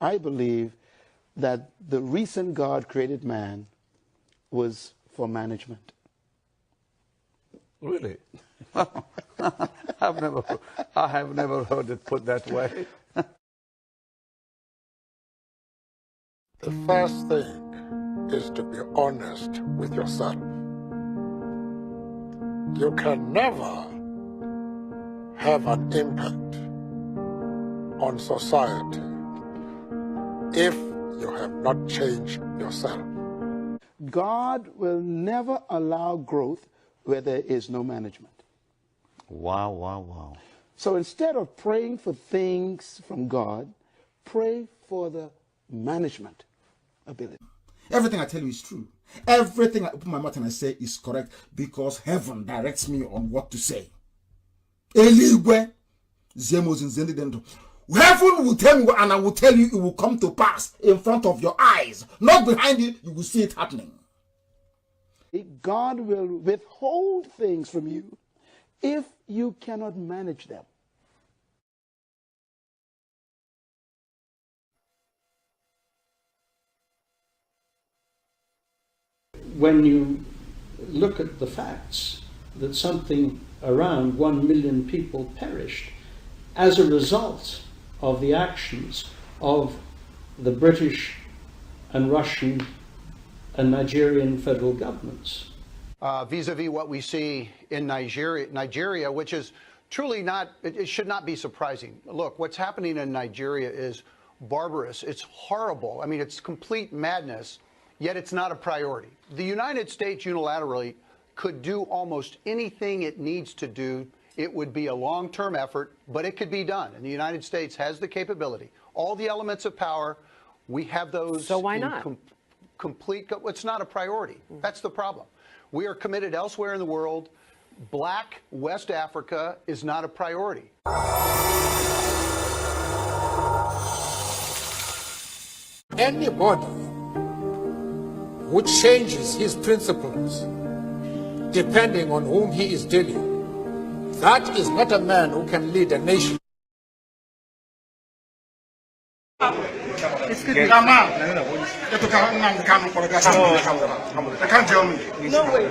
I believe that the reason God created man was for management. Really? I have never heard it put that way. The first thing is to be honest with yourself. You can never have an impact on society if you have not changed yourself. God will never allow growth where there is no management. Wow, wow, wow. So instead of praying for things from God, pray for the management ability. Everything I tell you is true. Everything I open my mouth and I say is correct because heaven directs me on what to say. Eligwe, heaven will tell me and I will tell you it will come to pass in front of your eyes, not behind you. You will see it happening. God will withhold things from you if you cannot manage them. When you look at the facts that something around 1 million people perished as a result of the actions of the British and Russian and Nigerian federal governments. Vis-a-vis what we see in Nigeria, which is truly not, it should not be surprising. Look, what's happening in Nigeria is barbarous. It's horrible. I mean, it's complete madness, yet it's not a priority. The United States unilaterally could do almost anything it needs to do. It would be a long-term effort, but it could be done. And the United States has the capability. All the elements of power, we have those. So why not? It's not a priority. That's the problem. We are committed elsewhere in the world. Black West Africa is not a priority. Anybody who changes his principles depending on whom he is dealing, that is not a man who can lead a nation. Excuse me. They can't tell me. No way.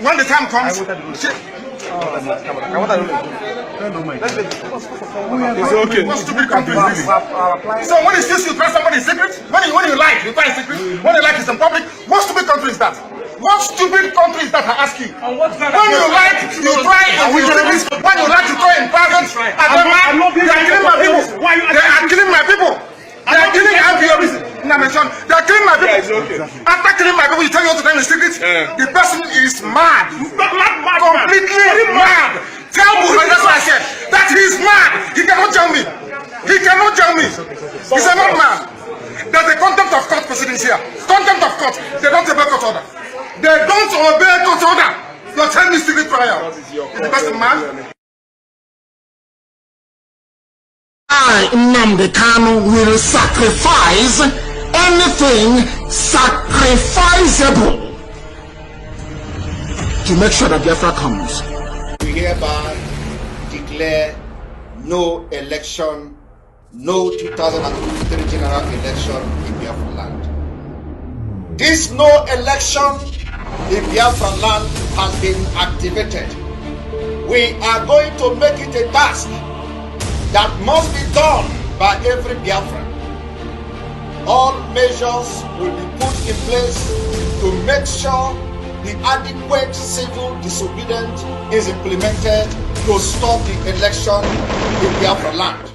When the time comes, it's okay. What stupid country is this? So when you still tell somebody's secret, when you lie, you tell a secret. When you like it's in public, what stupid country is that? What stupid country is that, I ask you? When you like, you try in secret. When you like to try in private, they are killing my people. They are killing my people. They are killing They are killing my people. After killing my people, you tell me to tell the secret. The person is mad. Completely mad. Tell Buhari, that's what I said. That he is mad. He cannot tell me. He cannot tell me. He's a madman. There's a contempt of court proceedings here. Contempt of court. They don't obey court order. They don't obey court order. You're telling me secret trial. Is the person mad? I, Nnamdi Kanu, will sacrifice anything sacrificable to make sure that Biafra comes. We hereby declare no election, no 2023 general election in Biafra land. This no election in Biafra land has been activated. We are going to make it a task that must be done by every Biafran. All measures will be put in place to make sure the adequate civil disobedience is implemented to stop the election in Biafra land.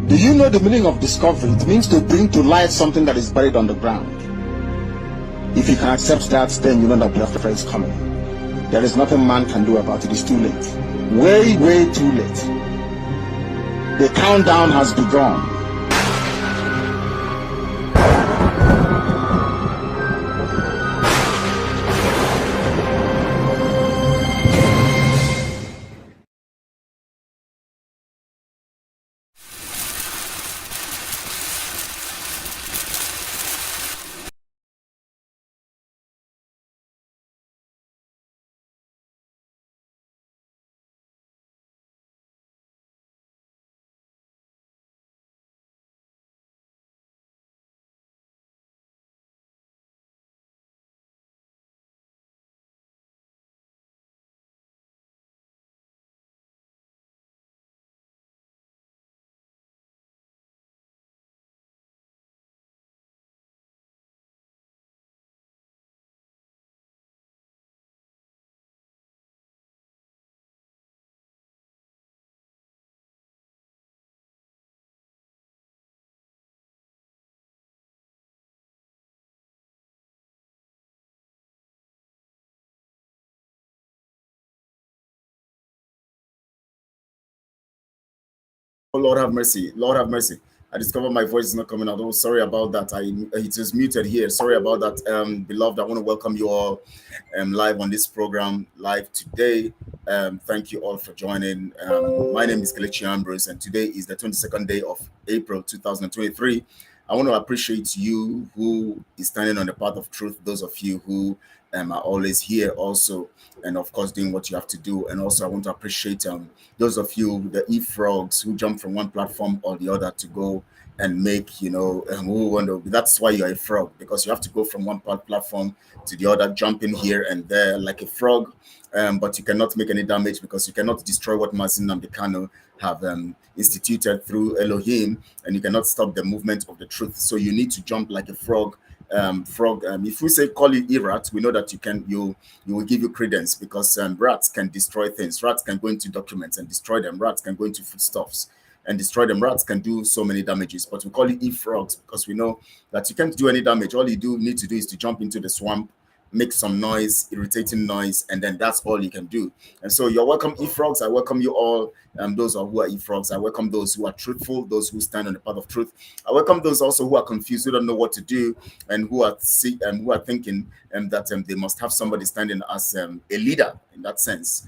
Do you know the meaning of discovery? It means to bring to light something that is buried on the ground. If you can accept that, then you know that Biafra is coming. There is nothing man can do about it. It's too late. Way, way too late. The countdown has begun. Oh, Lord have mercy. Lord have mercy. I discovered my voice is not coming out. Oh, sorry about that. It is muted here. Sorry about that. Beloved, I want to welcome you all live on this program, live today. Thank you all for joining. My name is Kelechi Ambrose, and today is the 22nd day of April 2023. I want to appreciate you who is standing on the path of truth, those of you who are always here also, and of course doing what you have to do. And also I want to appreciate those of you, the e-frogs, who jump from one platform or the other to go and make, you know, that's why you're a frog, because you have to go from one platform to the other, jump in here and there like a frog, but you cannot make any damage because you cannot destroy what Mazin Namdekano have instituted through Elohim, and you cannot stop the movement of the truth. So you need to jump like a frog. If we say call it rat, we know that you will give you credence, because rats can destroy things. Rats can go into documents and destroy them. Rats can go into foodstuffs and destroy them. Rats can do so many damages, but we call it e-frogs because we know that you can't do any damage. All you need to do is to jump into the swamp, make some noise, irritating noise, and then that's all you can do. And so you're welcome, e-frogs. I welcome you all. Those who are e-frogs. I welcome those who are truthful, those who stand on the path of truth. I welcome those also who are confused, who don't know what to do, and who are thinking that they must have somebody standing as a leader in that sense,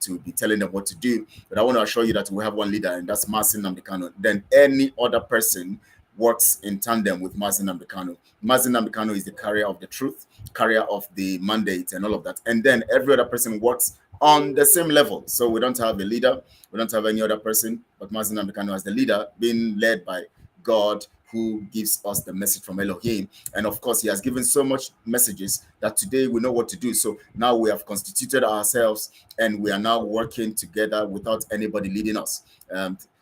to be telling them what to do. But I want to assure you that we have one leader, and that's Mazin Namdekano. Then any other person works in tandem with Mazin Namdekano. Mazin Namdekano is the carrier of the truth, carrier of the mandate and all of that. And then every other person works on the same level. So we don't have a leader, we don't have any other person, but Mazin Namdekano as the leader, being led by God, who gives us the message from Elohim. And of course, he has given so much messages that today we know what to do. So now we have constituted ourselves and we are now working together without anybody leading us.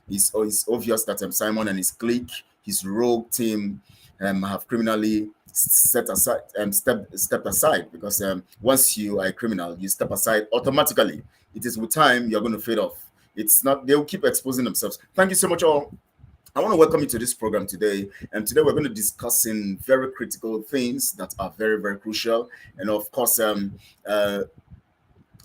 It's obvious that Simon and his clique, his rogue team, have criminally stepped aside, because once you are a criminal, you step aside automatically. It is with time you're going to fade off. It's not, they'll keep exposing themselves. Thank you so much all. I want to welcome you to this program today. And today we're going to discuss in very critical things that are very, very crucial. And of course, I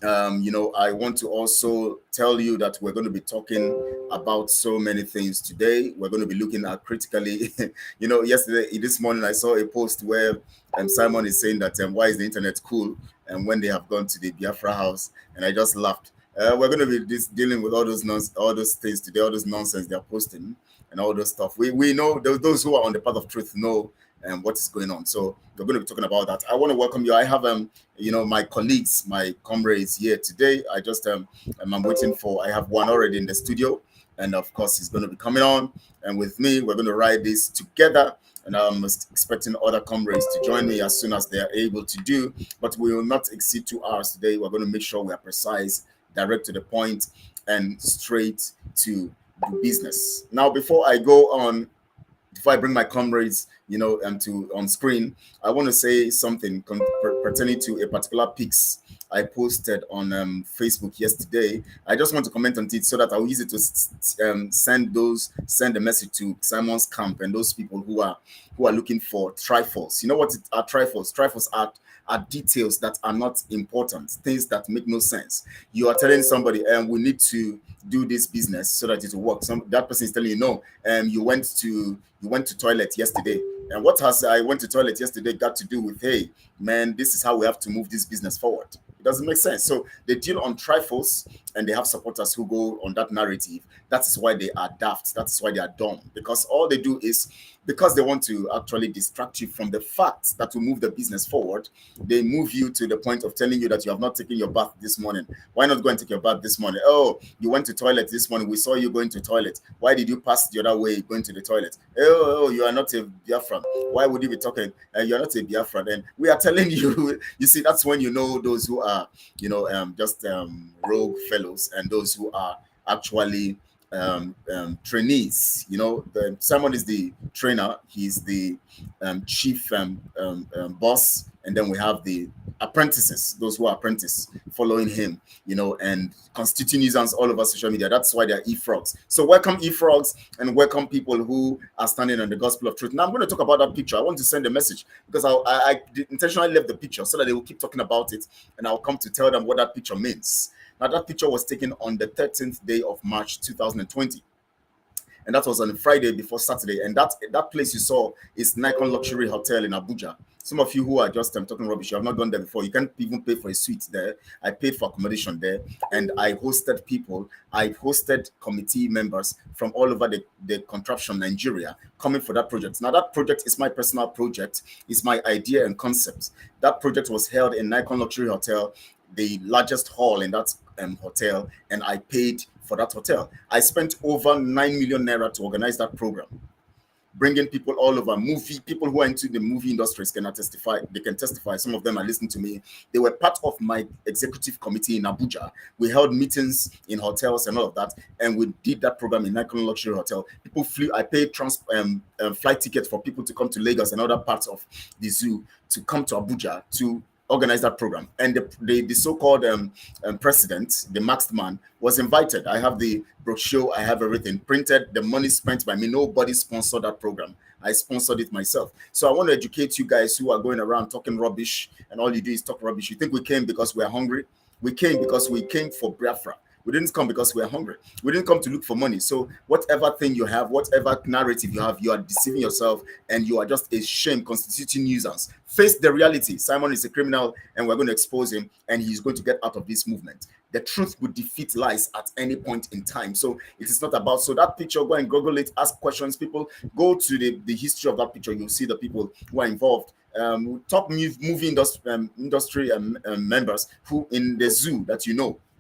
want to also tell you that we're going to be talking about so many things today. We're going to be looking at critically, this morning I saw a post where Simon is saying that why is the internet cool and when they have gone to the Biafra house, and I just laughed. We're going to be dealing with all those things today, all those nonsense they're posting and all those stuff. We know those who are on the path of truth know what is going on. So we're going to be talking about that. I want to welcome you. I have my colleagues, my comrades here today. I'm waiting for, I have one already in the studio, and of course he's going to be coming on, and with me we're going to ride this together, and I'm expecting other comrades to join me as soon as they are able to do, but we will not exceed 2 hours today. We're going to make sure we are precise, direct to the point, and straight to the business. Now, before I go on, before I bring my comrades, on screen, I want to say something pertaining to a particular pics I posted on Facebook yesterday. I just want to comment on it so that I'll use it to send a message to Simon's camp and those people who are looking for trifles. You know what are trifles? Trifles are details that are not important, things that make no sense. You are telling somebody, we need to do this business so that it will work. That person is telling you, no, you went to toilet yesterday. And what has I went to toilet yesterday got to do with, hey, man, this is how we have to move this business forward? It doesn't make sense. So they deal on trifles and they have supporters who go on that narrative. That is why they are daft. That is why they are dumb. Because all they do is, because they want to actually distract you from the facts that will move the business forward, they move you to the point of telling you that you have not taken your bath this morning. Why not go and take your bath this morning? Oh, you went to toilet this morning. We saw you going to toilet. Why did you pass the other way going to the toilet? Oh, you are not a Biafran. Why would you be talking? You're not a Biafran. And we are telling you, you see, that's when you know those who are, just rogue fellows and those who are actually trainees. Simon is the trainer, he's the chief boss, and then we have the apprentices, those who are apprentice following him, and constituting nuisance all over social media. That's why they're e-frogs. So welcome e-frogs and welcome people who are standing on the gospel of truth. Now I'm going to talk about that picture. I want to send a message because I intentionally left the picture so that they will keep talking about it, and I'll come to tell them what that picture means. Now, that picture was taken on the 13th day of March 2020. And that was on a Friday before Saturday. And that place you saw is Nikon Luxury Hotel in Abuja. Some of you who are just talking rubbish, you have not gone there before. You can't even pay for a suite there. I paid for accommodation there. And I hosted people. I hosted committee members from all over the contraption, Nigeria, coming for that project. Now, that project is my personal project. It's my idea and concept. That project was held in Nikon Luxury Hotel, the largest hall in that hotel, and I paid for that hotel. I spent over 9 million naira to organize that program, bringing people all over. People who are into the movie industries can testify. They can testify. Some of them are listening to me. They were part of my executive committee in Abuja. We held meetings in hotels and all of that, and we did that program in Nikon Luxury Hotel. People flew. I paid flight tickets for people to come to Lagos and other parts of the zoo to come to Abuja to organize that program. And the so-called president, the masked man, was invited. I have the brochure, I have everything printed, the money spent by me. Nobody sponsored that program. I sponsored it myself. So I want to educate you guys who are going around talking rubbish, and all you do is talk rubbish. You think we came because we're hungry? We came because we came for Biafra. We didn't come because we are hungry. We didn't come to look for money. So whatever thing you have, whatever narrative you have, you are deceiving yourself, and you are just a shame, constituting nuisance. Face the reality. Simon is a criminal, and we're going to expose him, and he's going to get out of this movement. The truth would defeat lies at any point in time. So it is not about, so that picture, go and Google it, ask questions. People, go to the history of that picture. You'll see the people who are involved. Top movie industry members who in the zoo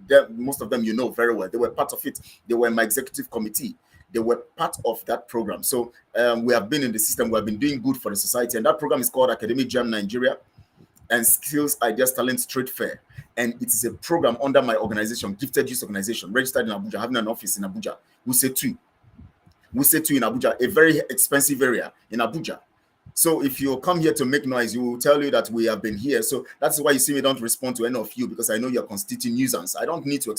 that most of them you know very well. They were part of it. They were in my executive committee. They were part of that program. So we have been in the system. We have been doing good for the society. And that program is called Academic Jam Nigeria and Skills, Ideas, Talent Trade Fair. And it is a program under my organization, Gifted Youth Organization, registered in Abuja, having an office in Abuja. Wuse 2 in Abuja, a very expensive area in Abuja. So if you come here to make noise, we will tell you that we have been here. So that's why you see me don't respond to any of you, because I know you're constituting nuisance. I don't need to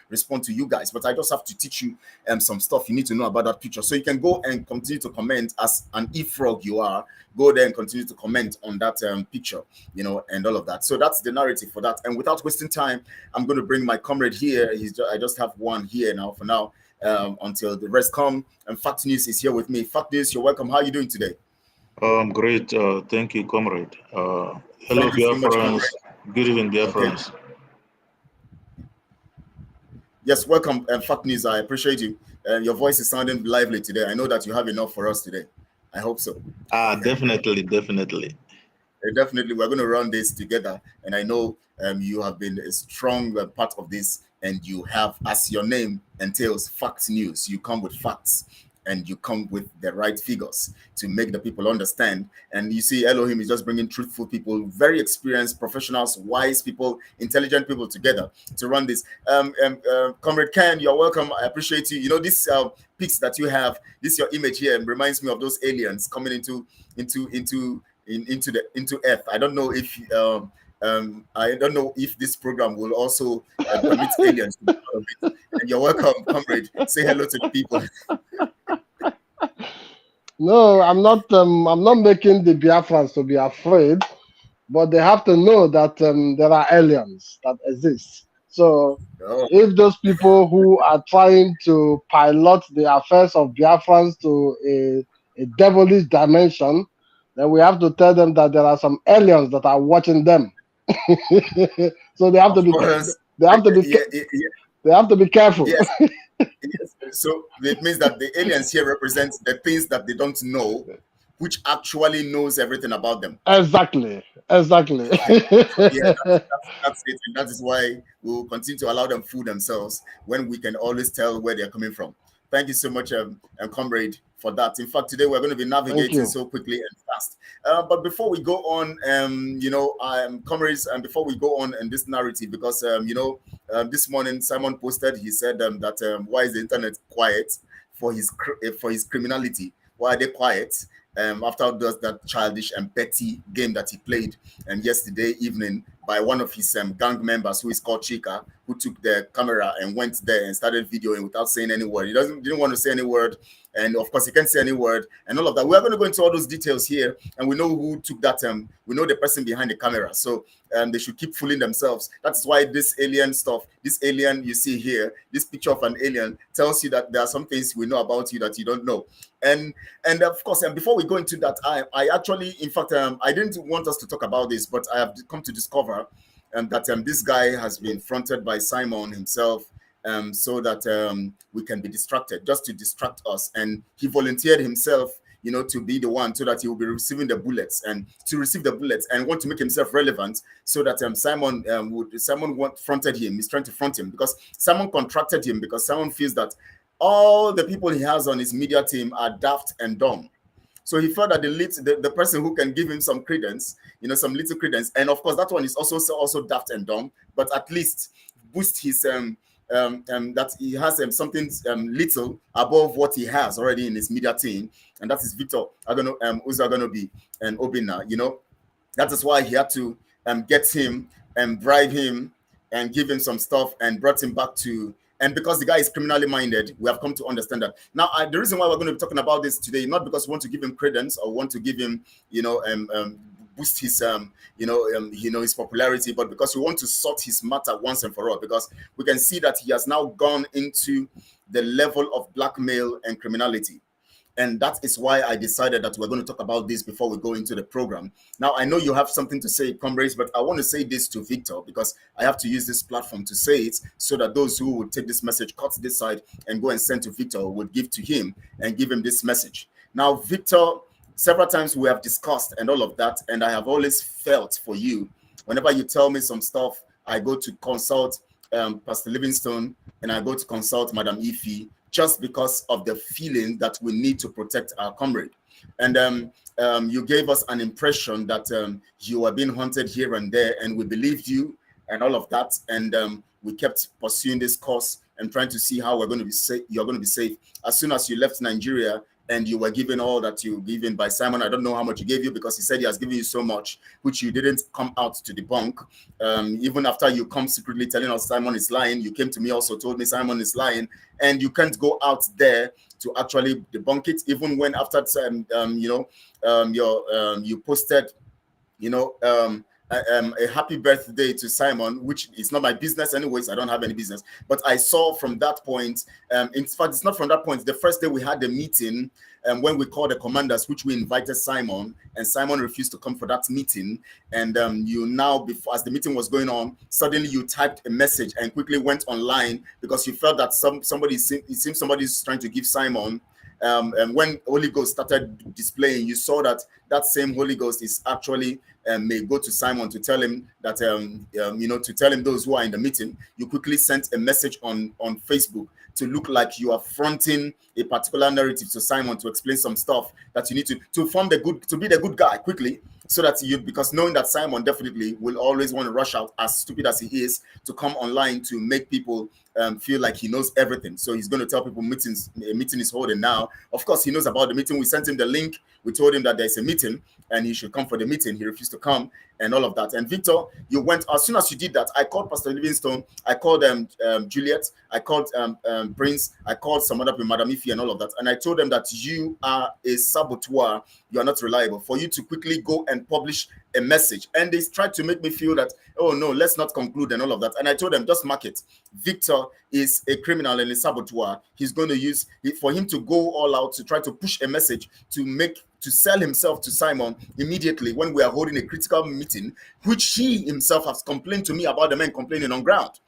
respond to you guys, but I just have to teach you some stuff you need to know about that picture. So you can go and continue to comment as an e-frog you are. Go there and continue to comment on that picture, and all of that. So that's the narrative for that. And without wasting time, I'm going to bring my comrade here. I just have one here now for now until the rest come. And Fact News is here with me. Fact News, you're welcome. How are you doing today? Great. Thank you, comrade. Hello, Biafrans. Good evening, Biafrans. Okay. Yes, welcome, Fact News. I appreciate you. Your voice is sounding lively today. I know that you have enough for us today. I hope so. Definitely. Definitely. We're going to run this together. And I know you have been a strong part of this. And you have, as your name entails, Fact News. You come with facts. and you come with the right figures to make the people understand. And you see, Elohim is just bringing truthful people, very experienced professionals, wise people, intelligent people together to run this. Comrade Ken, you're welcome. I appreciate you. You know, this pics that you have, this your image here, reminds me of those aliens coming into Earth. I don't know if this program will also permit aliens to be part of it. And you're welcome, comrade. Say hello to the people. No, I'm not making the Biafrans to be afraid, but they have to know that there are aliens that exist. So if those people who are trying to pilot the affairs of Biafrans to a devilish dimension, then we have to tell them that there are some aliens that are watching them. So they have to be careful. Yes. Yes. So it means that the aliens here represent the things that they don't know, which actually knows everything about them. Exactly. Yeah, that's it. And that is why we'll continue to allow them fool themselves when we can always tell where they're coming from. Thank you so much, comrade, for that. In fact, today we're going to be navigating so quickly and fast. But before we go on, comrades, and before we go on in this narrative, because, this morning Simon posted, he said that why is the internet quiet for his criminality? Why are they quiet? After that childish and petty game that he played yesterday evening by one of his gang members, who is called Chika, who took the camera and went there and started videoing without saying any word. He didn't want to say any word, and of course he can't say any word and all of that. We're going to go into all those details here, and we know who took that. We know the person behind the camera, so they should keep fooling themselves. That's why this alien stuff, this alien you see here, this picture of an alien tells you that there are some things we know about you that you don't know. And of course, and before we go into that, I actually, in fact, I didn't want us to talk about this, but I have come to discover that this guy has been fronted by Simon himself, so that we can be distracted, just to distract us. And he volunteered himself, to be the one, so that he will be receiving the bullets and to receive the bullets and want to make himself relevant, so that Simon fronted him. He's trying to front him because Simon contracted him, because Simon feels that all the people he has on his media team are daft and dumb. So he felt that the person who can give him some credence, some little credence, and of course that one is also daft and dumb, but at least boost his that he has something little above what he has already in his media team, and that is Victor Uzaganobi and Obina. That is why he had to get him and bribe him and give him some stuff and brought him back to. And because the guy is criminally minded, we have come to understand that. Now, the reason why we're going to be talking about this today, not because we want to give him credence or want to give him, boost his, his popularity, but because we want to sort his matter once and for all. Because we can see that he has now gone into the level of blackmail and criminality. And that is why I decided that we're going to talk about this before we go into the program. Now, I know you have something to say, comrades, but I want to say this to Victor, because I have to use this platform to say it, so that those who would take this message, cut this side, and go and send to Victor, would give to him and give him this message. Now, Victor, several times we have discussed and all of that, and I have always felt for you, whenever you tell me some stuff, I go to consult Pastor Livingstone, and I go to consult Madam Ife, just because of the feeling that we need to protect our comrade. And you gave us an impression that you were being hunted here and there, and we believed you and all of that. And we kept pursuing this course and trying to see how we're going to be safe. You're going to be safe. As soon as you left Nigeria and you were given all that you were given by Simon, I don't know how much he gave you, because he said he has given you so much, which you didn't come out to debunk. Even after you come secretly telling us Simon is lying, you came to me also, told me Simon is lying, and you can't go out there to actually debunk it. Even when after you posted, a happy birthday to Simon, which is not my business anyways. I don't have any business. But I saw from that point, in fact, it's not from that point. The first day we had the meeting, when we called the commanders, which we invited Simon, and Simon refused to come for that meeting. And you now, before, as the meeting was going on, suddenly you typed a message and quickly went online, because you felt that somebody is trying to give Simon and when Holy Ghost started displaying, you saw that that same Holy Ghost is actually may go to Simon to tell him that to tell him those who are in the meeting. You quickly sent a message on Facebook to look like you are fronting a particular narrative to Simon to explain some stuff that you need to form the good, to be the good guy quickly, so that because knowing that Simon definitely will always want to rush out, as stupid as he is, to come online to make people feel like he knows everything. So he's going to tell people a meeting is holding now. Of course, he knows about the meeting. We sent him the link. We told him that there's a meeting and he should come for the meeting. He refused to come and all of that. And Victor, you went, as soon as you did that, I called Pastor Livingstone, I called Juliet, I called Prince, I called some other people, Madam Ife and all of that. And I told them that you are a saboteur, you are not reliable, for you to quickly go and publish a message. And they tried to make me feel that, oh no, let's not conclude and all of that. And I told them, just mark it. Victor is a criminal and a saboteur. He's going to use it for him to go all out to try to push a message to sell himself to Simon immediately when we are holding a critical meeting, which he himself has complained to me about, the men complaining on ground,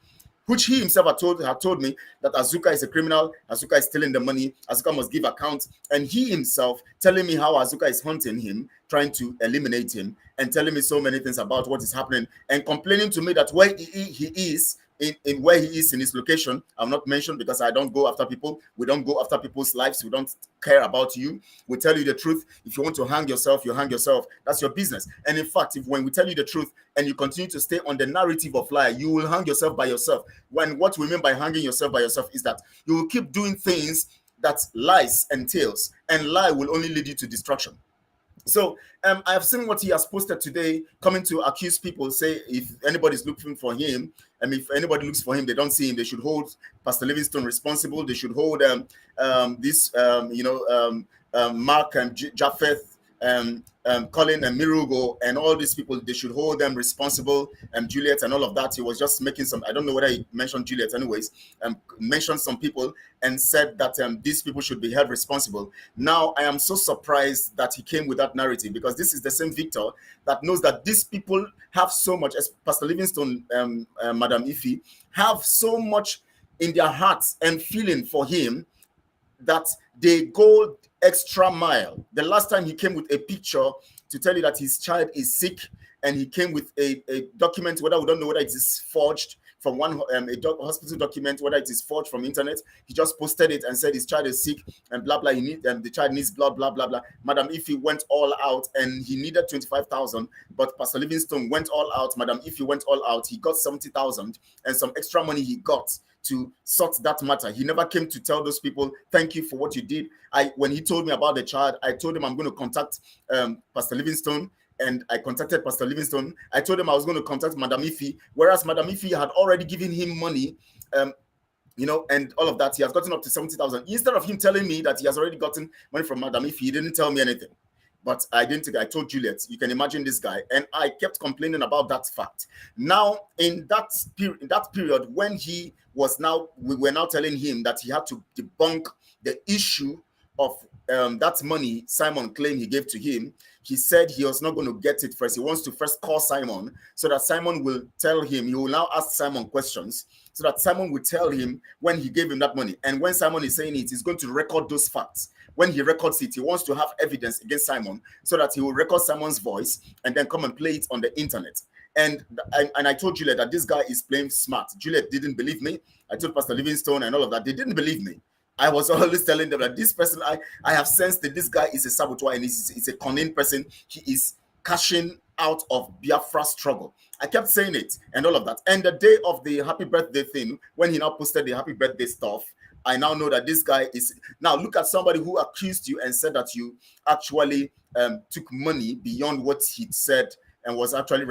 which he himself had told me that Azuka is a criminal, Azuka is stealing the money, Azuka must give accounts, and he himself telling me how Azuka is hunting him, trying to eliminate him, and telling me so many things about what is happening, and complaining to me that where he is, in where he is in his location, I'll not mention because I don't go after people. We don't go after people's lives. We don't care about you. We tell you the truth. If you want to hang yourself, you hang yourself. That's your business. And in fact, when we tell you the truth and you continue to stay on the narrative of lie, you will hang yourself by yourself. When what we mean by hanging yourself by yourself is that you will keep doing things that lies entails, and lie will only lead you to destruction. So I have seen what he has posted today, coming to accuse people, say if anybody's looking for him, and if anybody looks for him, they don't see him, they should hold Pastor Livingstone responsible. They should hold Mark and Japheth, Colin and Mirugo and all these people, they should hold them responsible, and Juliet and all of that. He was just making some, I don't know whether he mentioned Juliet anyways, mentioned some people and said that these people should be held responsible. Now, I am so surprised that he came with that narrative, because this is the same Victor that knows that these people have so much, as Pastor Livingstone, Madam Ife, have so much in their hearts and feeling for him that they go extra mile. The last time he came with a picture to tell you that his child is sick, and he came with a document, whether we don't know whether it is forged from one hospital document, whether it is forged from internet. He just posted it and said his child is sick and blah blah. The child needs blood, blah blah blah. Madam Ife went all out and he needed 25,000, but Pastor Livingstone went all out. Madam Ife went all out. He got 70,000 and some extra money he got to sort that matter. He never came to tell those people, thank you for what you did. When he told me about the child, I told him I'm going to contact Pastor Livingstone, and I contacted Pastor Livingstone. I told him I was going to contact Madam Ife, whereas Madam Ife had already given him money, and all of that. He has gotten up to 70,000. Instead of him telling me that he has already gotten money from Madam Ife, he didn't tell me anything. But I told Juliet, you can imagine this guy. And I kept complaining about that fact. Now, in that period, when we were now telling him that he had to debunk the issue of that money Simon claimed he gave to him. He said he was not going to get it first. He wants to first call Simon so that Simon will tell him. He will now ask Simon questions so that Simon will tell him when he gave him that money. And when Simon is saying it, he's going to record those facts. When he records it, he wants to have evidence against Simon so that he will record Simon's voice and then come and play it on the internet. And I told Juliet that this guy is playing smart. Juliet didn't believe me. I told Pastor Livingstone and all of that. They didn't believe me. I was always telling them that this person, I have sensed that this guy is a saboteur and he's a cunning person. He is cashing out of Biafra struggle. I kept saying it and all of that. And the day of the happy birthday thing, when he now posted the happy birthday stuff, I now know that this guy is... Now, look at somebody who accused you and said that you actually took money beyond what he'd said and was actually...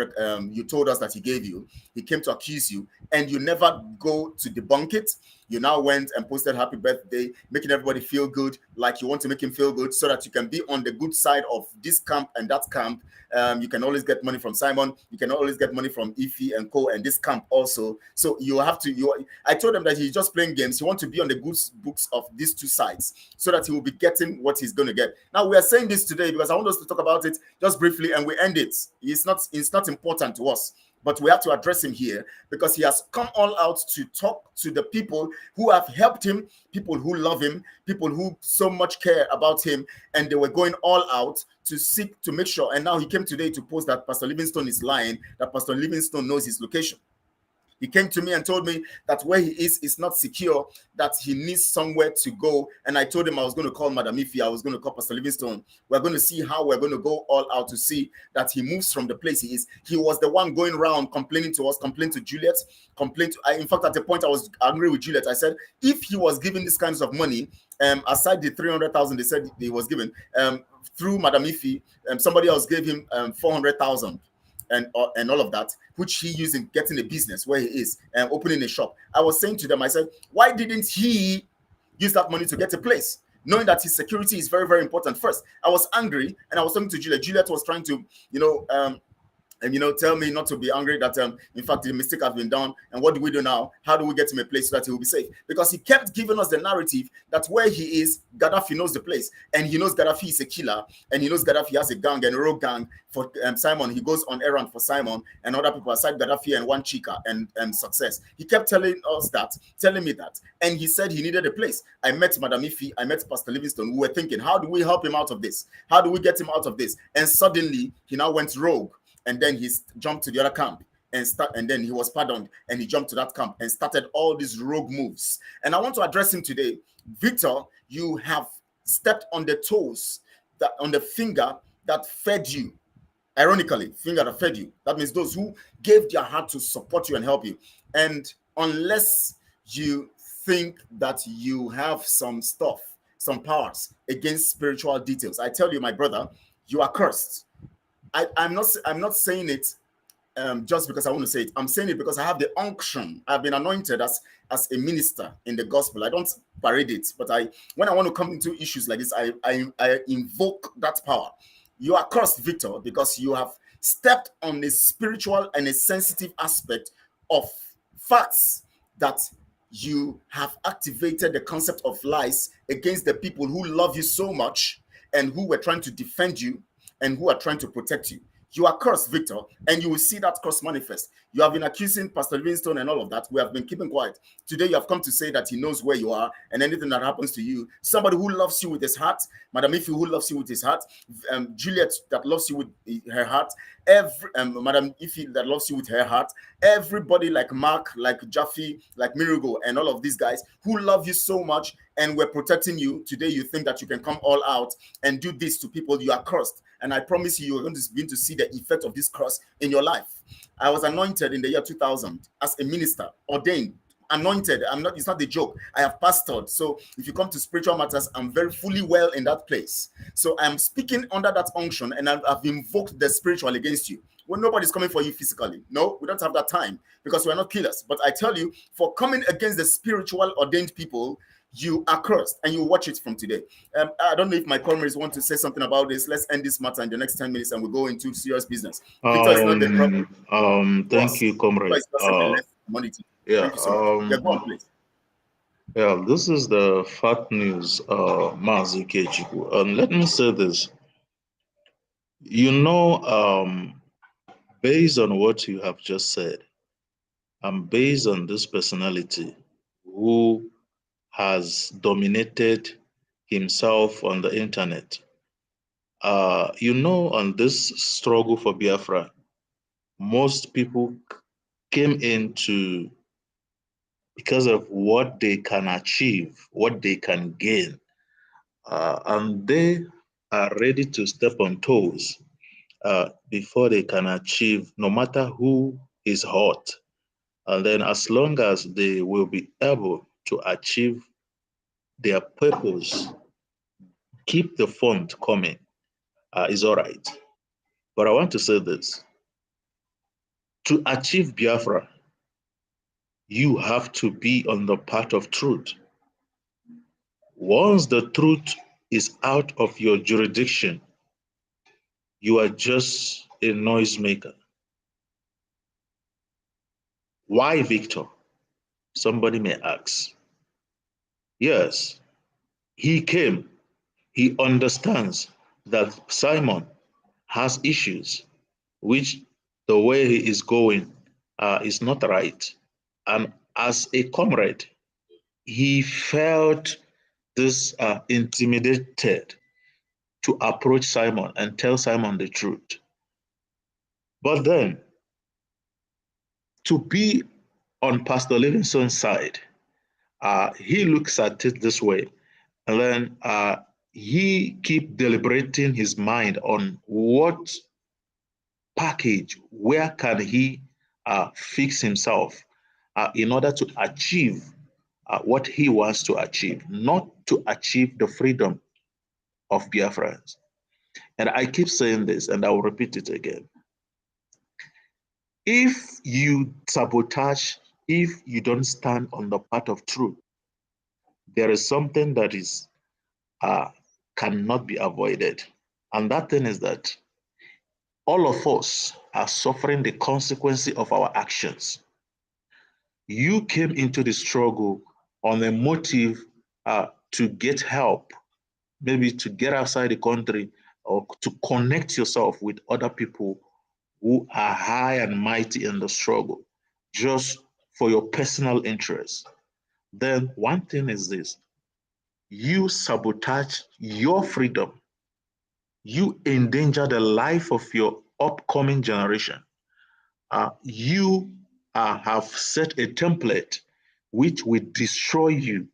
you told us that he gave you. He came to accuse you, and you never go to debunk it. You now went and posted happy birthday, making everybody feel good, like you want to make him feel good so that you can be on the good side of this camp and that camp. You can always get money from Simon. You can always get money from Ife and Co. and this camp also. So you have to... I told him that he's just playing games. He wants to be on the good books of these two sides so that he will be getting what he's going to get. Now, we are saying this today because I want us to talk about it just briefly and we end it. It's not important to us. but we have to address him here because he has come all out to talk to the people who have helped him, people who love him, people who so much care about him, and they were going all out to seek to make sure. And now he came today to post that Pastor Livingstone is lying, that Pastor Livingstone knows his location. He came to me and told me that where he is not secure, that he needs somewhere to go. And I told him I was going to call Madam Ife, I was going to call Pastor Livingstone. We're going to see how we're going to go all out to see that he moves from the place he is. He was the one going around complaining to us, complaining to Juliet, in fact, at the point I was angry with Juliet. I said, if he was giving these kinds of money, aside the 300,000 they said he was given, through Madam Ife, somebody else gave him 400,000. And all of that, which he used in getting a business where he is and opening a shop. I was saying to them, I said, why didn't he use that money to get a place, knowing that his security is very, very important? First, I was angry, and I was talking to Juliet. Juliet was trying to, tell me not to be angry, that in fact the mistake has been done, and what do we do now? How do we get him a place so that he will be safe? Because he kept giving us the narrative that where he is, Gaddafi knows the place, and he knows Gaddafi is a killer, and he knows Gaddafi has a gang and a rogue gang for Simon. He goes on errand for Simon and other people aside Gaddafi and one Chika and Success. He kept telling me that, and he said he needed a place. I met Madam Ife, I met Pastor Livingstone. We were thinking, how do we help him out of this? How do we get him out of this? And suddenly he now went rogue. And then he jumped to the other camp and then he was pardoned and he jumped to that camp and started all these rogue moves. And I want to address him today. Victor, you have stepped on the toes, on the finger that fed you. Ironically, finger that fed you. That means those who gave their heart to support you and help you. And unless you think that you have some stuff, some powers against spiritual details, I tell you, my brother, you are cursed. I'm not saying it just because I want to say it. I'm saying it because I have the unction. I've been anointed as a minister in the gospel. I don't parade it, but when I want to come into issues like this, I invoke that power. You are cursed, Victor, because you have stepped on a spiritual and a sensitive aspect of facts that you have activated the concept of lies against the people who love you so much and who were trying to defend you and who are trying to protect you. You are cursed, Victor, and you will see that curse manifest. You have been accusing Pastor Livingstone and all of that. We have been keeping quiet. Today, you have come to say that he knows where you are and anything that happens to you. Somebody who loves you with his heart, Madam Ife who loves you with his heart, Juliet that loves you with her heart, Madam Ife that loves you with her heart, everybody like Mark, like Jaffe, like Mirigo, and all of these guys who love you so much and we're protecting you. Today, you think that you can come all out and do this to people. You are cursed. And I promise you, you're going to begin to see the effect of this curse in your life. I was anointed in the year 2000 as a minister, ordained, anointed. It's not a joke. I have pastored. So if you come to spiritual matters, I'm very fully well in that place. So I'm speaking under that unction, and I've invoked the spiritual against you. Well, nobody's coming for you physically. No, we don't have that time because we're not killers. But I tell you, for coming against the spiritual ordained people, you are cursed, and you watch it from today. I don't know if my comrades want to say something about this. Let's end this matter in the next 10 minutes, and we'll go into serious business. Victor is not the problem. Thank you, comrade. Yeah. Thank you so much. Go on, please. Yeah, this is the fat news, Mazi Kechiku. And let me say this. Based on what you have just said, and based on this personality who has dominated himself on the internet. On this struggle for Biafra, most people came into because of what they can achieve, what they can gain, and they are ready to step on toes before they can achieve, no matter who is hot. And then as long as they will be able to achieve their purpose, keep the fund coming, is all right. But I want to say this. To achieve Biafra, you have to be on the path of truth. Once the truth is out of your jurisdiction, you are just a noisemaker. Why Victor? Somebody may ask. Yes, he came. He understands that Simon has issues which the way he is going is not right. And as a comrade, he felt this intimidated to approach Simon and tell Simon the truth. But then, to be on Pastor Livingston's side, he looks at it this way, and then he keep deliberating his mind on what package, where can he fix himself in order to achieve what he wants to achieve, not to achieve the freedom of Biafrans. And I keep saying this, and I will repeat it again. If you sabotage, if you don't stand on the path of truth, there is something that is cannot be avoided. And that thing is that all of us are suffering the consequence of our actions. You came into the struggle on a motive to get help, maybe to get outside the country or to connect yourself with other people who are high and mighty in the struggle, just for your personal interest. Then one thing is this: you sabotage your freedom. You endanger the life of your upcoming generation. You have set a template which will destroy you,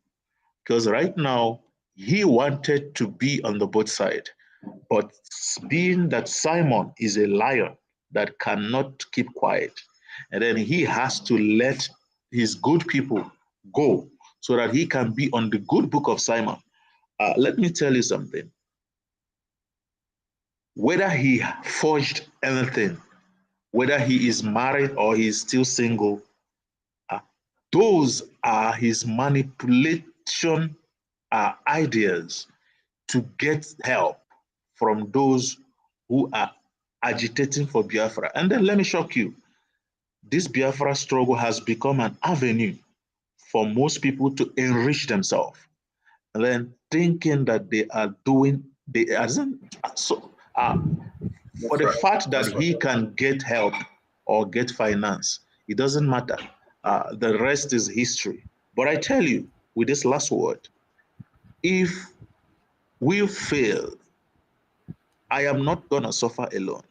because right now he wanted to be on the both side, but being that Simon is a lion that cannot keep quiet, and then he has to let his good people go so that he can be on the good book of Simon. Let me tell you something. Whether he forged anything, whether he is married or he is still single, those are his manipulation ideas to get help from those who are agitating for Biafra. And then let me shock you. This Biafra struggle has become an avenue for most people to enrich themselves. And then thinking that they are doing, for the fact that he can get help or get finance, it doesn't matter. The rest is history. But I tell you, with this last word, if we fail, I am not going to suffer alone.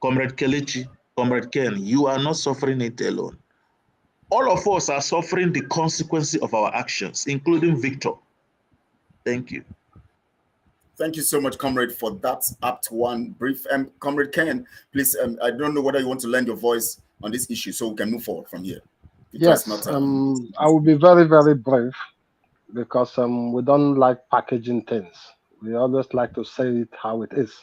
Comrade Kelechi, Comrade Ken, you are not suffering it alone. All of us are suffering the consequences of our actions, including Victor. Thank you. Thank you so much, Comrade, for that apt one brief. Comrade Ken, please, I don't know whether you want to lend your voice on this issue so we can move forward from here. Yes, I will be very, very brief because we don't like packaging things. We always like to say it how it is.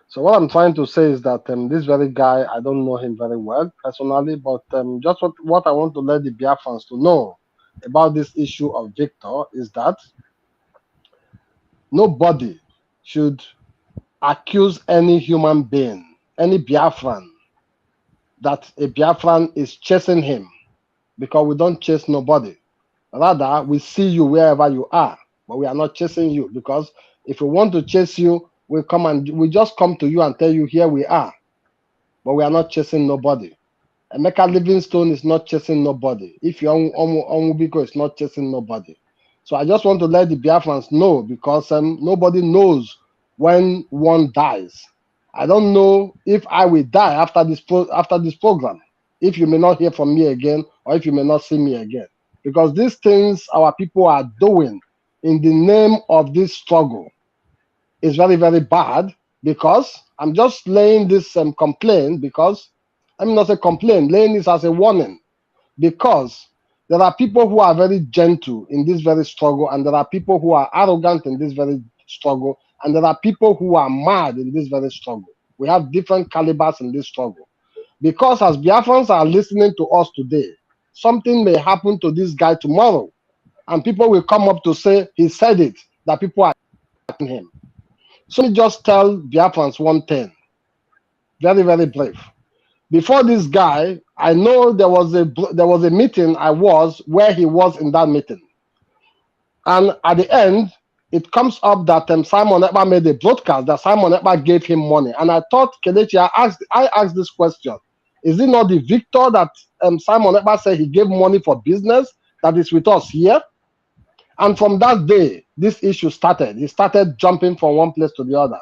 So what I'm trying to say is that this very guy, I don't know him very well personally, but just what I want to let the Biafrans to know about this issue of Victor is that nobody should accuse any human being, any Biafran, that a Biafran is chasing him, because we don't chase nobody. Rather, we see you wherever you are, but we are not chasing you, because if we want to chase you, we just come to you and tell you here we are, but we are not chasing nobody. Emeka Livingstone is not chasing nobody. If you're Onwubiko is not chasing nobody. So I just want to let the Biafrans know, because nobody knows when one dies. I don't know if I will die after this program, if you may not hear from me again, or if you may not see me again. Because these things our people are doing in the name of this struggle is very, very bad. Because I'm just laying this complaint, because I'm not a complaint, laying this as a warning, because there are people who are very gentle in this very struggle, and there are people who are arrogant in this very struggle, and there are people who are mad in this very struggle. We have different calibers in this struggle. Because as Biafrans are listening to us today, something may happen to this guy tomorrow, and people will come up to say he said it, that people are attacking him. So let me just tell Biafrans one thing, very, very brief. Before this guy, I know there was a meeting I was where he was in that meeting, and at the end it comes up that Simon Ekpa made a broadcast that Simon Ekpa gave him money. And I thought, Kelechi, I asked this question. Is it not the Victor that Simon Ekpa said he gave money for business that is with us here? And from that day, this issue started. He started jumping from one place to the other.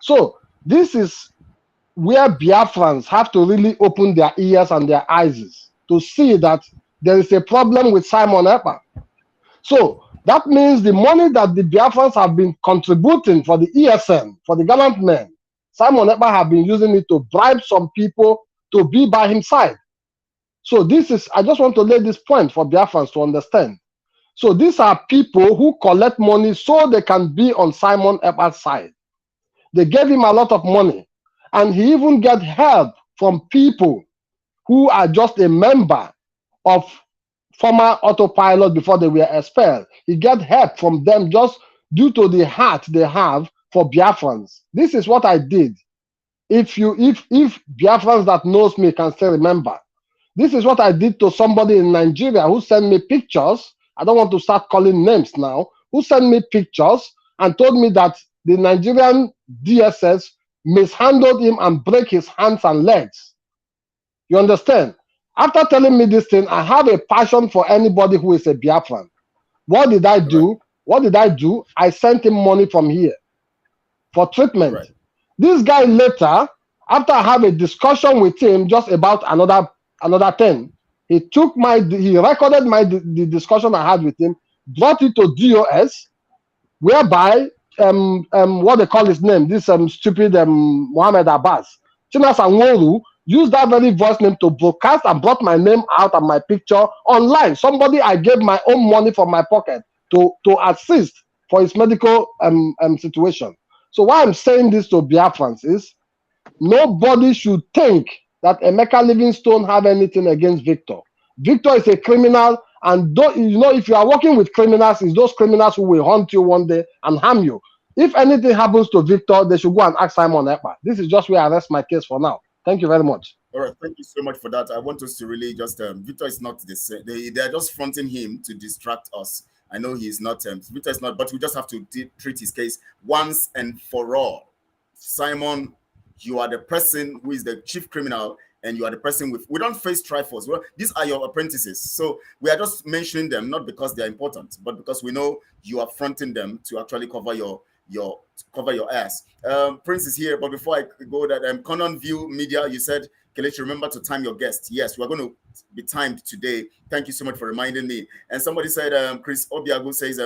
So this is where Biafrans have to really open their ears and their eyes to see that there is a problem with Simon Ekpa. So that means the money that the Biafrans have been contributing for the ESN, for the gallant men, Simon Ekpa have been using it to bribe some people to be by his side. So this is, I just want to lay this point for Biafrans to understand. So these are people who collect money so they can be on Simon Ekpa's side. They gave him a lot of money. And he even get help from people who are just a member of former autopilot before they were expelled. He get help from them just due to the heart they have for Biafrans. This is what I did. If Biafrans that knows me can still remember, this is what I did to somebody in Nigeria who sent me pictures. I don't want to start calling names now. Who sent me pictures and told me that the Nigerian DSS mishandled him and break his hands and legs. You understand? After telling me this thing, I have a passion for anybody who is a Biafran. What did I do? What did I do? I sent him money from here for treatment. Right. This guy later, after I have a discussion with him just about another thing, he recorded the discussion I had with him, brought it to DOS, whereby what they call his name, this stupid Mohammed Abbas, Chinas Anworu, used that very voice name to broadcast and brought my name out and my picture online. Somebody I gave my own money from my pocket to assist for his medical situation. So why I'm saying this to Biafrans is nobody should think that Emeka Livingstone have anything against Victor. Victor is a criminal, and if you are working with criminals, it's those criminals who will hunt you one day and harm you. If anything happens to Victor, they should go and ask Simon Ekpa. This is just where I rest my case for now. Thank you very much. All right, thank you so much for that. I want us to really just, Victor is not the same. They are just fronting him to distract us. I know he's not, Victor is not, but we just have to treat his case once and for all. Simon, you are the person who is the chief criminal, and you are the person we don't face triforce. Well, these are your apprentices. So we are just mentioning them, not because they are important, but because we know you are fronting them to actually cover your ass. Prince is here, but before I go that Conan View Media, you said, Kelechi, remember to time your guest. Yes, we're going to be timed today. Thank you so much for reminding me. And somebody said, Chris Obiago says,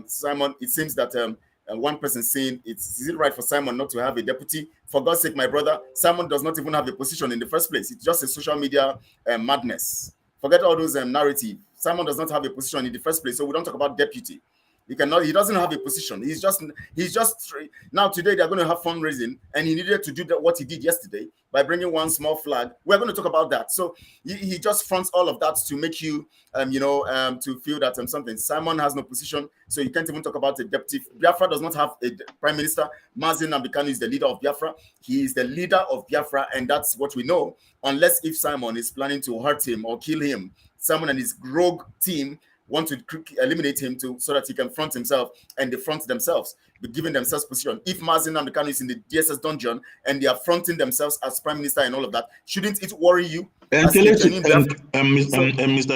Simon, it seems that one person saying, is it right for Simon not to have a deputy? For God's sake, my brother, Simon does not even have a position in the first place. It's just a social media madness. Forget all those narrative. Simon does not have a position in the first place, so we don't talk about deputy. He doesn't have a position. He's just now today they're going to have fundraising, and he needed to do what he did yesterday by bringing one small flag. We're going to talk about that. So he just fronts all of that to make you to feel that something. Simon has no position, so you can't even talk about a deputy. Biafra does not have a prime minister. Mazi Nnamdi Kanu is the leader of Biafra. He is the leader of Biafra, and that's what we know. Unless if Simon is planning to hurt him or kill him, Simon and his rogue team want to eliminate him so that he can front himself, and they front themselves, giving themselves position. If Mazi Nnamdi Kanu is in the DSS dungeon and they are fronting themselves as prime minister and all of that, shouldn't it worry you? Mr.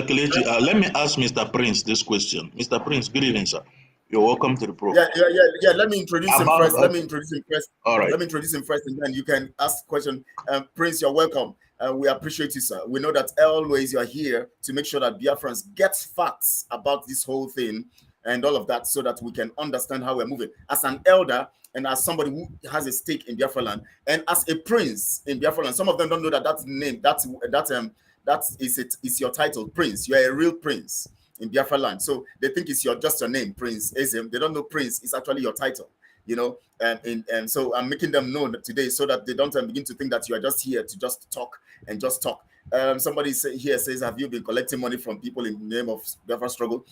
Kelechi, let me ask Mr. Prince this question. Mr. Prince, good evening, sir. You're welcome to the program. Yeah. Let me introduce him first. All right. Let me introduce him first, and then you can ask the question. Prince, you're welcome. We appreciate you, sir. We know that always you're here to make sure that Biafrans get facts about this whole thing and all of that, so that we can understand how we're moving. As an elder and as somebody who has a stake in Biafra land, and as a prince in Biafra land, some of them don't know that name, that is your title, Prince. You are a real prince in Biafra land. So they think it's just your name, Prince Ezem. They don't know Prince is actually your title. And so I'm making them know today so that they don't begin to think that you are just here to just talk and just talk. Somebody here says, have you been collecting money from people in the name of Biafra struggle?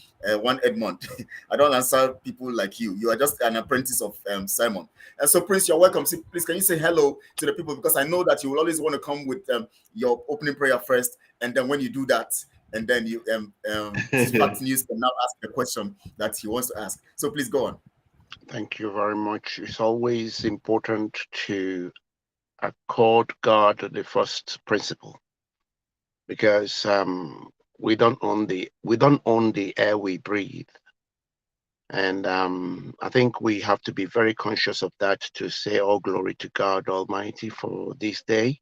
One Edmond. I don't answer people like you. You are just an apprentice of Simon. And so, Prince, you're welcome. Please, can you say hello to the people? Because I know that you will always want to come with your opening prayer first. And then when you do that, and then you Fact News can now ask the question that he wants to ask. So please go on. Thank you very much. It's always important to accord God the first principle, because we don't own the air we breathe, and I think we have to be very conscious of that, to say all glory to God Almighty for this day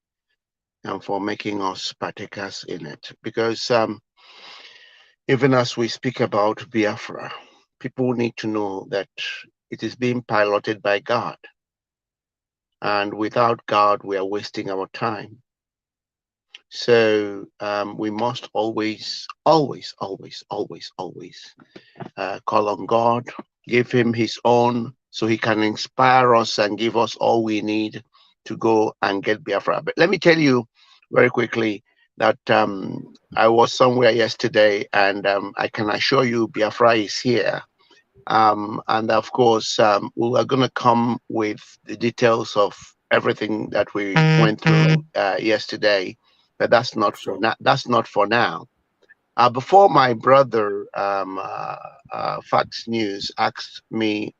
and for making us partakers in it. Because even as we speak about Biafra, people need to know that it is being piloted by God. And without God, we are wasting our time. So we must always call on God, give him his own, so he can inspire us and give us all we need to go and get Biafra. But let me tell you very quickly that I was somewhere yesterday, and I can assure you Biafra is here. And of course, we are going to come with the details of everything that we went through yesterday, but that's not for now. That's not for now. Before my brother, Fact News, asked me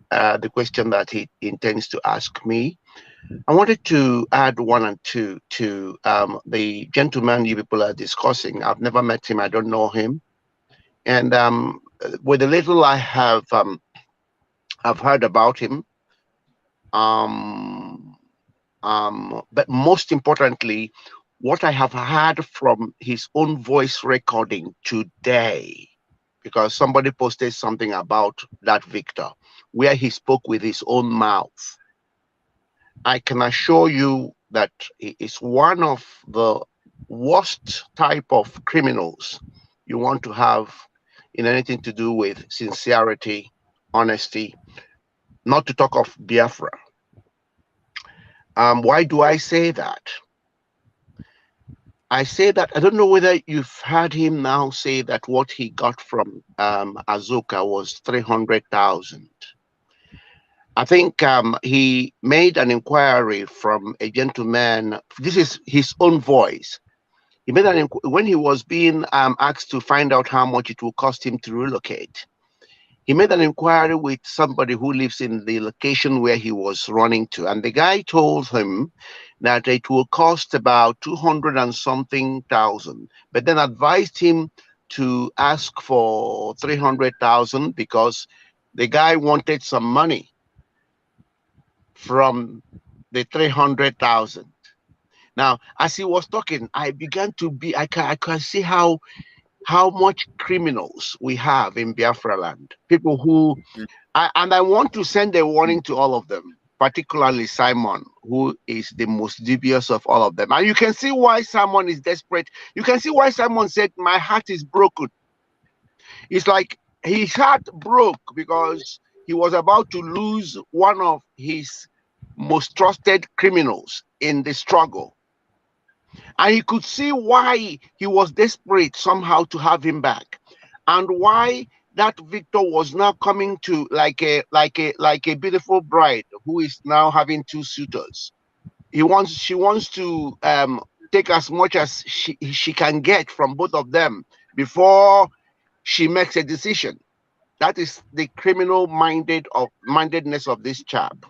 the question that he intends to ask me, I wanted to add one and two to the gentleman you people are discussing. I've never met him. I don't know him. And with the little I have I've heard about him, but most importantly, what I have heard from his own voice recording today, because somebody posted something about that Victor, where he spoke with his own mouth. I can assure you that he is one of the worst type of criminals you want to have in anything to do with sincerity, honesty, not to talk of Biafra. Why do I say that? I say that, I don't know whether you've heard him now say that what he got from Azuka was 300,000. I think he made an inquiry from a gentleman. This is his own voice. He made an when he was being asked to find out how much it will cost him to relocate. He made an inquiry with somebody who lives in the location where he was running to, and the guy told him that it will cost about 200 and something thousand, but then advised him to ask for 300,000 because the guy wanted some money from the 300,000. Now, as he was talking, I began to be, I can see how much criminals we have in Biafra land. People who, and I want to send a warning to all of them, particularly Simon, who is the most dubious of all of them. And you can see why Simon is desperate. You can see why Simon said, my heart is broken. It's like his heart broke because he was about to lose one of his most trusted criminals in the struggle. And he could see why he was desperate somehow to have him back, and why that Victor was now coming to like a beautiful bride who is now having two suitors. She wants to take as much as she can get from both of them before she makes a decision. That is the criminal mindedness of this chap.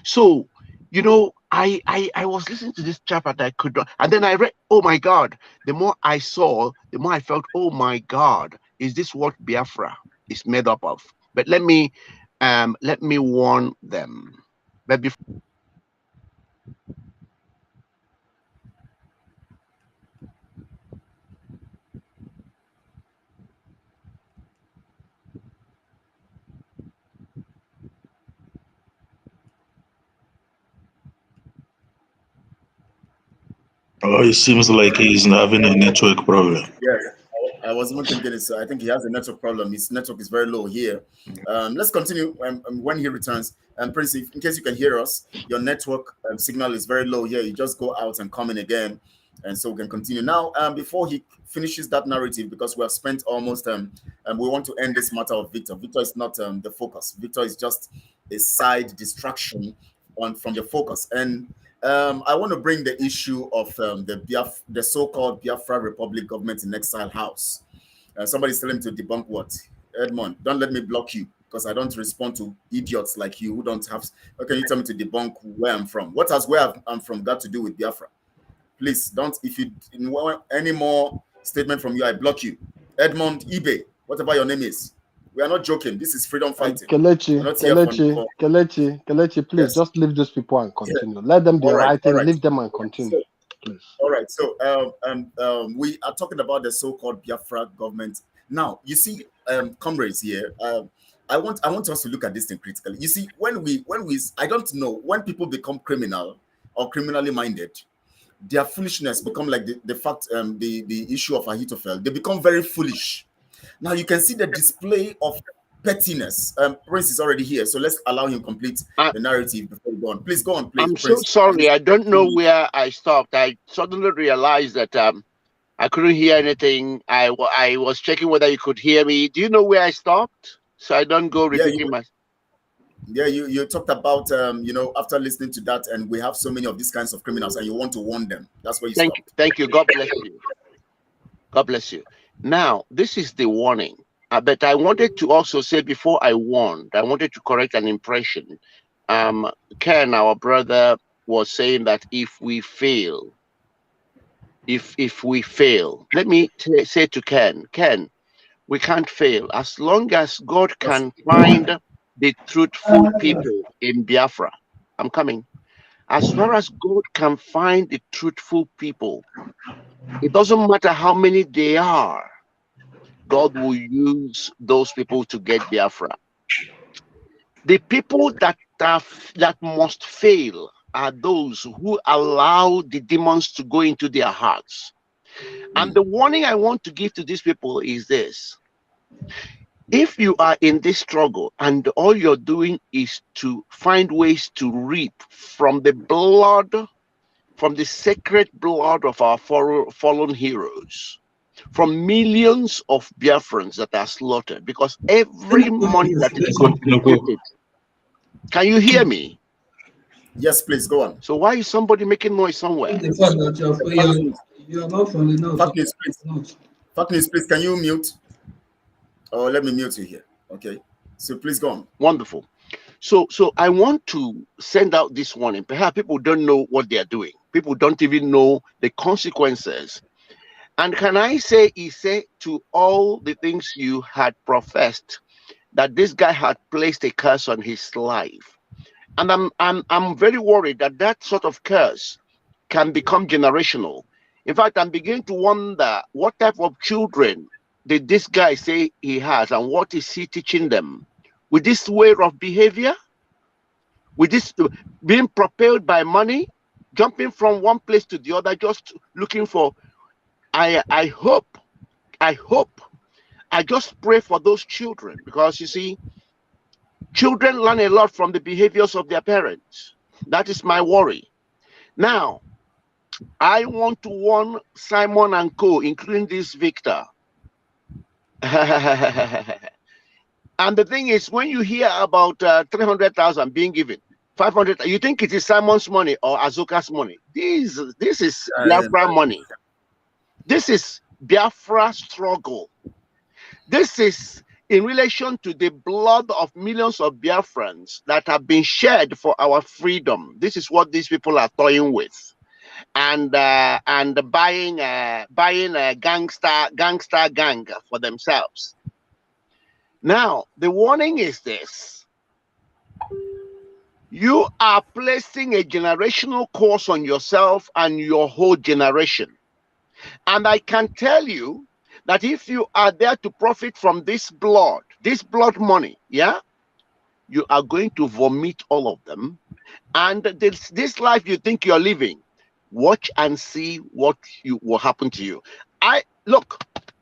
So, you know, I was listening to this chap and I could not, and then I read, oh my God, the more I saw, the more I felt, oh my God, is this what Biafra is made up of? But let me warn them. But before Oh, it seems like he's having a network problem. Yes, I was even thinking it's. I think he has a network problem. His network is very low here. Let's continue when he returns. And Prince, in case you can hear us, your network signal is very low here. You just go out and come in again, and so we can continue now. Before he finishes that narrative, because we have spent almost. We want to end this matter of Victor. Victor is not the focus. Victor is just a side distraction from the focus. And I want to bring the issue of the so-called Biafra Republic government in exile house. Somebody's telling me to debunk what? Edmond, don't let me block you, because I don't respond to idiots like you who don't have. How can you tell me to debunk where I'm from? What has where I'm from got to do with Biafra? Please don't. If you want any more statement from you, I block you. Edmond eBay, whatever your name is. We are not joking. This is freedom fighting. Kelechi, please Yes. just leave those people and continue. Let them be writing, leave them and continue. Please. All right. So we are talking about the so-called Biafra government. Now, you see, comrades here, I want us to look at this thing critically. You see, when we I don't know, when people become criminal or criminally minded, their foolishness become like the issue of Ahithophel. They become very foolish. Now you can see the display of pettiness. Prince is already here, so let's allow him complete the narrative before we go on. Please go on, please. I'm Prince. so sorry. I don't know where I stopped. I suddenly realized that I couldn't hear anything. I was checking whether you could hear me. Do you know where I stopped? So I don't go repeating my. Yeah, you talked about after listening to that, and we have so many of these kinds of criminals, and you want to warn them. That's where you stopped. Thank you. God bless you. God bless you. Now, this is the warning. But I wanted to also say, before I warned, I wanted to correct an impression. Ken, our brother, was saying that if we fail, let me say to Ken, we can't fail. As long as God can find the truthful people in Biafra, I'm coming. As far as God can find the truthful people, it doesn't matter how many they are, God will use those people to get Biafra. The people that must fail are those who allow the demons to go into their hearts. And the warning I want to give to these people is this. If you are in this struggle and all you're doing is to find ways to reap from the blood, from the sacred blood of our fallen heroes, from millions of Biafrans that are slaughtered, because every money that is contributed. Can you hear me? Yes, please go on. So why is somebody making noise somewhere? The fact that you are not from the north. Fatness, please, can you mute? Or let me mute you here. Okay. So please go on. Wonderful. So I want to send out this warning. Perhaps people don't know what they are doing. People don't even know the consequences. And can I say, to all the things you had professed, that this guy had placed a curse on his life. And I'm very worried that that sort of curse can become generational. In fact, I'm beginning to wonder what type of children did this guy say he has, and what is he teaching them? With this way of behavior? With this being propelled by money, jumping from one place to the other, just looking for. I hope, I just pray for those children, because you see, children learn a lot from the behaviors of their parents. That is my worry. Now, I want to warn Simon and Co., including this Victor. And the thing is, when you hear about 300,000 being given, 500, you think it is Simon's money or Azuka's money. This is Biafra money. This is Biafra struggle. This is in relation to the blood of millions of Biafrans that have been shed for our freedom. This is what these people are toying with, and buying a gangster gang for themselves. Now, the warning is this. You are placing a generational curse on yourself and your whole generation. And I can tell you that if you are there to profit from this blood money, yeah, you are going to vomit all of them. And this life you think you're living, watch and see what will happen to you.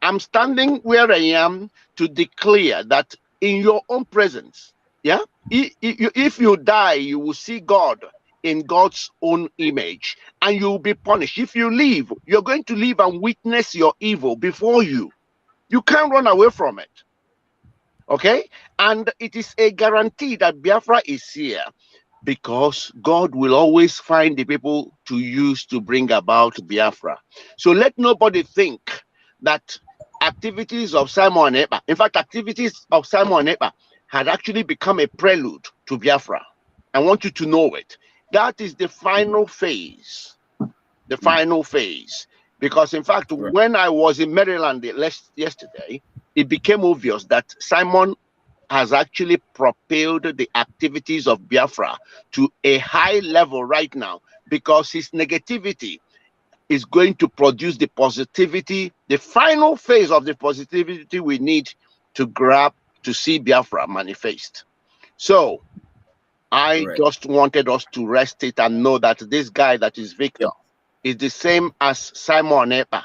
I'm standing where I am to declare that in your own presence, yeah, if you die, you will see God in God's own image, and you will be punished. If you live, you're going to live and witness your evil before you. You can't run away from it. Okay? And it is a guarantee that Biafra is here. because God will always find the people to use to bring about Biafra. So let nobody think that activities of Simon Ekpa, in fact, activities of Simon Ekpa had actually become a prelude to Biafra. I want you to know it. That is the final phase. The final phase. Because in fact, when I was in Maryland yesterday, it became obvious that Simon has actually propelled the activities of Biafra to a high level right now, because his negativity is going to produce the positivity, the final phase of the positivity we need to grab to see Biafra manifest. So I just wanted us to rest it and know that this guy that is Victor is the same as Simon Ekpa,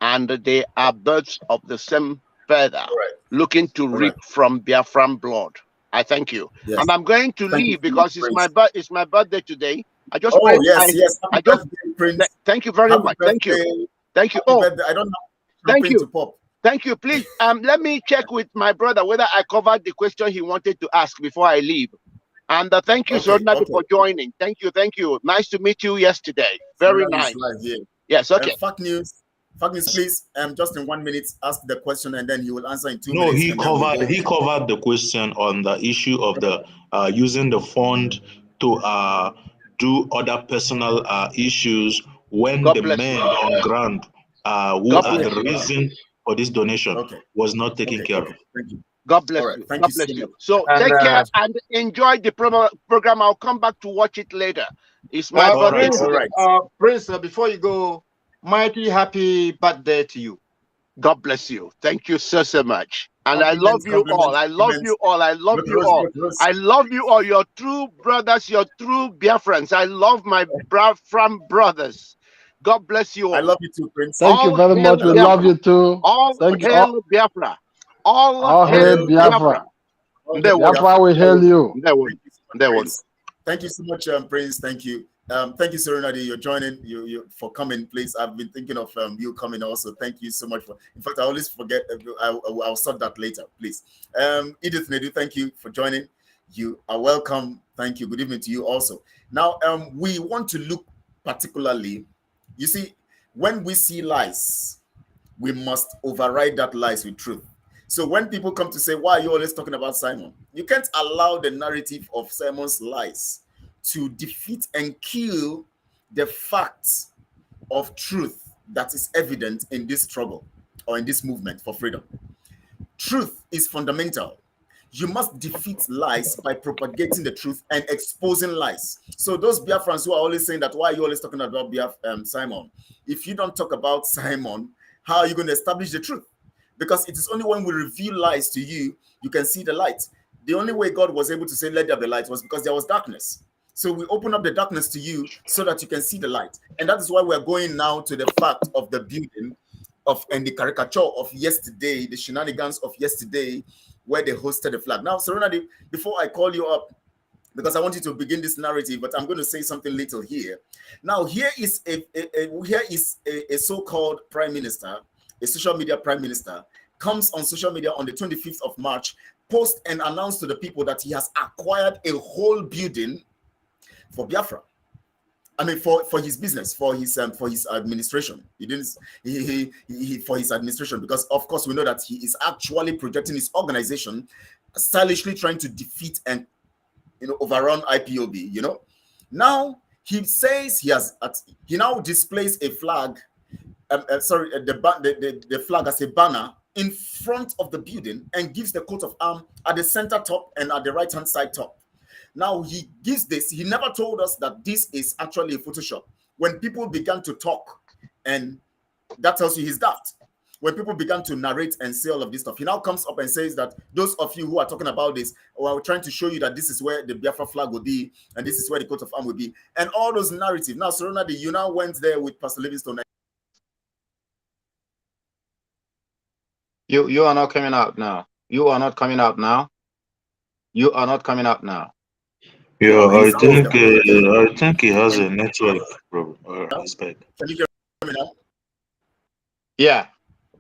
and they are birds of the same feather, looking to reap from Biafran blood. I thank you. Yes. And I'm going to leave because it's my birthday today. I just Happy birthday, thank you very much. Thank you. Thank you. Oh, I don't know. Thank you. Thank you. Please, let me check with my brother whether I covered the question he wanted to ask before I leave. And thank you, Sir Nabi, for joining. Thank you. Nice to meet you yesterday. Very nice. Yes, okay. Fact news, please. Just in 1 minute, ask the question, and then he will answer in 2 No, minutes. he covered the question on the issue of the using the fund to do other personal issues when the men on ground who are the reason for this donation was not taken care of. Thank you. God bless you. God bless you. So take care and enjoy the program. I'll come back to watch it later. It's my birthday. Prince, before you go, mighty happy birthday to you. God bless you. Thank you so much. And I love you all. I love you all. I love you all. I love you all. Your true brothers, your true Biafrans. I love my Biafran brothers. God bless you all. I love you too, Prince. Thank you very much. We love you too. All hail Biafra. All hail Biafra. Biafra will hail you. Thank you so much, Prince. Thank you. Thank you, Serenity. You're joining. You for coming, please. I've been thinking of you coming also. Thank you so much for. In fact, I always forget. I'll sort that later, please. Edith Nedu, thank you for joining. You are welcome. Thank you. Good evening to you also. Now, we want to look particularly. You see, when we see lies, we must override that lies with truth. So when people come to say, why are you always talking about Simon? You can't allow the narrative of Simon's lies to defeat and kill the facts of truth that is evident in this struggle or in this movement for freedom. Truth is fundamental. You must defeat lies by propagating the truth and exposing lies. So those Biafrans who are always saying that, why are you always talking about Simon? If you don't talk about Simon, how are you going to establish the truth? Because it is only when we reveal lies to you, you can see the light. The only way God was able to say, let there be light, was because there was darkness. So we open up the darkness to you so that you can see the light. And that is why we're going now to the fact of the building and the caricature of yesterday, the shenanigans of yesterday, where they hosted the flag. Now, Serenity, before I call you up, because I want you to begin this narrative, but I'm going to say something little here. Now, here is a so-called prime minister, a social media prime minister, comes on social media on the 25th of March, post and announce to the people that he has acquired a whole for Biafra. I mean, for his business, for his administration. For his administration, because of course we know that he is actually projecting his organization, stylishly trying to defeat and overrun IPOB. Now he says he now displays a flag. The flag as a banner in front of the building and gives the coat of arms at the center top and at the right hand side top. Now he gives this. He never told us that this is actually a Photoshop. When people began to talk, and that tells you he's daft. When people began to narrate and say all of this stuff, he now comes up and says that those of you who are talking about this, we're trying to show you that this is where the Biafra flag will be, and this is where the coat of arms will be, and all those narratives. Now, Serenity, you now went there with Pastor Livingstone. You are not coming out now. You are not coming out now. You are not coming out now. Yeah, I think he has a network problem. Can you hear me now? Yeah,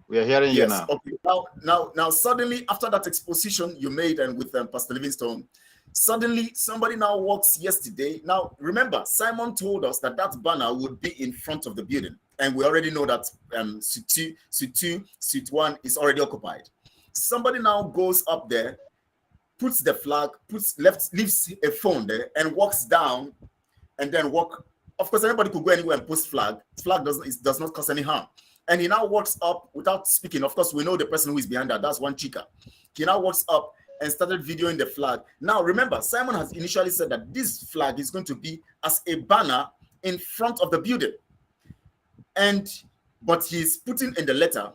we are hearing you now. Okay. Now, suddenly, after that exposition you made and with Pastor Livingstone, Suddenly, somebody now walks yesterday. Now, remember, Simon told us that that banner would be in front of the building. And we already know that Suite 1 is already occupied. Somebody now goes up there, puts the flag, leaves a phone there, and walks down, and then walk. Of course, anybody could go anywhere and post flag. Flag does not cause any harm. And he now walks up without speaking. Of course, we know the person who is behind that. That's one chica. He now walks up and started videoing the flag. Now, remember, Simon has initially said that this flag is going to be as a banner in front of the building. But he's putting in the letter,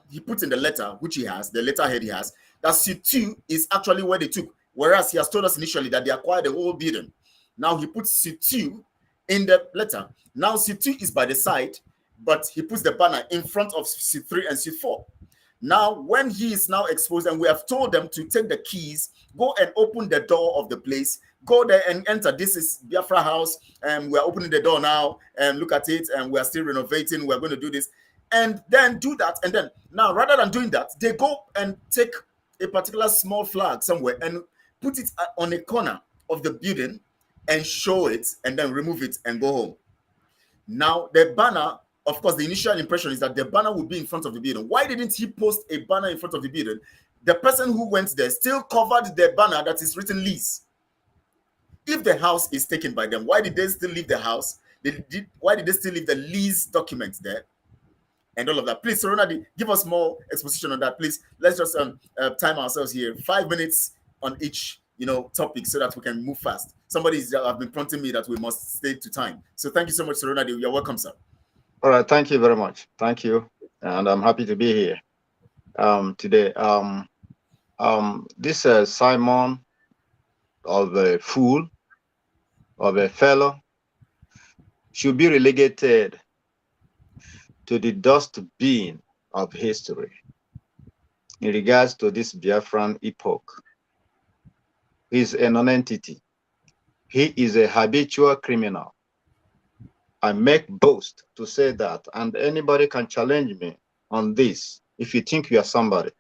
which he has, the letterhead he has, that C2 is actually where they took, whereas he has told us initially that they acquired the whole building. Now he puts C2 in the letter. Now C2 is by the side, but he puts the banner in front of C3 and C4. Now, when he is now exposed, and we have told them to take the keys, go and open the door of the place, go there and enter. This is Biafra house, and we're opening the door now, and look at it, and we're still renovating, we're going to do this, and then do that. And then, now, rather than doing that, they go and take a particular small flag somewhere and put it on a corner of the building and show it, and then remove it and go home. Now, the banner, of course, the initial impression is that the banner would be in front of the building. Why didn't he post a banner in front of the building? The person who went there still covered the banner that is written lease. If the house is taken by them, why did they still leave the house? Why did they still leave the lease documents there? And all of that. Please, Ronald, give us more exposition on that, please. Let's just time ourselves here. 5 minutes on each, topic, so that we can move fast. Somebody have been prompting me that we must stay to time. So thank you so much, Ronald. You're welcome, sir. All right, thank you very much. Thank you, and I'm happy to be here today. This Simon, of a fool, of a fellow, should be relegated to the dustbin of history in regards to this Biafran epoch. He's a non-entity. He is a habitual criminal. I make boast to say that, and anybody can challenge me on this if you think you are somebody.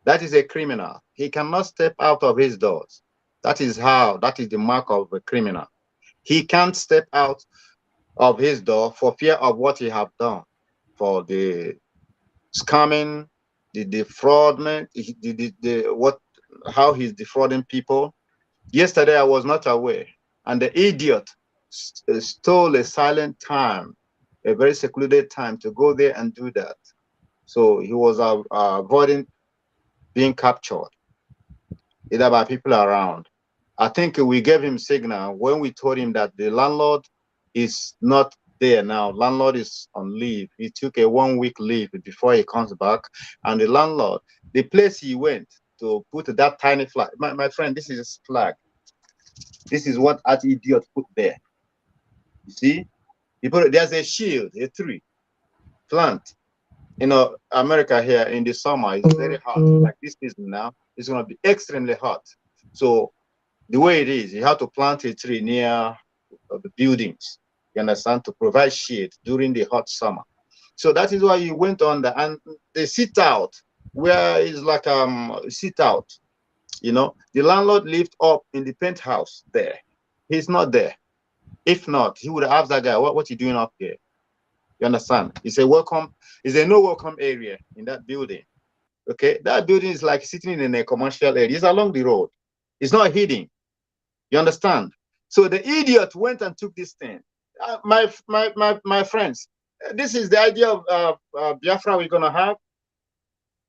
That is a criminal. He cannot step out of his doors. That is the mark of a criminal. He can't step out of his door for fear of what he have done, for the scamming, the defraudment, how he's defrauding people. Yesterday, I was not aware, and the idiot stole a silent time, a very secluded time to go there and do that. So he was avoiding being captured, either by people around. I think we gave him signal when we told him that the landlord is not there now. Landlord is on leave. He took a 1 week leave before he comes back. And the landlord, the place he went to put that tiny flag, my friend, this is his flag. This is what that idiot put there. You see, he put, there's a shield, a tree, plant. America here in the summer is very hot. Like this season now, it's going to be extremely hot. So the way it is, you have to plant a tree near the buildings, you understand, to provide shade during the hot summer. So that is why he went on there, and they sit out, where it's like sit out. The landlord lived up in the penthouse there. He's not there. If not, he would have asked that guy, what you doing up here? You understand? It's a no welcome area in that building. Okay, that building is like sitting in a commercial area. It's along the road. It's not hidden. You understand? So the idiot went and took this thing. My friends, this is the idea of Biafra we're gonna have.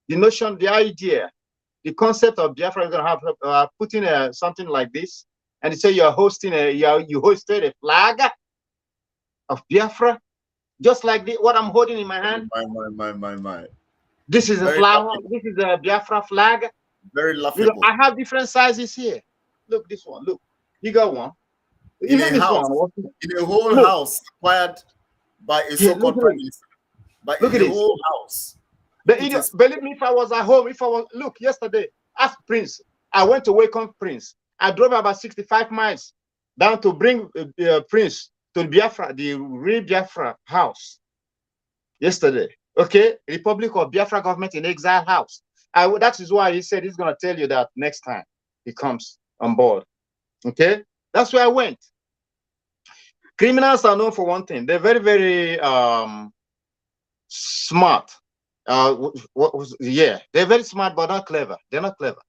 The notion, the idea, the concept of Biafra we're gonna have, putting something like this, and you say you're hosting you hosted a flag of Biafra, just like what I'm holding in my hand. My. This is a flower. This is a Biafra flag. Very laughable. I have different sizes here. Look, this one. Look, bigger one. In a house, in a whole house acquired by a so-called prime minister. Look at the whole house. The idiot, believe me, if I was at home, look, yesterday, ask Prince. I went to welcome Prince. I drove about 65 miles down to bring Prince to Biafra, the real Biafra house. Yesterday, okay, Republic of Biafra government in exile house. That is why he said he's going to tell you that next time he comes on board. Okay, that's where I went. Criminals are known for one thing. They're very, very smart. Yeah, they're very smart, but not clever. They're not clever.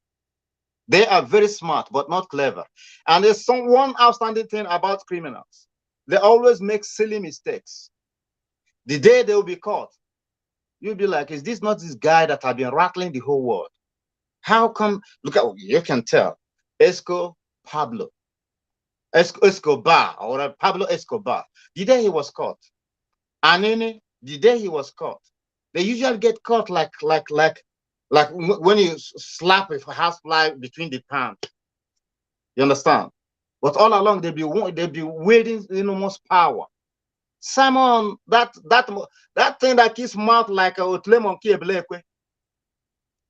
They are very smart, but not clever. And there's one outstanding thing about criminals. They always make silly mistakes. The day they will be caught, you'll be like, is this not this guy that have been rattling the whole world? How come? Look at, you can tell. Escobar, or Pablo Escobar, the day he was caught. Anini, the day he was caught. They usually get caught like when you slap a housefly between the palms. You understand? But all along they be wielding enormous power. Simon, that thing that keeps mouth like a otle monkey,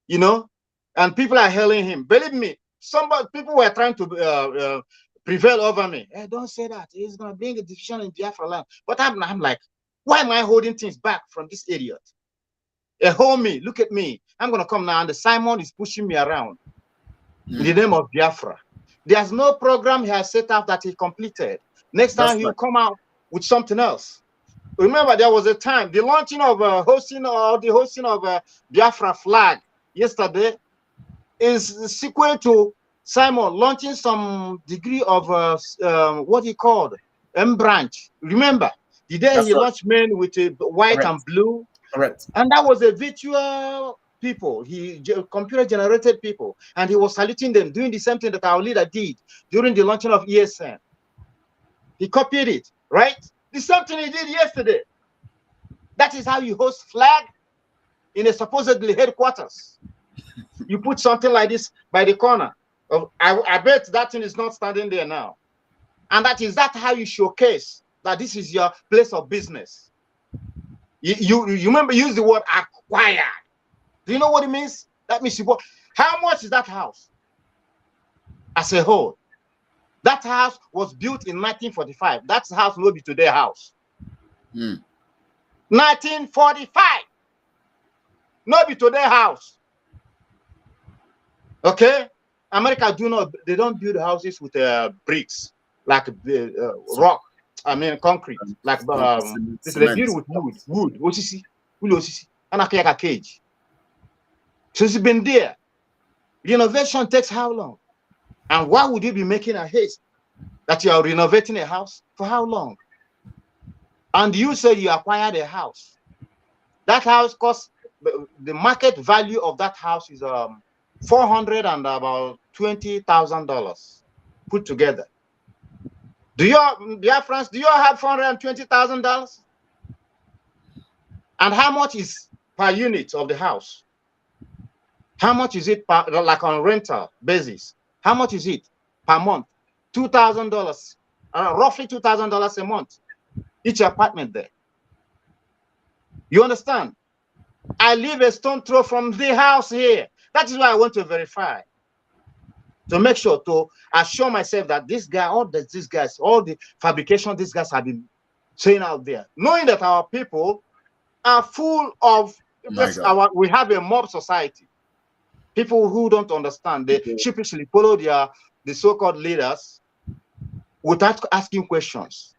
you know, and people are hailing him. Believe me, people were trying to prevail over me. Hey, don't say that. He's gonna bring a division in Biafra land. But I'm like, why am I holding things back from this idiot? Hold me, look at me. I'm gonna come now, and the Simon is pushing me around in the name of Biafra. There's no program he has set up that he completed. Next time he'll come out with something else. Remember, there was a time the launching of hosting of Biafra flag yesterday is sequel to Simon launching some degree of what he called M branch. Remember the day he launched men with a white and blue. Correct. And that was a virtual people, computer generated people, and he was saluting them, doing the same thing that our leader did during the launching of ESN. He copied it, right? The same thing he did yesterday. That is how you host flag in a supposedly headquarters. You put something like this by the corner. I bet that thing is not standing there now. And that how you showcase that this is your place of business. You remember, use the word acquired. Do you know what it means? That means how much is that house as a whole? That house was built in 1945. That house will be today's house. 1945. Not be today's house. Okay? America they don't build houses with bricks, like rock. I mean concrete, like they build with wood. Osisi, and a cage. So it's been there. Renovation takes how long? And why would you be making a haste that you are renovating a house? For how long? And you say you acquired a house. That house costs, the market value of that house is $420,000 put together. Do you all have $420,000? And how much is per unit of the house? How much is it like on rental basis? How much is it per month? $2,000, roughly $2,000 a month. Each apartment there. You understand? I live a stone throw from the house here. That is why I want to verify, to make sure, to assure myself that this guy, all the fabrication these guys have been saying out there, knowing that our people are full of we have a mob society. People who don't understand, they sheepishly follow the so-called leaders without asking questions.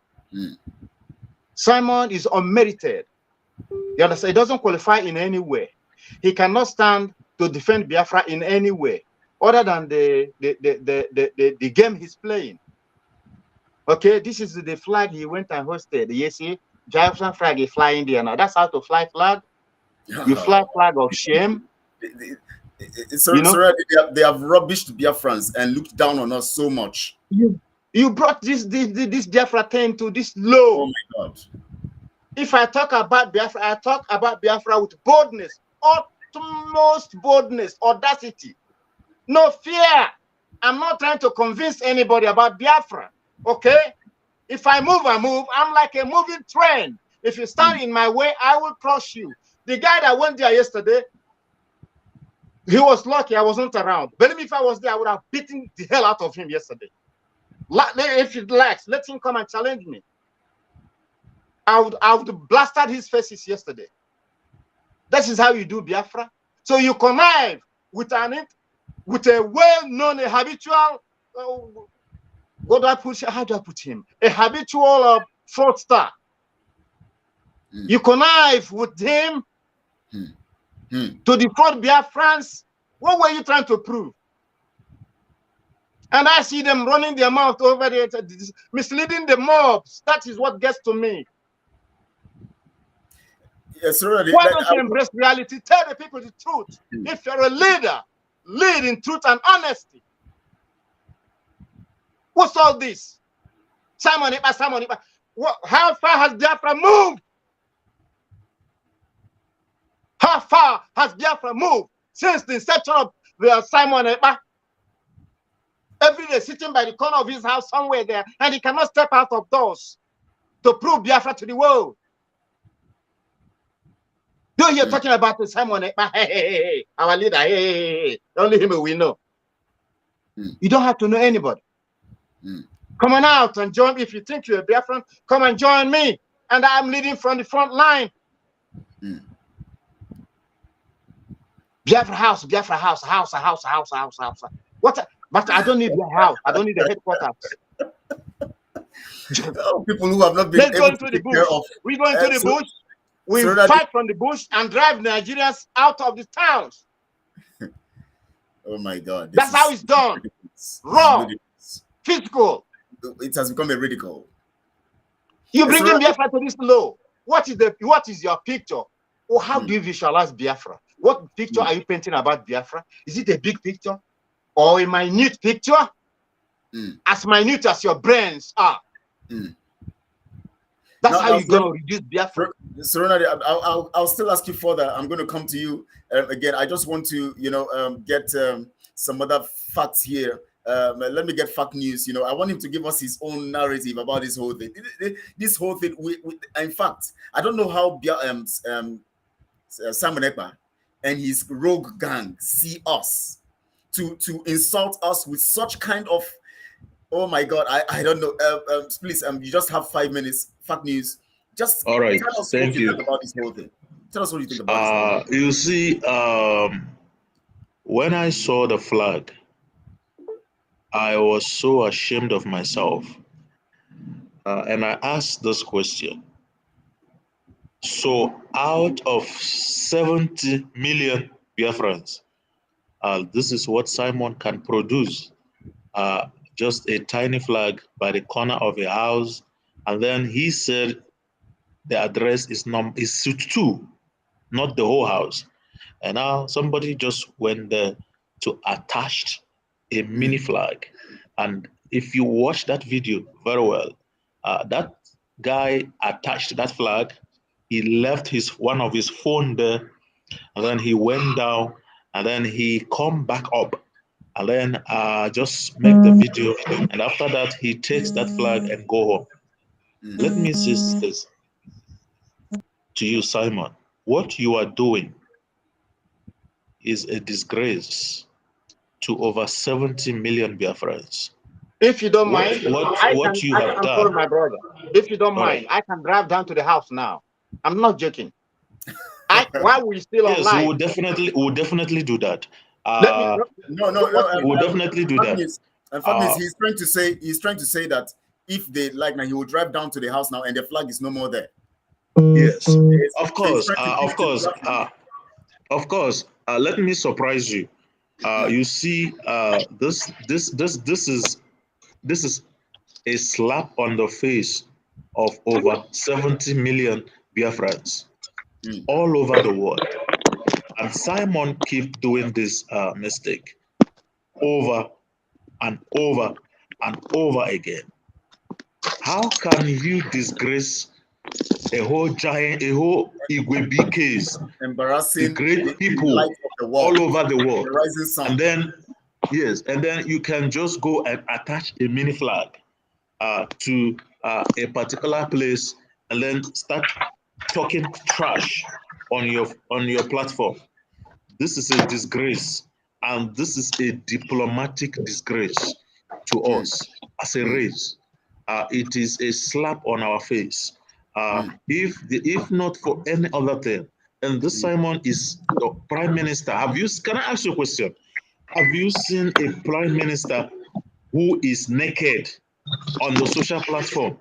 Simon is unmerited. You understand? He doesn't qualify in any way. He cannot stand to defend Biafra in any way, other than the game he's playing. Okay, this is the flag he went and hosted. You see, Biafran flag is flying there now. That's how to fly flag. You fly flag of shame. They have rubbished Biafrans and looked down on us so much. You brought this Biafra thing to this low. Oh my God. If I talk about Biafra, I talk about Biafra with boldness, utmost boldness, audacity, no fear. I'm not trying to convince anybody about Biafra. Okay? If I move, I move. I'm like a moving train. If you stand in my way, I will crush you. The guy that went there yesterday, he was lucky I wasn't around. Believe me, if I was there, I would have beaten the hell out of him yesterday. If he likes, let him come and challenge me. I would blasted his faces yesterday. This is how you do Biafra. So you connive with a well-known, habitual what do I put? How do I put him? A habitual fraudster. You connive with him to defraud Biafrans. What were you trying to prove? And I see them running their mouth over there, misleading the mobs. That is what gets to me. Yes, really, Why don't you embrace reality? Tell the people the truth. If you're a leader, lead in truth and honesty. What's all this? Simon Ekpa, Simon Ekpa. How far has Biafra moved? How far has Biafra moved since the inception of the Simon Ekpa? Every day sitting by the corner of his house somewhere there, and he cannot step out of doors to prove Biafra to the world. You hear talking about the Simon Ekpa, hey, our leader, hey, only him we know. You don't have to know anybody. Come on out and join me. If you think you're a Biafran, come and join me. And I'm leading from the front line. Biafra house, Biafra house, house. What? But I don't need your house. I don't need the headquarters. People who have not been Let's go into the bush. We go into the bush. We fight from the bush and drive Nigerians out of the towns. Oh my God. That's how it's done. Raw, physical. It has become a ridicule. You bring in Biafra to this law. What is your picture? Or how do you visualize Biafra? What picture are you painting about Biafra? Is it a big picture or a minute picture? As minute as your brains are. That's how you're going to reduce Biafra. So I'll still ask you further. I'm going to come to you again. I just want to, get some other facts here. Let me get fact news. I want him to give us his own narrative about this whole thing. This whole thing. In fact, I don't know how Simon Ekpa and his rogue gang see us to insult us with such kind of. Oh my God, I don't know. Please, you just have 5 minutes. Fact news. Just all right. Tell us Thank what you think about this whole thing. Tell us what you think about this. You see, when I saw the flag, I was so ashamed of myself, and I asked this question. So, out of 70 million Biafrans, this is what Simon can produce. Just a tiny flag by the corner of a house, and then he said the address is suite 2, not the whole house. And now somebody just went there to attach a mini flag. And if you watch that video very well, that guy attached that flag. He left one of his phone there, and then he went down, and then he come back up. And then just make the video, and after that he takes that flag and go home. Let me say this to you, Simon. What you are doing is a disgrace to over 70 million Biafrans. If you don't mind, what you have done, my brother. If you don't mind, I can drive down to the house now. I'm not joking. While we're still online, yes, we'll definitely do that. We'll definitely do that. In fact, he's trying to say that if they like now, he will drive down to the house now, and the flag is no more there. Yes, of course. Let me surprise you. You see, this is a slap on the face of over 70 million Biafrans all over the world. And Simon keep doing this mistake over and over and over again. How can you disgrace a whole Igwebi case, embarrassing the great people all over the world, and then you can just go and attach a mini flag to a particular place and then start talking trash on your platform? This is a disgrace, and this is a diplomatic disgrace to us as a race. It is a slap on our face. If not for any other thing, and this Simon is the prime minister. Can I ask you a question? Have you seen a prime minister who is naked on the social platform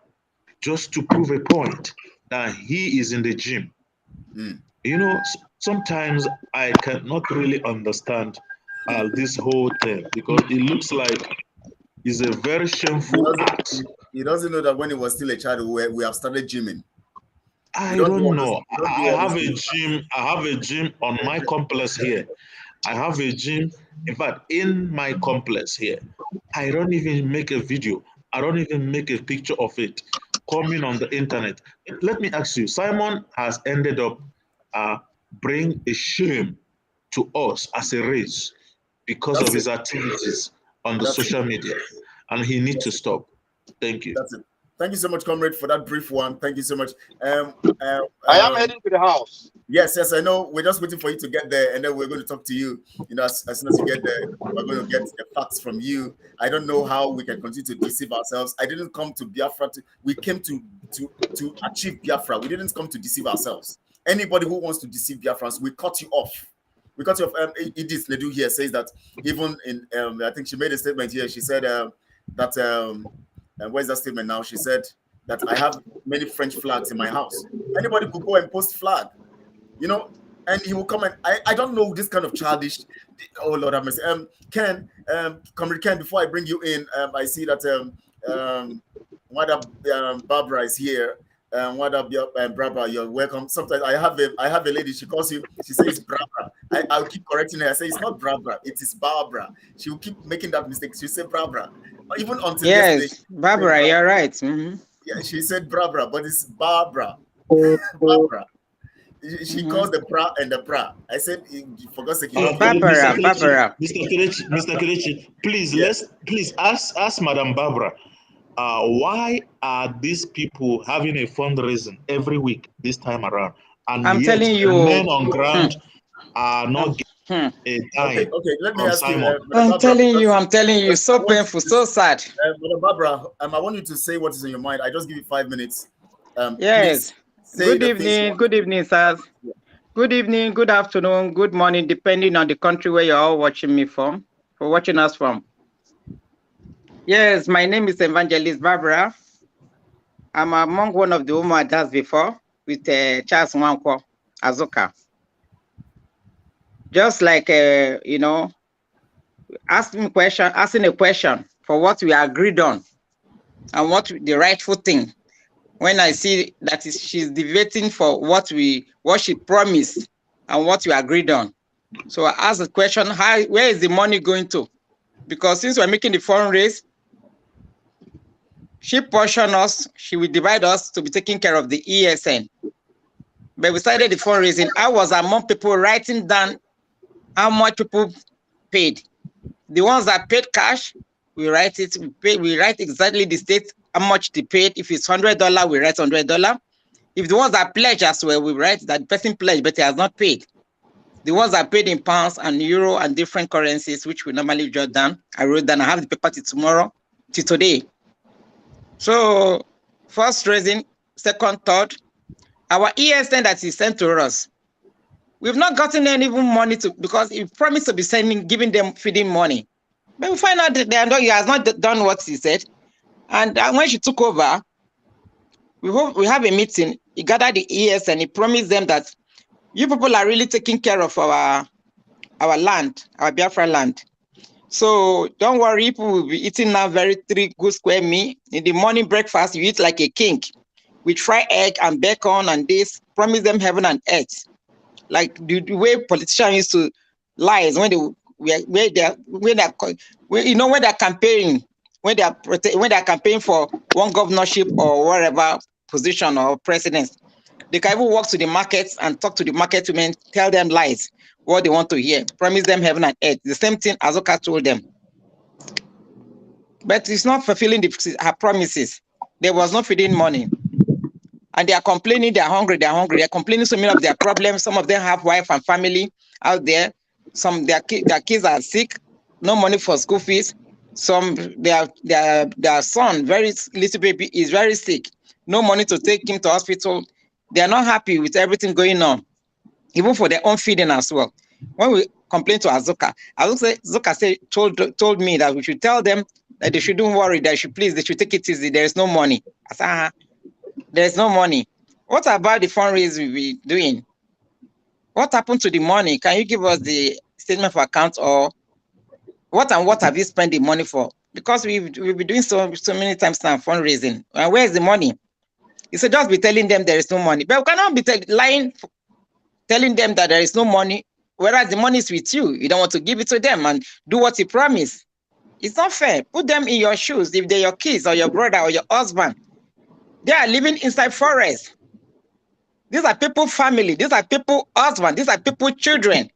just to prove a point that he is in the gym. You know, sometimes I cannot really understand this whole thing because it looks like it's a very shameful act. He doesn't know that when he was still a child, we have started gymming. I don't know. I have a gym. I have a gym on my complex here. I have a gym. In fact, in my complex here, I don't even make a video. I don't even make a picture of it coming on the internet. Let me ask you, Simon has ended up bring a shame to us as a race because of his activities on the social media, and he needs to stop. Thank you. That's it. Thank you so much, comrade, for that brief one. Thank you so much. I am heading to the house. Yes, I know. We're just waiting for you to get there, and then we're going to talk to you. You know, as soon as you get there, we're going to get the facts from you. I don't know how we can continue to deceive ourselves. I didn't come to Biafra. We came to achieve Biafra. We didn't come to deceive ourselves. Anybody who wants to deceive Biafrans, we cut you off. We cut you off. Edith Ledoux here says that even in, I think she made a statement here. She said that, and where's that statement now? She said that I have many French flags in my house. Anybody could go and post flag, you know, and he will come and I don't know this kind of childish. Oh Lord have mercy. Ken, Comrade Ken, before I bring you in, I see that Barbara is here. What up, Barbara? You're welcome. Sometimes I have a lady. She calls you. She says Barbara. I'll keep correcting her. I say it's not Barbara. It is Barbara. She will keep making that mistake. She say Barbara. Even until yesterday, Barbara, you're right. Mm-hmm. Yeah, she said Barbara, but it's Barbara. Barbara. She calls the bra and the bra. I said, for God's sake, Barbara. Mr. Kelechi, please please ask Madam Barbara. Why are these people having a fundraising every week this time around? And I'm telling you, men on ground are not getting a dime. Okay, let me ask you. I'm telling you, so painful, so sad. Madam Barbara, I want you to say what is in your mind. I just give you 5 minutes. Yes. Good evening, sirs. Yeah. Good evening, good afternoon, good morning, depending on the country where you're all watching me from, or watching us from. Yes, my name is Evangelist Barbara. I'm among one of the women I danced before with Charles Nwankwo, Azuka. Just like, you know, asking a question for what we agreed on and what the rightful thing. When I see that she's debating for what she promised and what we agreed on. So I asked the question, where is the money going to? Because since we're making the foreign race, she portioned us, she will divide us to be taking care of the ESN. But we started the fundraising. I was among people writing down how much people paid. The ones that paid cash, we write it, we write exactly the state, how much they paid. If it's $100, we write $100. If the ones that pledge as well, we write that the person pledged, but he has not paid. The ones that paid in pounds and euro and different currencies, which we normally jot down, I wrote down. I have the paper till tomorrow, till today. So, first raising, second, third, our ESN that is sent to us, we've not gotten any money because he promised to be giving them feeding money. But we find out that he has not done what he said. And when she took over, we have a meeting. He gathered the ES and he promised them that you people are really taking care of our land, our Biafra land. So don't worry, people will be eating now 3 good square meal. In the morning breakfast, you eat like a king with fried egg and bacon and this. Promise them heaven and earth. Like the way politicians used to lie when they're campaigning. When they are campaigning for one governorship or whatever position or president, they can even walk to the markets and talk to the market women, tell them lies, what they want to hear, promise them heaven and earth. The same thing Azuka told them. But it's not fulfilling her promises. There was no feeding money. And they are complaining, they're hungry. They're complaining so many of their problems. Some of them have wife and family out there. Some their kids are sick, no money for school fees. Some their son, very little baby, is very sick. No money to take him to hospital. They are not happy with everything going on, even for their own feeding as well. When we complained to Azuka, Azuka told me that we should tell them that they shouldn't worry, they should take it easy. There is no money. I said, there is no money. What about the fundraising we're doing? What happened to the money? Can you give us the statement of account, or what have you spent the money for? Because we've been doing so many times now fundraising. And where's the money? You said just be telling them there is no money. But we cannot be lying, telling them that there is no money, whereas the money is with you. You don't want to give it to them and do what you promised. It's not fair. Put them in your shoes. If they're your kids or your brother or your husband, they are living inside forest. These are people family. These are people husband. These are people children.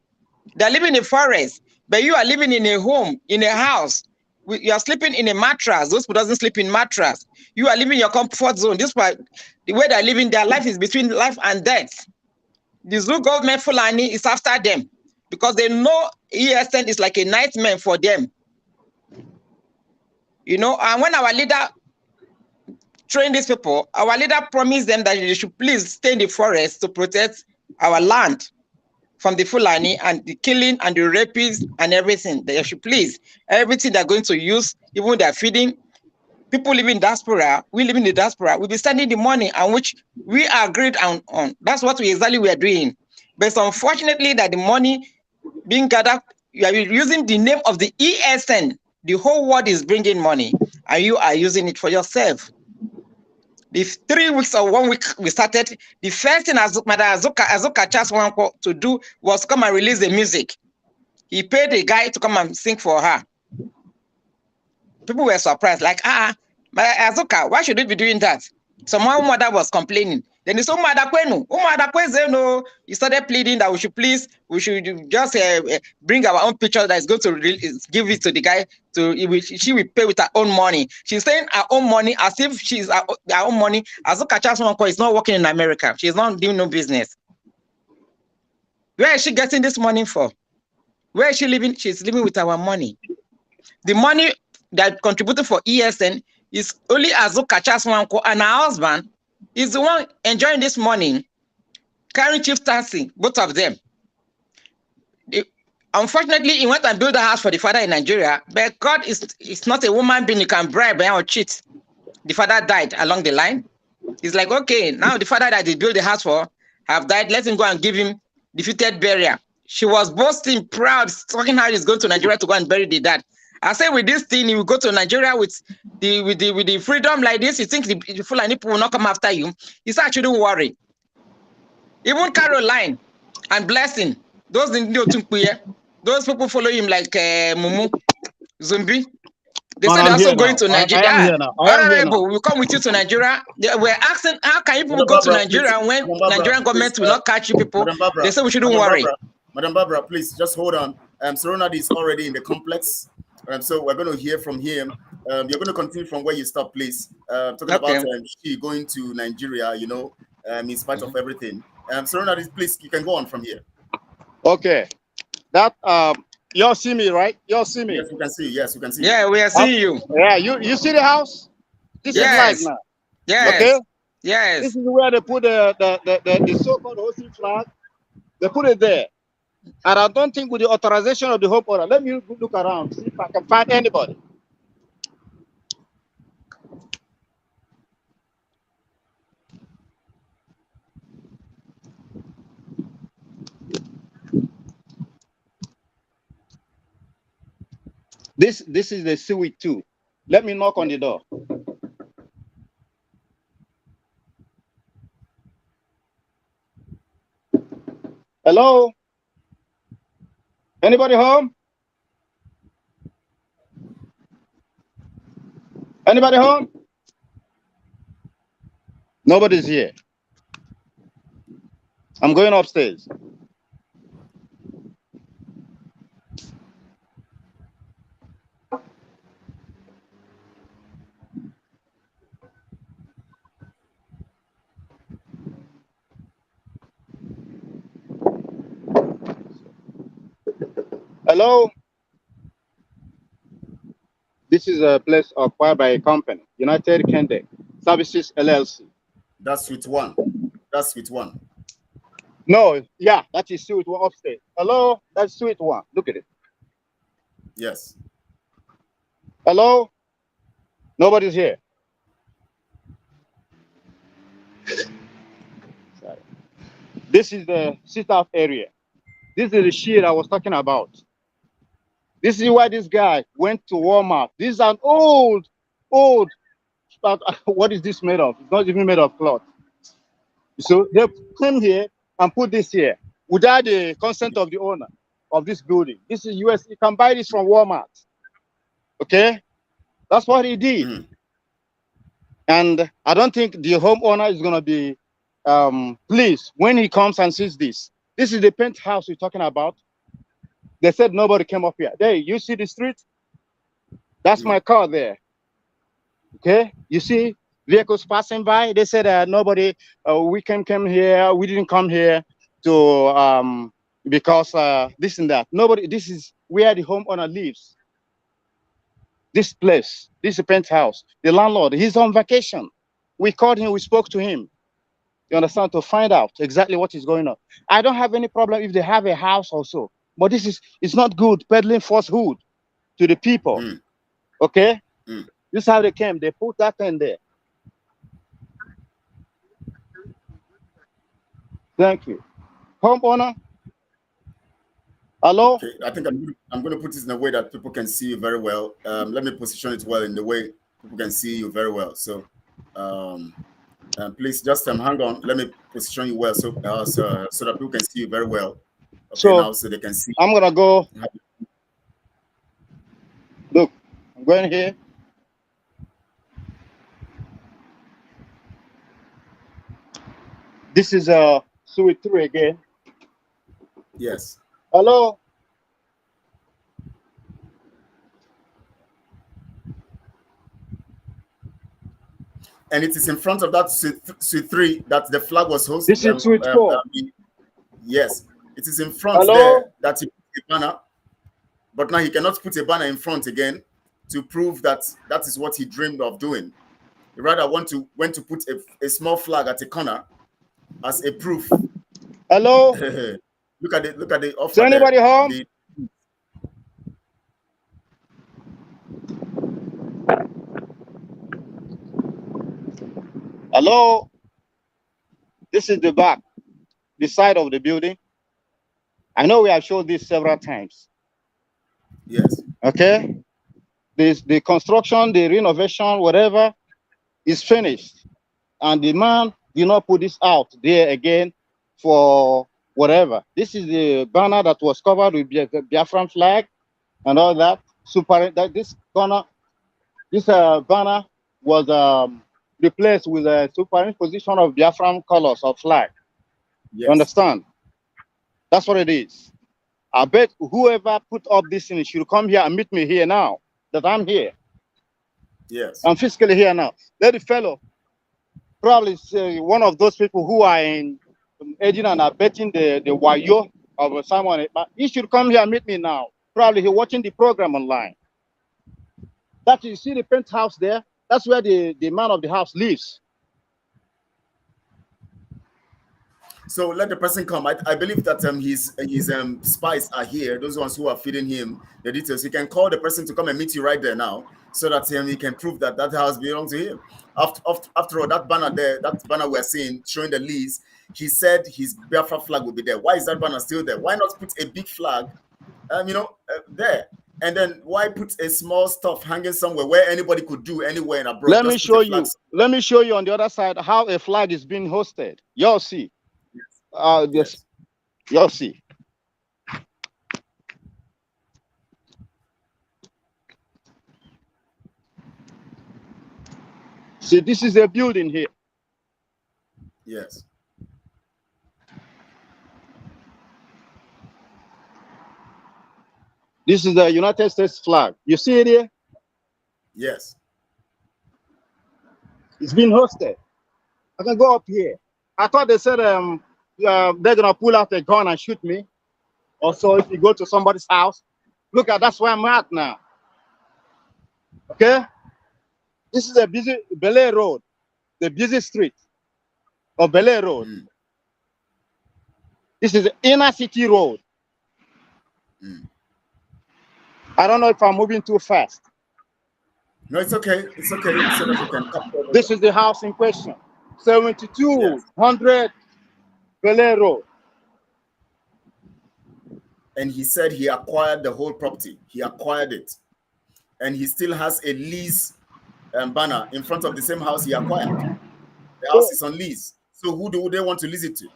They're living in forest, but you are living in a home, in a house. You are sleeping in a mattress. Those people doesn't sleep in mattress. You are living in your comfort zone. This part, the way they're living their life is between life and death. The zoo government Fulani is after them because they know ESN is like a nightmare for them. You know, and when our leader trained these people, our leader promised them that they should please stay in the forest to protect our land from the Fulani and the killing and the rapists and everything. They should please, everything they're going to use, even they're feeding. People living in diaspora, we live in the diaspora, we'll be sending the money on which we agreed on. That's what we are doing. But unfortunately that the money being gathered, you are using the name of the ESN. The whole world is bringing money and you are using it for yourself. The 3 weeks or 1 week we started, the first thing Azuka just wanted to do was to come and release the music. He paid a guy to come and sing for her. People were surprised, like, but Azuka, why should we be doing that? Someone mother was complaining. Then he said, no. He started pleading that we should just bring our own picture that is going to give it to the guy. She will pay with her own money. She's saying her own money as if she's her own money. Azuka Chaswanko is not working in America. She's not doing no business. Where is she getting this money for? Where is she living? She's living with our money. The money that contributed for ESN is only Azuka Chaswanko, and her husband is the one enjoying this money, carrying chief taxi, both of them. Unfortunately, he went and built a house for the father in Nigeria, but God is not a woman being you can bribe or cheat. The father died along the line. He's like, okay, now the father that he built the house for have died. Let him go and give him defeated burial. She was boasting, proud, talking how he's going to Nigeria to go and bury the dad. I say with this thing, you will go to Nigeria with the freedom like this. You think the Fulani people will not come after you? He said, actually, don't worry. Even Caroline and Blessing, those people follow him like Mumu, Zumbi. They said they're also going to Nigeria. Honorable, we'll come with you to Nigeria. They were asking, how can you people go to Nigeria when Nigerian government will not catch you people? They said we shouldn't worry. Madam Barbara, please just hold on. Ronald is already in the complex. So we're going to hear from him. You're going to continue from where you stopped, please. Talking about she going to Nigeria, you know, in spite of everything. Ronald, please, you can go on from here. Okay. That you all see me, right? You all see me? Yes, we can see you. Yes, we can see you. Yeah, we are seeing you. Yeah, you see the house? This is live now. Yes. Okay? Yes. This is where they put the so-called hosting flag. They put it there. And I don't think with the authorization of the Hope Order, let me look around, see if I can find anybody. This is the suite 2. Let me knock on the door. Hello? Anybody home? Anybody home? Nobody's here. I'm going upstairs. Hello? This is a place acquired by a company, United Kingdom Services LLC. That's suite 1. That's suite 1. No, yeah, that is suite 1 upstairs. Hello? That's suite 1. Look at it. Yes. Hello? Nobody's here. Sorry. This is the sit-out area. This is the shit I was talking about. This is why this guy went to Walmart. This is an old, what is this made of? It's not even made of cloth. So they came here and put this here without the consent of the owner of this building. This is US. You can buy this from Walmart. Okay? That's what he did. And I don't think the homeowner is going to be pleased when he comes and sees this. This is the penthouse we're talking about. They said nobody came up here. There, you see the street? That's my car there. Okay? You see vehicles passing by? They said nobody, we came here, we didn't come here to, because this and that. Nobody, this is where the homeowner lives. This place, this is a penthouse. The landlord, he's on vacation. We called him, we spoke to him. You understand? To find out exactly what is going on. I don't have any problem if they have a house also. But this is, it's not good peddling falsehood to the people. Okay? This is how they came. They put that in there. Thank you. Homeowner? Hello? Okay, I think I'm going to put this in a way that people can see you very well. Let me position it well in the way people can see you very well. So, please just hang on. Let me position you well so that people can see you very well. Okay, so now so they can see. I'm gonna go. Look, I'm going here. This is Suite 3 again. Yes. Hello. And it is in front of that Suite 3 that the flag was hosted. This is Suite 4. Yes, it is in front Hello? there that he put a banner, but now he cannot put a banner in front again to prove that that is what he dreamed of doing. He rather went to put a small flag at a corner as a proof. Hello. Look at the offer. Is anybody home? Hello. This is the back, the side of the building. I know we have showed this several times. Yes. Okay. The construction, the renovation, whatever, is finished, and the man did not put this out there again for whatever. This is the banner that was covered with the Biafran flag and all that. This banner was replaced with a superimposition of Biafran colors or flag. Yes. You understand? That's what it is. I bet whoever put up this thing should come here and meet me here now that I'm here. Yes. I'm physically here now. Let the fellow probably one of those people who are in aiding and abetting the wayo of someone. He should come here and meet me now. Probably he's watching the program online. That you see the penthouse there, that's where the man of the house lives. So let the person come. I believe that his spies are here. Those ones who are feeding him the details. You can call the person to come and meet you right there now, so that he can prove that that house belongs to him. After all, that banner there, that banner we're seeing showing the lease, he said his Biafra flag will be there. Why is that banner still there? Why not put a big flag, there? And then why put a small stuff hanging somewhere where anybody could do anywhere in abroad? Let me show you. Let me show you on the other side how a flag is being hosted. You'll see. Yes. You'll see. See, this is a building here. Yes. This is the United States flag. You see it here? Yes. It's been hosted. I can go up here. I thought they said they're gonna pull out a gun and shoot me. Also, if you go to somebody's house, look at that's where I'm at now. Okay, this is a busy Bel Air Road, the busy street of Bel Air Road. This is the inner city road. I don't know if I'm moving too fast. No, it's okay. It's okay. So that we can capture This is the house in question. 7200 Bele Road. And he said he acquired the whole property. He acquired it. And he still has a lease banner in front of the same house he acquired. The house is on lease. So who do they want to lease it to?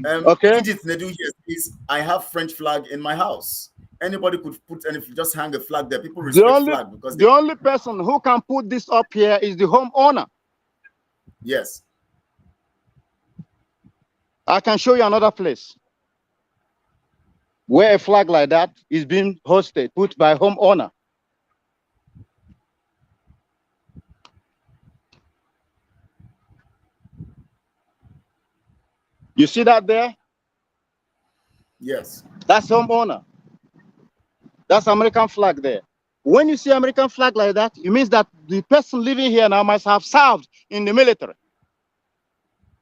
Okay. Edith Nedu here says, I have French flag in my house. Anybody could put, and if you just hang a flag there, people respect flag because the only person who can put this up here is the homeowner. Yes. I can show you another place where a flag like that is being hosted, put by homeowner. You see that there? Yes. That's homeowner. That's American flag there. When you see American flag like that, it means that the person living here now must have served in the military.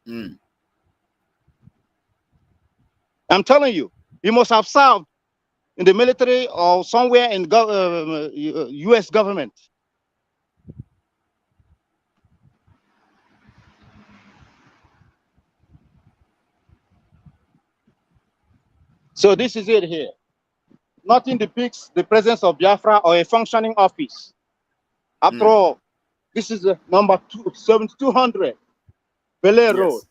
Mm. I'm telling you, he must have served in the military or somewhere in U.S. government. So this is it here. Nothing depicts the presence of Biafra or a functioning office. After all, this is number 7200 Bele Road.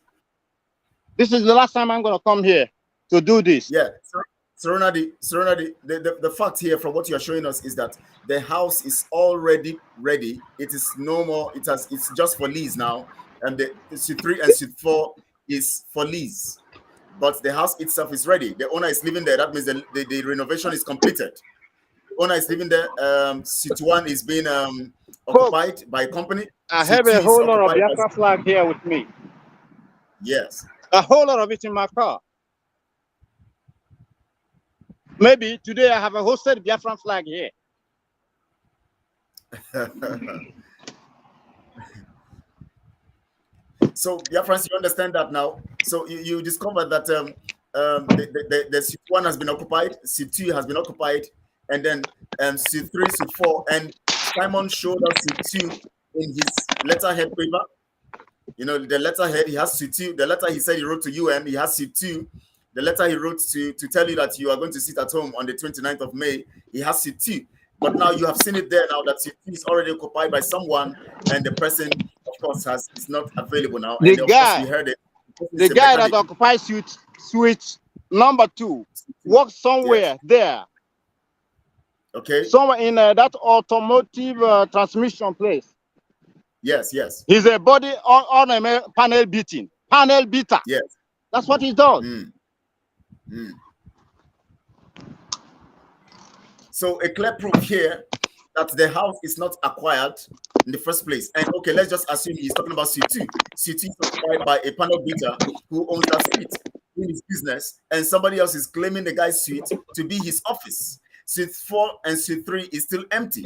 This is the last time I'm going to come here to do this. Yeah. Serenity, the fact here from what you're showing us is that the house is already ready. It is no more, it's just for lease now. And the C3 and C4 is for lease. But the house itself is ready. The owner is living there. That means the renovation is completed. The owner is living there. C1 is being occupied by a company. I have a whole lot of Biafra flag here with me. Yes. A whole lot of it in my car. Maybe today I have a hosted Biafran flag here. So, Biafrans, you understand that now. So you discovered that the C1 has been occupied, C2 has been occupied, and then C3, C4, and Simon showed us C2 in his letterhead paper. You know, the letterhead, he has C2. The letter he said he wrote to UN, he has C2. The letter he wrote to tell you that you are going to sit at home on the 29th of May, he has C2. But now you have seen it there now that C2 is already occupied by someone, and the person, of course, is not available now. The and guy, we heard it. The guy that occupies suite number 2 works somewhere there. Okay. Somewhere in that automotive transmission place. Yes, yes. He's a body on a panel beating. Panel beater. Yes. That's what he does. So a clear proof here that the house is not acquired in the first place. And okay, let's just assume he's talking about C2. C2 is acquired by a panel beater who owns that suite in his business, and somebody else is claiming the guy's suite to be his office. C4 and C3 is still empty.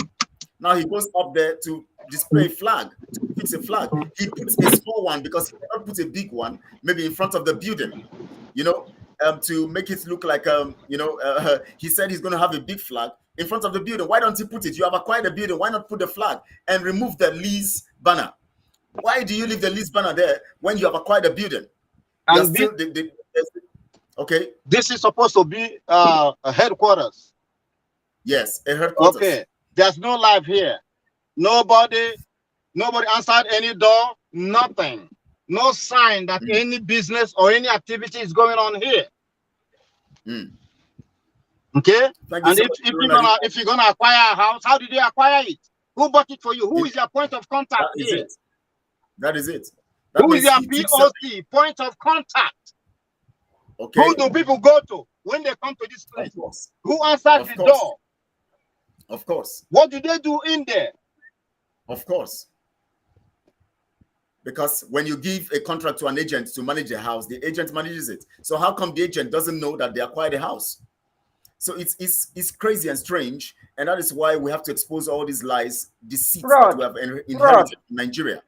Now he goes up there to display a flag, to fix a flag. He puts a small one because he cannot put a big one, maybe in front of the building, you know, to make it look like, he said he's going to have a big flag in front of the building. Why don't he put it? You have acquired a building. Why not put the flag and remove the lease banner? Why do you leave the lease banner there when you have acquired a building? And still, okay. This is supposed to be a headquarters. Yes, a headquarters. Okay. There's no life here. Nobody answered any door. Nothing. No sign that any business or any activity is going on here. Okay. And if you're gonna acquire a house, how did they acquire it? Who bought it for you? Who is your point of contact here? That is it. Who is your POC, point of contact? Okay. Who do people go to when they come to this place? Who answers the door? Of course. What do they do in there? Of course. Because when you give a contract to an agent to manage a house, the agent manages it. So how come the agent doesn't know that they acquired a house? So it's crazy and strange, and that is why we have to expose all these lies, deceit that we have inherited in Nigeria.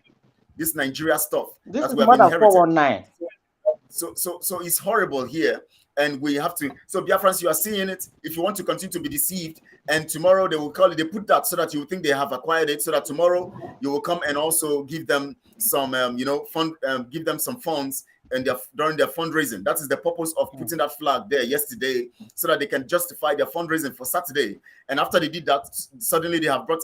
This Nigeria stuff this that is we have more than inherited. 419. So it's horrible here. and we have to. So Biafrans, you are seeing it. If you want to continue to be deceived, and tomorrow they will call it, they put that so that you think they have acquired it, so that tomorrow you will come and also give them some, give them some funds and during their fundraising. That is the purpose of putting that flag there yesterday, so that they can justify their fundraising for Saturday. And after they did that, suddenly they have brought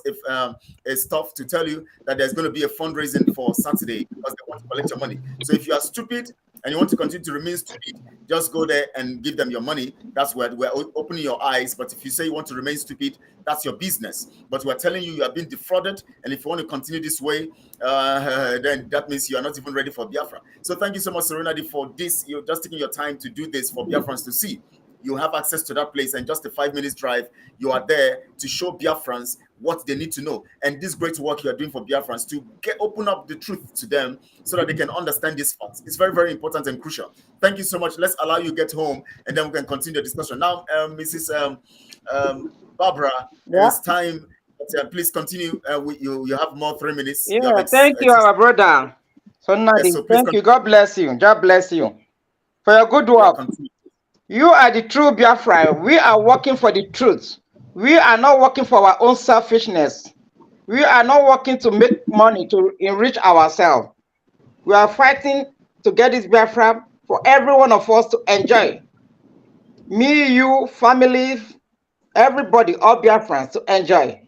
a stuff to tell you that there's going to be a fundraising for Saturday because they want to collect your money. So if you are stupid and you want to continue to remain stupid, just go there and give them your money. That's where we're opening your eyes. But if you say you want to remain stupid, that's your business. But we're telling you have been defrauded, and if you want to continue this way, then that means you are not even ready for Biafra. So thank you so much, Serenadi, for this. You're just taking your time to do this for Biafrans to see. You have access to that place, and just a 5 minutes drive, you are there to show Biafrans what they need to know. And this great work you are doing for Biafrans to open up the truth to them so that they can understand these facts. It's very, very important and crucial. Thank you so much. Let's allow you get home, and then we can continue the discussion. Now, Mrs. Barbara, it's time. Please continue. You have more 3 minutes. Yeah, thank you, our brother. So, thank you. God bless you. God bless you for your good work. You are the true Biafra. We are working for the truth. We are not working for our own selfishness. We are not working to make money to enrich ourselves. We are fighting to get this Biafra for every one of us to enjoy. Me, you, family, everybody, all Biafrans to enjoy.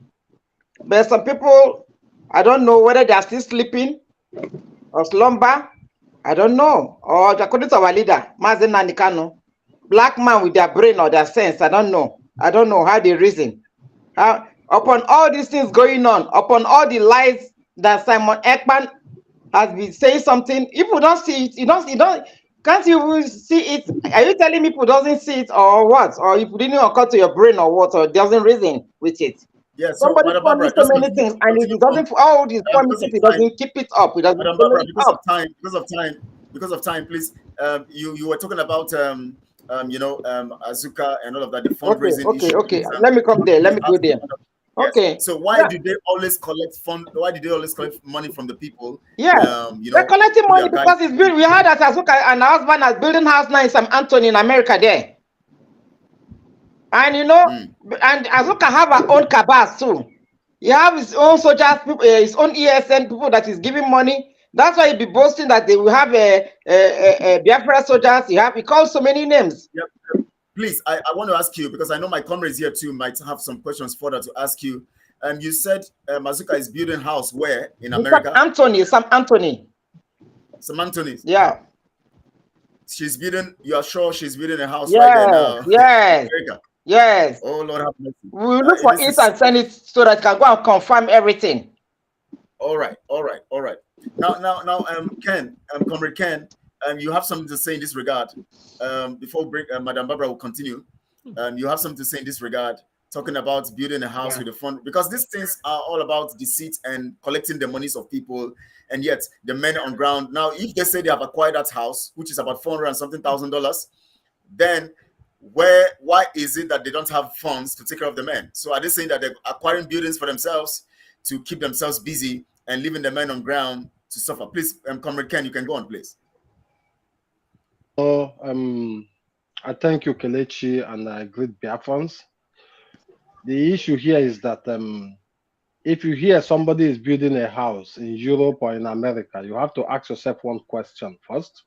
But some people, I don't know whether they are still sleeping or slumber. I don't know. Or according to our leader, Mazen Nanikano. Black man with their brain or their sense, I don't know. I don't know how they reason. Upon all these things going on, upon all the lies that Simon Ekpa'S has been saying something, if you don't see it, can't you see it? Are you telling me people doesn't see it or what? Or if it didn't occur to your brain or what, or doesn't reason with it? Yeah, so somebody promised so many things, and if he doesn't, all these promises, he doesn't keep it up. He doesn't follow it up. Because of time, please. You were talking about Azuka and all of that, the fundraising issue. Okay. Let me come there. Let me go there. Yes. Okay. So why did they always collect Why did they always collect money from the people? Yeah. They're collecting money because it's built. We heard that Azuka and her husband are building house now in San Antonio in America there. And and Azuka have her own cabas too. He have his own soldiers, his own ESN people that is giving money. That's why he be boasting that they will have a Biafra soldiers. He calls so many names. Yep. Please, I want to ask you, because I know my comrades here too might have some questions further to ask you. You said Azuka is building house where in America? Sam Anthony. Yeah. She's building. You are sure she's building a house right there now? Yes. Yes. Oh Lord have mercy. We'll look for it and send it so that I can go and confirm everything. All right. Now, Comrade Ken, you have something to say in this regard. Before break, Madam Barbara will continue. You have something to say in this regard, talking about building a house with a fund, because these things are all about deceit and collecting the monies of people, and yet the men on ground. Now, if they say they have acquired that house, which is about $400 and something thousand, then why is it that they don't have funds to take care of the men? So are they saying that they're acquiring buildings for themselves to keep themselves busy and leaving the men on ground to suffer? Please, Comrade Ken, you can go on, please. So, I thank you, Kelechi, and I greet Biafrans. The issue here is that if you hear somebody is building a house in Europe or in America, you have to ask yourself one question first.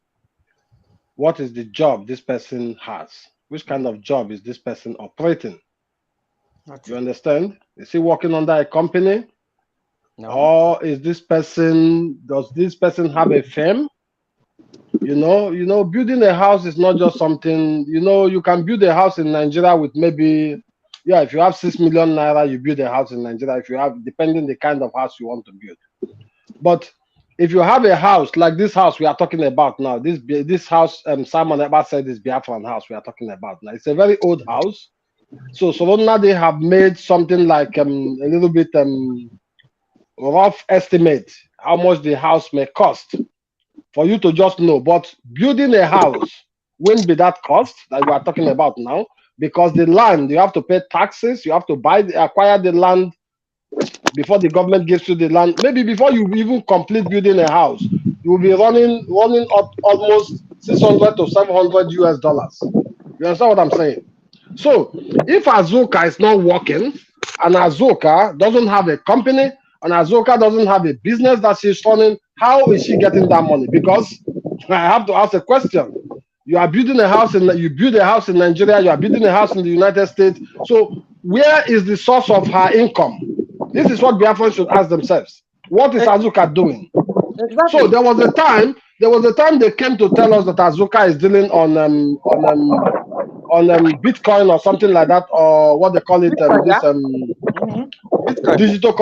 What is the job this person has? Which kind of job is this person operating? You understand? Is he working under a company? No. Or is does this person have a firm? Building a house is not just something, you can build a house in Nigeria with maybe, if you have 6 million naira, you build a house in Nigeria. If you have, depending the kind of house you want to build. But if you have a house like this house we are talking about now, this house, Simon Ekpa'S said this Biafran house we are talking about now. It's a very old house. So now they have made something like a little bit rough estimate how much the house may cost for you to just know. But building a house won't be that cost that we are talking about now, because the land, you have to pay taxes, you have to acquire the land before the government gives you the land. Maybe before you even complete building a house, you will be running up almost $600 to $700 US. You understand what I'm saying? So if Azuka is not working, and Azuka doesn't have a company, and Azuka doesn't have a business that she's running, how is she getting that money? Because I have to ask a question. You are building a house you build a house in Nigeria, you are building a house in the United States. So where is the source of her income? This is what Biafrans should ask themselves. What is Azuka doing? Exactly. So there was a time they came to tell us that Azuka is dealing on Bitcoin or something like that, or what they call it, digital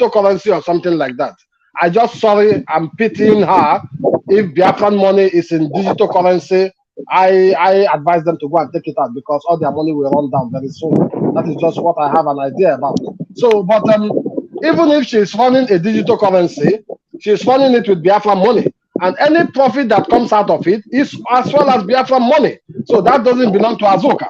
currency or something like that. I'm pitying her. If Biafran money is in digital currency, I advise them to go and take it out, because all their money will run down very soon. That is just what I have an idea about. So, but even if she's running a digital currency, she's running it with Biafran money. And any profit that comes out of it is as well as Biafran money. So that doesn't belong to Azuka.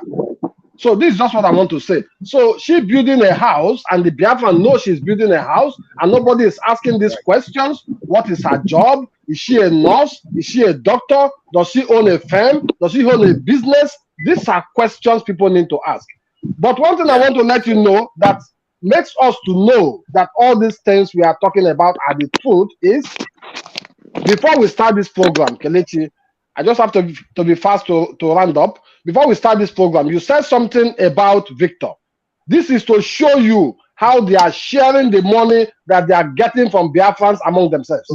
So this is just what I want to say. So she's building a house, and the Biafran knows she's building a house, and nobody is asking these questions. What is her job? Is she a nurse? Is she a doctor? Does she own a firm? Does she own a business? These are questions people need to ask. But one thing I want to let you know that makes us to know that all these things we are talking about are the truth is, before we start this program, Kelechi, I just have to be fast to round up. Before we start this program, you said something about Victor. This is to show you how they are sharing the money that they are getting from Biafrans among themselves.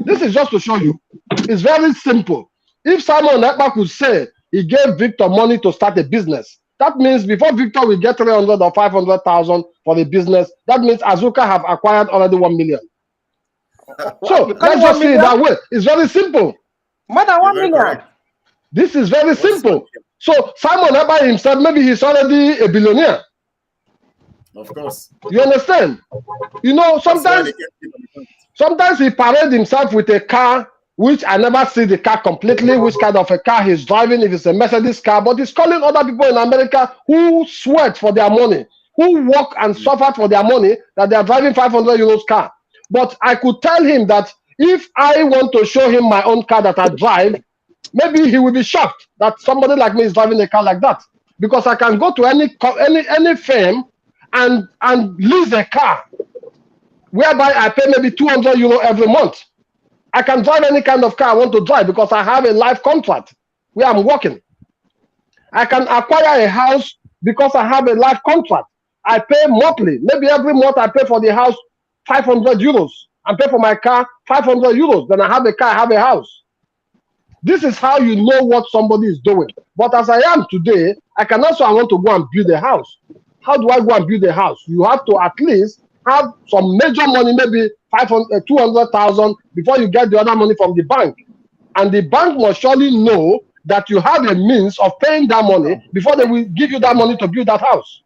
This is just to show you. It's very simple. If Simon Ekpa could say he gave Victor money to start a business, that means before Victor will get 300 or 500,000 for the business, that means Azuka have acquired already 1 million. So let's just see it that way. It's very simple. More than 1 million. This is very simple. So Simon Ekpa himself, maybe he's already a billionaire. Of course. You understand? You know, sometimes he parades himself with a car, which I never see the car completely, which kind of a car he's driving, if it's a Mercedes car, but he's calling other people in America who sweat for their money, who work and suffer for their money, that they are driving 500 euros car. But I could tell him that if I want to show him my own car that I drive, maybe he will be shocked that somebody like me is driving a car like that. Because I can go to any firm and lease a car, whereby I pay maybe 200 euro every month. I can drive any kind of car I want to drive because I have a life contract where I'm working. I can acquire a house because I have a life contract. I pay monthly. Maybe every month I pay for the house 500 euros and pay for my car 500 euros. Then I have a car, I have a house. This is how you know what somebody is doing. But as I am today, I can also, I want to go and build a house. How do I go and build a house? You have to at least have some major money, maybe 200,000 before you get the other money from the bank. And the bank must surely know that you have a means of paying that money before they will give you that money to build that house.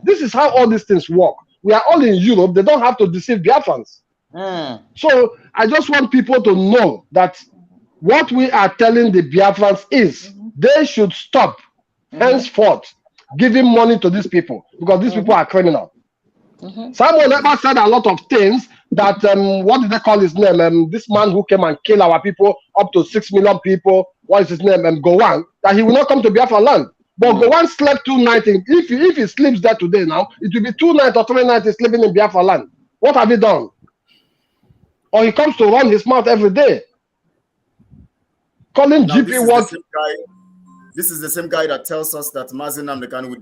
This is how all these things work. We are all in Europe. They don't have to deceive Biafrans. So I just want people to know that what we are telling the Biafrans is they should stop henceforth giving money to these people, because these people are criminal. Simon Ekpa said a lot of things that, what did they call his name? This man who came and killed our people, up to 6 million people, what is his name? Gowon, that he will not come to Biafra land. But Gowon slept 2 nights. If he sleeps there today now, it will be 2 nights or 3 nights he's sleeping in Biafra land. What have he done? Or he comes to run his mouth every day. Calling now, GP what? This is the same guy that tells us that Mazi Nnamdi Kanu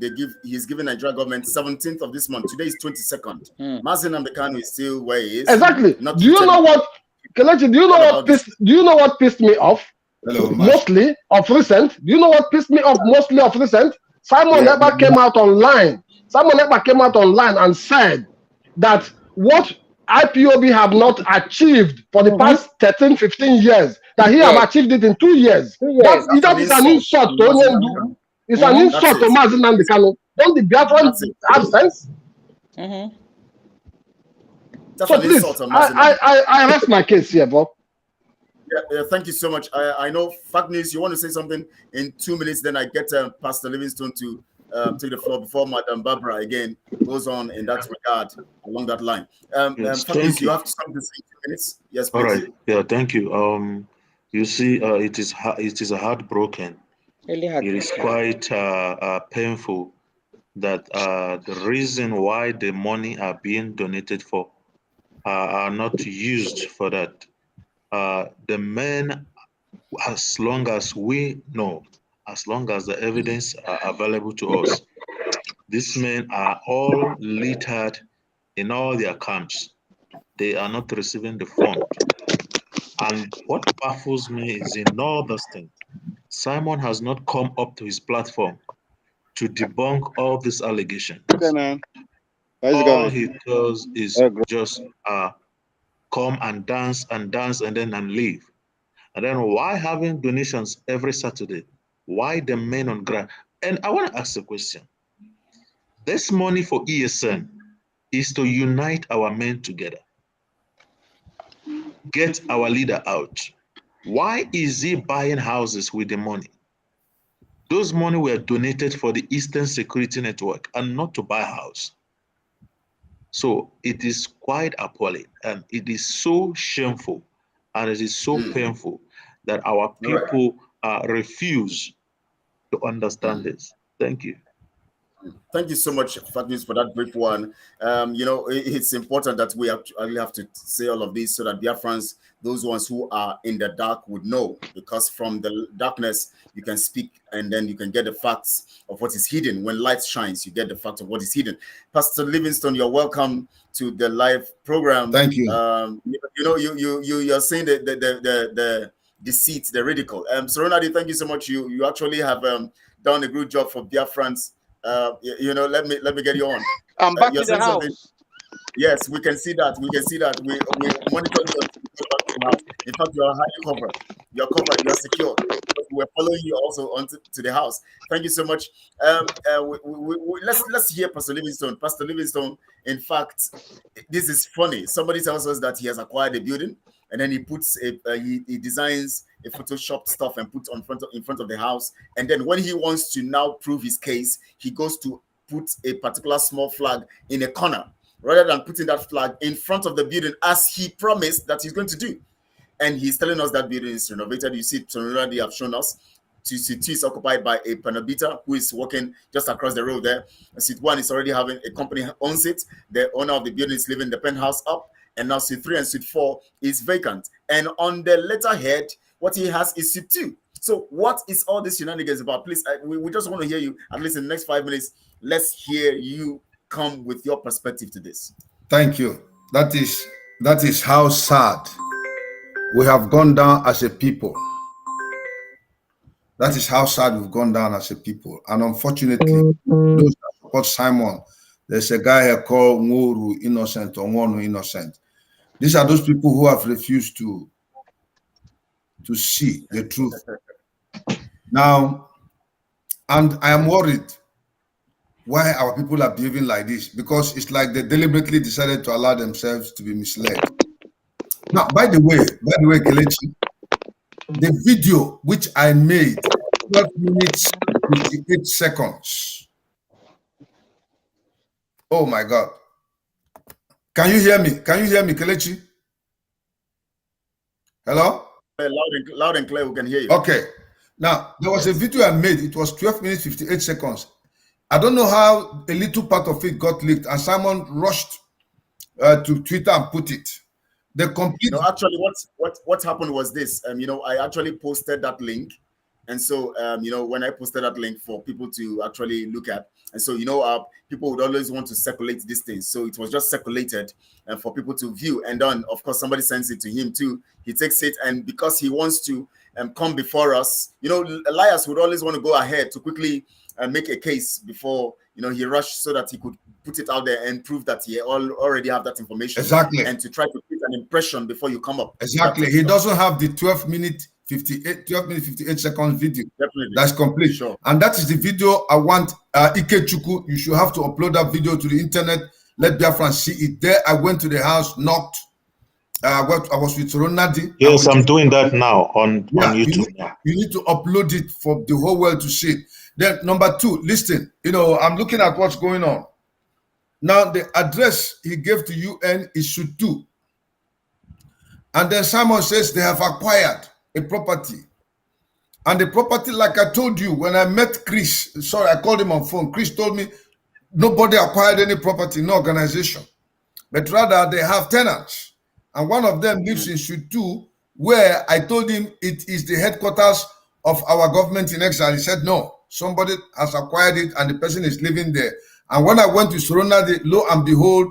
he's giving Nigeria government 17th of this month. Today is 22nd. Mazi Nnamdi Kanu is still where he is. Exactly. Do you know what, Kelechi, do you know what pissed me off? Hello, mostly of recent. Do you know what pissed me off mostly of recent? Simon Ekpa came out online. Simon Ekpa came out online and said that what IPOB have not achieved for the past 13, 15 years, that he have achieved it in 2 years. That is an insult to Onyendu. It's an insult to Mazi Nnamdi Kanu. Don't the Biafrans have sense? So please, I rest my case here, bro. Yeah, thank you so much. I know Fact News, you want to say something in 2 minutes, then I get Pastor Livingstone to take the floor before Madam Barbara again goes on in that regard along that line. Yes, Fact News, you have something to say in 2 minutes. Yes, please. All right. Yeah, thank you. You see, it is heartbroken It is quite painful that the reason why the money are being donated for are not used for that. The men, as long as we know, as long as the evidence are available to us, these men are all littered in all their camps. They are not receiving the fund. And what baffles me is in all those things, Simon has not come up to his platform to debunk all these allegations. Okay, man. How's it All going? he does is just come and dance and then leave. And then why having donations every Saturday? Why the men on ground? And I want to ask a question. This money for ESN is to unite our men together, get our leader out. Why is he buying houses with the money? Those money were donated for the Eastern Security Network and not to buy a house. So it is quite appalling, and it is so shameful, and it is so painful that our people refuse to understand this. Thank you. Thank you so much, Fat News, for that brief one. You know, it's important that we actually have to say all of this so that Biafrans, those ones who are in the dark, would know, because from the darkness you can speak and then you can get the facts of what is hidden. When light shines, you get the fact of what is hidden. Pastor Livingston, you're welcome to the live program. Thank you. You know, you're saying the deceit, the ridicule. So Ronaldo, thank you so much. You actually have done a good job for Biafrans. You know, let me get you on. I'm back in the house. Something. Yes, we can see that. We can see that. We monitor your house. In fact, you are highly covered. You're covered. You're secure. We're following you also onto the house. Thank you so much. Let's hear Pastor Livingston. Pastor Livingston, in fact, this is funny. Somebody tells us that he has acquired a building, and then he puts he designs a Photoshop stuff and puts in front of the house. And then when he wants to now prove his case, he goes to put a particular small flag in a corner, rather than putting that flag in front of the building as he promised that he's going to do. And he's telling us that building is renovated. You see, they have shown us. Seat 2 is occupied by a Panabita who is working just across the road there. Seat 1 is already having a company owns it. The owner of the building is living the penthouse up. And now Seat 3 and Seat 4 is vacant. And on the letterhead, what he has is Seat 2. So what is all this shenanigans about? Please, we just want to hear you, at least in the next 5 minutes. Let's hear you come with your perspective to this. Thank you. That is how sad we have gone down as a people. That is how sad we've gone down as a people. And unfortunately, those that support Simon, there's a guy here called Nwuru Innocent or Nwonu Innocent. These are those people who have refused to see the truth. Now, and I am worried why our people are behaving like this, because it's like they deliberately decided to allow themselves to be misled. Now, by the way, Kelechi, the video which I made, 12 minutes, 58 seconds. Oh my God. Can you hear me? Can you hear me, Kelechi? Hello? Loud and clear, we can hear you. Okay. Now, there was a video I made. It was 12 minutes, 58 seconds. I don't know how a little part of it got leaked, and Simon rushed to Twitter and put it. The complete. No, actually, what happened was this. You know, I actually posted that link, and so you know, when I posted that link for people to actually look at, and so you know, people would always want to circulate these things. So it was just circulated for people to view, and then of course somebody sends it to him too. He takes it, and because he wants to come before us, you know, liars would always want to go ahead to quickly make a case before, you know, he rushed so that he could put it out there and prove that he already have that information. Exactly. And to try to create an impression before you come up. Exactly. He doesn't have the 12 minute 58 seconds video. Definitely. That's complete. Sure. And that is the video I want. Ikechukwu, you should have to upload that video to the internet. Let Biafrans see it. There, I went to the house, knocked. I was with Ronaldo. Yes, I'm doing that now on YouTube. You need to upload it for the whole world to see it. Then number 2, listen, you know, I'm looking at what's going on. Now, the address he gave to UN is Sutu. And then Simon says they have acquired a property. And the property, like I told you, when I met Chris, sorry, I called him on phone. Chris told me nobody acquired any property, no organization, but rather they have tenants. And one of them lives in Shutu, where I told him it is the headquarters of our government in exile. He said, no, somebody has acquired it and the person is living there. And when I went to Sorona, lo and behold,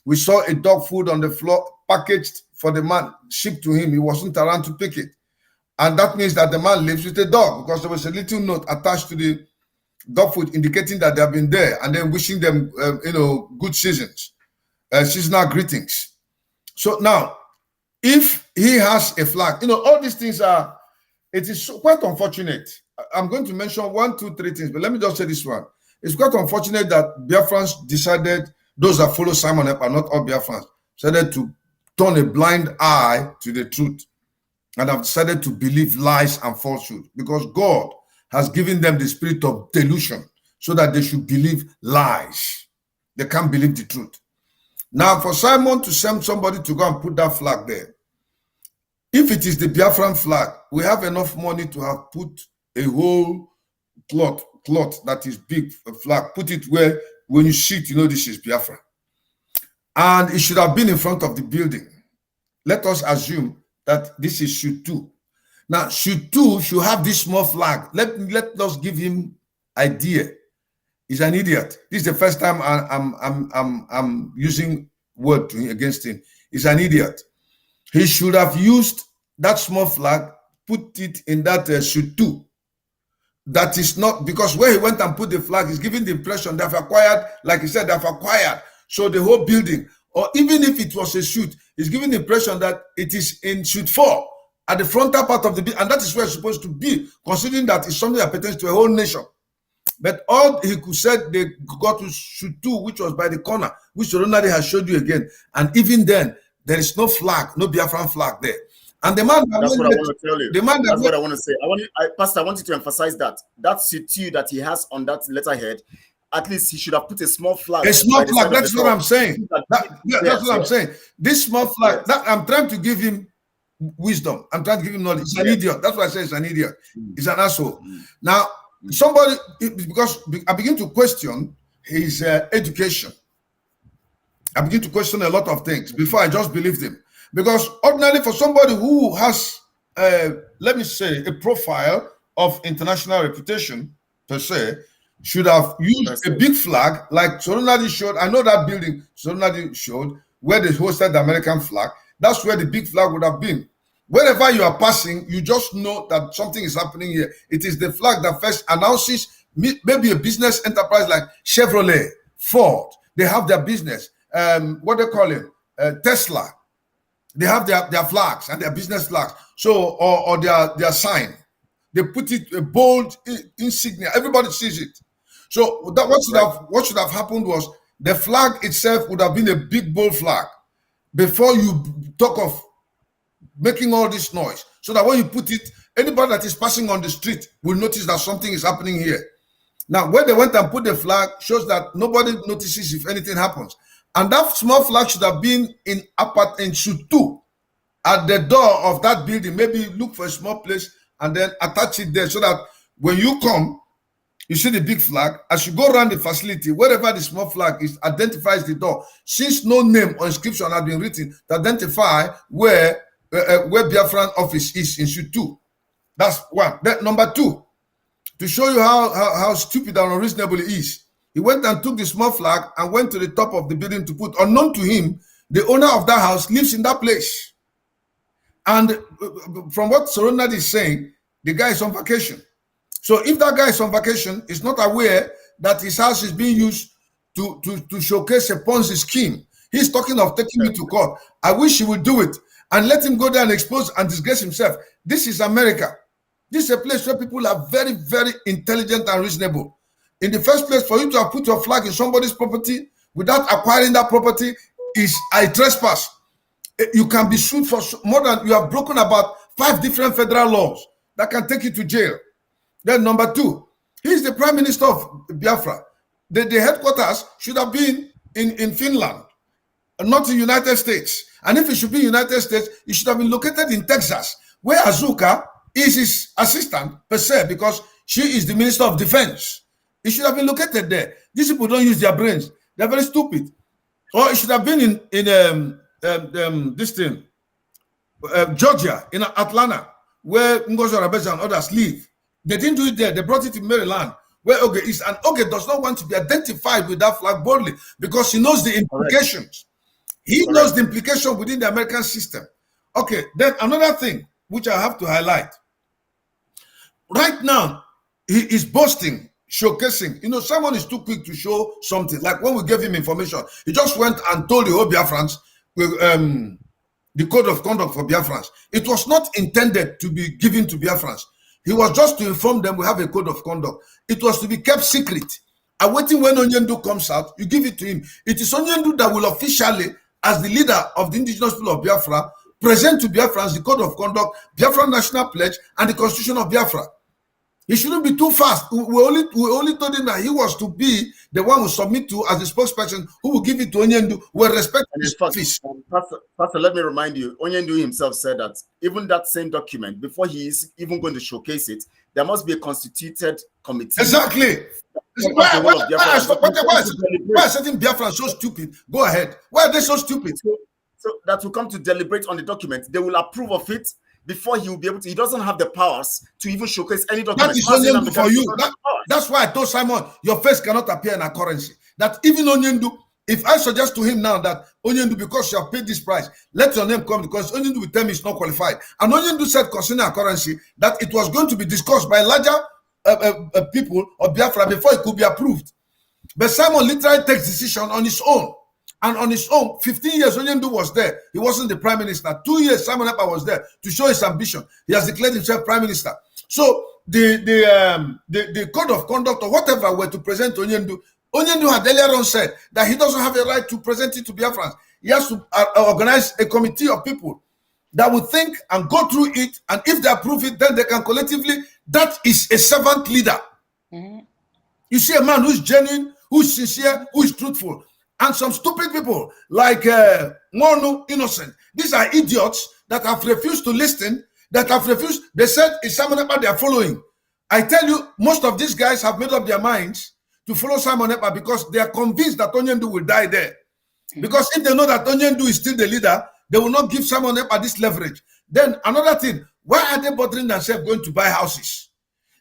we saw a dog food on the floor, packaged for the man, shipped to him. He wasn't around to pick it. And that means that the man lives with a dog, because there was a little note attached to the dog food indicating that they have been there, and then wishing them, good seasons, seasonal greetings. So now, if he has a flag, all these things are, it is quite unfortunate. I'm going to mention 1, 2, 3 things, but let me just say this one. It's quite unfortunate that Biafrans decided, those that follow Simon Ekpa, not all Biafrans, decided to turn a blind eye to the truth, and have decided to believe lies and falsehood, because God has given them the spirit of delusion so that they should believe lies. They can't believe the truth. Now, for Simon to send somebody to go and put that flag there, if it is the Biafran flag, we have enough money to have put a whole cloth that is big, a flag, put it where when you see it, this is Biafra. And it should have been in front of the building. Let us assume that this is Shutu. Now, Shutu should have this small flag. Let us give him idea. He's an idiot. This is the first time I'm using word against him. He's an idiot. He should have used that small flag, put it in that Shutu. That is not, because where he went and put the flag, he's giving the impression they've acquired, like he said, they've acquired. So the whole building, or even if it was a shoot, he's giving the impression that it is in shoot 4 at the frontal part of the building, and that is where it's supposed to be, considering that it's something that pertains to a whole nation. But all he could say, they got to shoot 2, which was by the corner, which Ronaldo has showed you again. And even then, there is no flag, no Biafran flag there. And the man, that's what I want to tell you. That's what I want to say. Pastor, I want you to emphasize that CT that he has on that letterhead, at least he should have put a small flag. A small flag. That's what I'm saying. That's what I'm saying. This small flag. That I'm trying to give him wisdom. I'm trying to give him knowledge. He's an idiot. That's why I say he's an idiot. He's an asshole. Now, somebody, because I begin to question his education. I begin to question a lot of things before I just believed him. Because ordinarily, for somebody who has, let me say, a profile of international reputation, per se, should have used a big flag like Soronadi showed. I know that building Soronadi showed where they hosted the American flag. That's where the big flag would have been. Wherever you are passing, you just know that something is happening here. It is the flag that first announces maybe a business enterprise like Chevrolet, Ford. They have their business. What they call it? Tesla. They have their flags and their business flags. So, or their sign. They put it a bold insignia. Everybody sees it. So that what should have happened was the flag itself would have been a big bold flag before you talk of making all this noise. So that when you put it, anybody that is passing on the street will notice that something is happening here. Now, where they went and put the flag shows that nobody notices if anything happens. And that small flag should have been in shoot 2 at the door of that building. Maybe look for a small place and then attach it there so that when you come, you see the big flag. As you go around the facility, wherever the small flag is, identifies the door. Since no name or inscription has been written to identify where Biafran office is in shoot 2. That's one. That number 2, to show you how stupid and unreasonable it is. He went and took the small flag and went to the top of the building to put, unknown to him, the owner of that house lives in that place. And from what Soronadi is saying, the guy is on vacation. So if that guy is on vacation, he's not aware that his house is being used to showcase a Ponzi scheme. He's talking of taking me to court. I wish he would do it and let him go there and expose and disgrace himself. This is America. This is a place where people are very, very intelligent and reasonable. In the first place, for you to have put your flag in somebody's property without acquiring that property is a trespass. You can be sued for more than, you have broken about 5 different federal laws that can take you to jail. Then number 2, he's the Prime Minister of Biafra. The headquarters should have been in Finland, not in the United States. And if it should be United States, it should have been located in Texas, where Azuka is his assistant per se because she is the Minister of Defense. It should have been located there. These people don't use their brains. They're very stupid. Or it should have been in this thing, Georgia, in Atlanta, where Ngozi Orebeze and others live. They didn't do it there. They brought it in Maryland, where Oge is. And Oge does not want to be identified with that flag boldly because he knows the implications. He knows the implication within the American system. Okay, then another thing which I have to highlight. Right now, he is boasting, showcasing. You know, someone is too quick to show something. Like when we gave him information, he just went and told the whole Biafrans the code of conduct for Biafrans. It was not intended to be given to Biafrans. He was just to inform them we have a code of conduct. It was to be kept secret. Awaiting when Onyendu comes out, you give it to him. It is Onyendu that will officially, as the leader of the indigenous people of Biafra, present to Biafrans the code of conduct, Biafra national pledge, and the constitution of Biafra. He shouldn't be too fast. We only told him that he was to be the one who submit to as the spokesperson who will give it to Onyendu, who will respect his office. Pastor, let me remind you, Onyendu himself said that even that same document, before he is even going to showcase it, there must be a constituted committee. Exactly. Why are certain Biafrans so stupid? Go ahead. Why are they so stupid? So that will come to deliberate on the document. They will approve of it before he will be able to. He doesn't have the powers to even showcase any document. That is Onyendu for you. That's why I told Simon, your face cannot appear in a currency. That even Onyendu, if I suggest to him now that Onyendu, because you have paid this price, let your name come, because Onyendu will tell me it's not qualified. And Onyendu said concerning a currency that it was going to be discussed by larger people of Biafra before it could be approved. But Simon literally takes decision on his own. And on his own, 15 years, Onyendu was there. He wasn't the prime minister. 2 years, Simon Ekpa was there to show his ambition. He has declared himself prime minister. So the code of conduct or whatever were to present to Onyendu, Onyendu had earlier on said that he doesn't have a right to present it to Biafrans. He has to organize a committee of people that will think and go through it. And if they approve it, then they can collectively. That is a servant leader. You see a man who is genuine, who is sincere, who is truthful. And some stupid people like Monu Innocent. These are idiots that have refused to listen, that have refused. They said it's Simon Ekpa they are following. I tell you, most of these guys have made up their minds to follow Simon Ekpa because they are convinced that Onyendu will die there. Because if they know that Onyendu is still the leader, they will not give Simon Ekpa this leverage. Then another thing, why are they bothering themselves going to buy houses?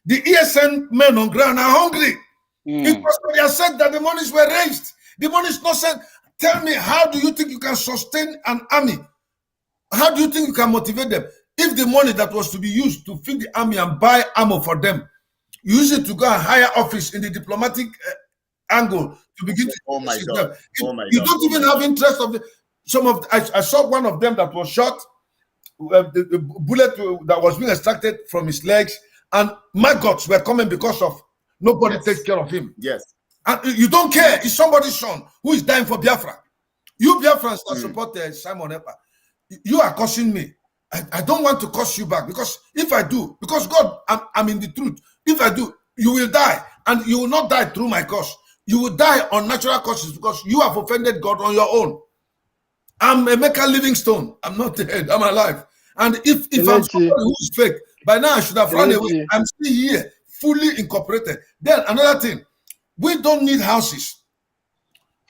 The ESN men on ground are hungry. It was for their sake that the monies were raised. The money is not sent. Tell me, how do you think you can sustain an army? How do you think you can motivate them? If the money that was to be used to feed the army and buy ammo for them, you use it to go and hire office in the diplomatic angle to begin to. Oh my God! You don't even have interest of the, some of. I saw one of them that was shot. The bullet that was being extracted from his legs, and maggots were coming because of nobody takes care of him. Yes. And you don't care. It's somebody's son who is dying for Biafra. You Biafrans that support Simon Ekpa, you are cursing me. I don't want to curse you back because if I do, because God, I'm in the truth. If I do, you will die. And you will not die through my curse. You will die on natural causes because you have offended God on your own. I'm Emeka Livingstone. I'm not dead. I'm alive. And if I'm somebody who is fake, by now I should have run away. I'm still here, fully incorporated. Then another thing. We don't need houses.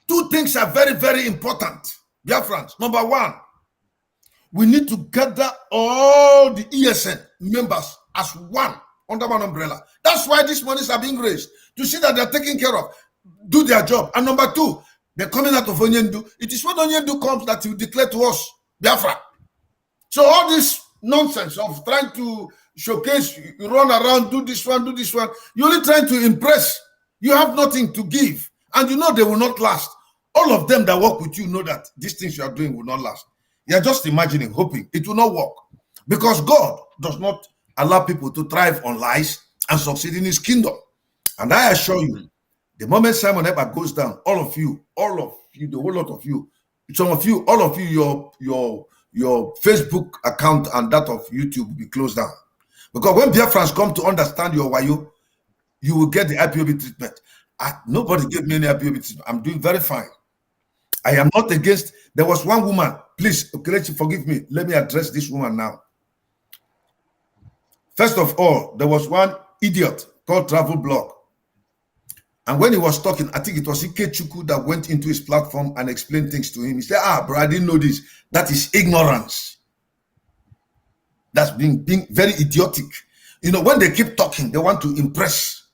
Two things are very, very important. Biafrans. Number one, we need to gather all the ESN members as one under one umbrella. That's why these monies are being raised, to see that they're taken care of, do their job. And number two, they're coming out of Onyendu. It is when Onyendu comes that he will declare to us Biafra. So all this nonsense of trying to showcase, you run around, do this one, you're only trying to impress. You have nothing to give, and you know they will not last. All of them that work with you know that these things you are doing will not last. You are just imagining, hoping it will not work. Because God does not allow people to thrive on lies and succeed in his kingdom. And I assure you, the moment Simon Ekpa goes down, all of you, the whole lot of you, some of you, all of you, your Facebook account and that of YouTube will be closed down. Because when Biafrans come to understand your wayo, you will get the IPOB treatment. Nobody gave me any IPOB treatment. I'm doing very fine. I am not against. There was one woman. Please, Kelechi, forgive me. Let me address this woman now. First of all, there was one idiot called Travel Blog. And when he was talking, I think it was Ikechukwu that went into his platform and explained things to him. He said, bro, I didn't know this. That is ignorance. That's being very idiotic. You know, when they keep talking, they want to impress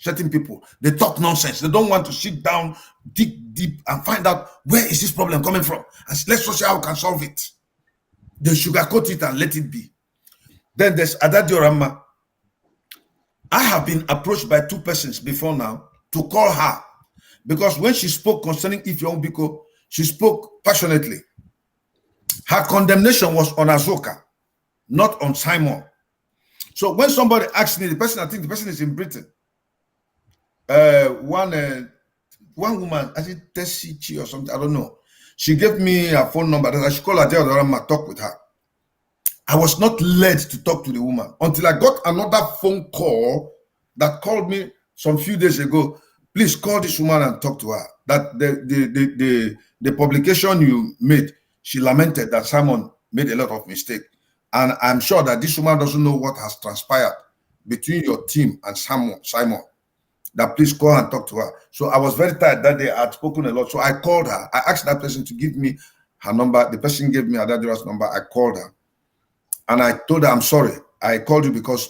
certain people. They talk nonsense. They don't want to sit down, dig deep, and find out where is this problem coming from. And let's see how we can solve it. They sugarcoat it and let it be. Then there's Adadio Rama. I have been approached by 2 persons before now to call her, because when she spoke concerning Ifeanyi Biko, she spoke passionately. Her condemnation was on Azoka, not on Simon. So when somebody asked me, I think the person is in Britain. One woman, I think Tessichi or something, I don't know. She gave me her phone number that I should call her there and talk with her. I was not led to talk to the woman until I got another phone call that called me some few days ago. Please call this woman and talk to her. That the publication you made, she lamented that Simon made a lot of mistake. And I'm sure that this woman doesn't know what has transpired between your team and Simon. That please call and talk to her. So I was very tired that day. I had spoken a lot. So I called her. I asked that person to give me her number. The person gave me Adadira's number. I called her. And I told her, I'm sorry. I called you because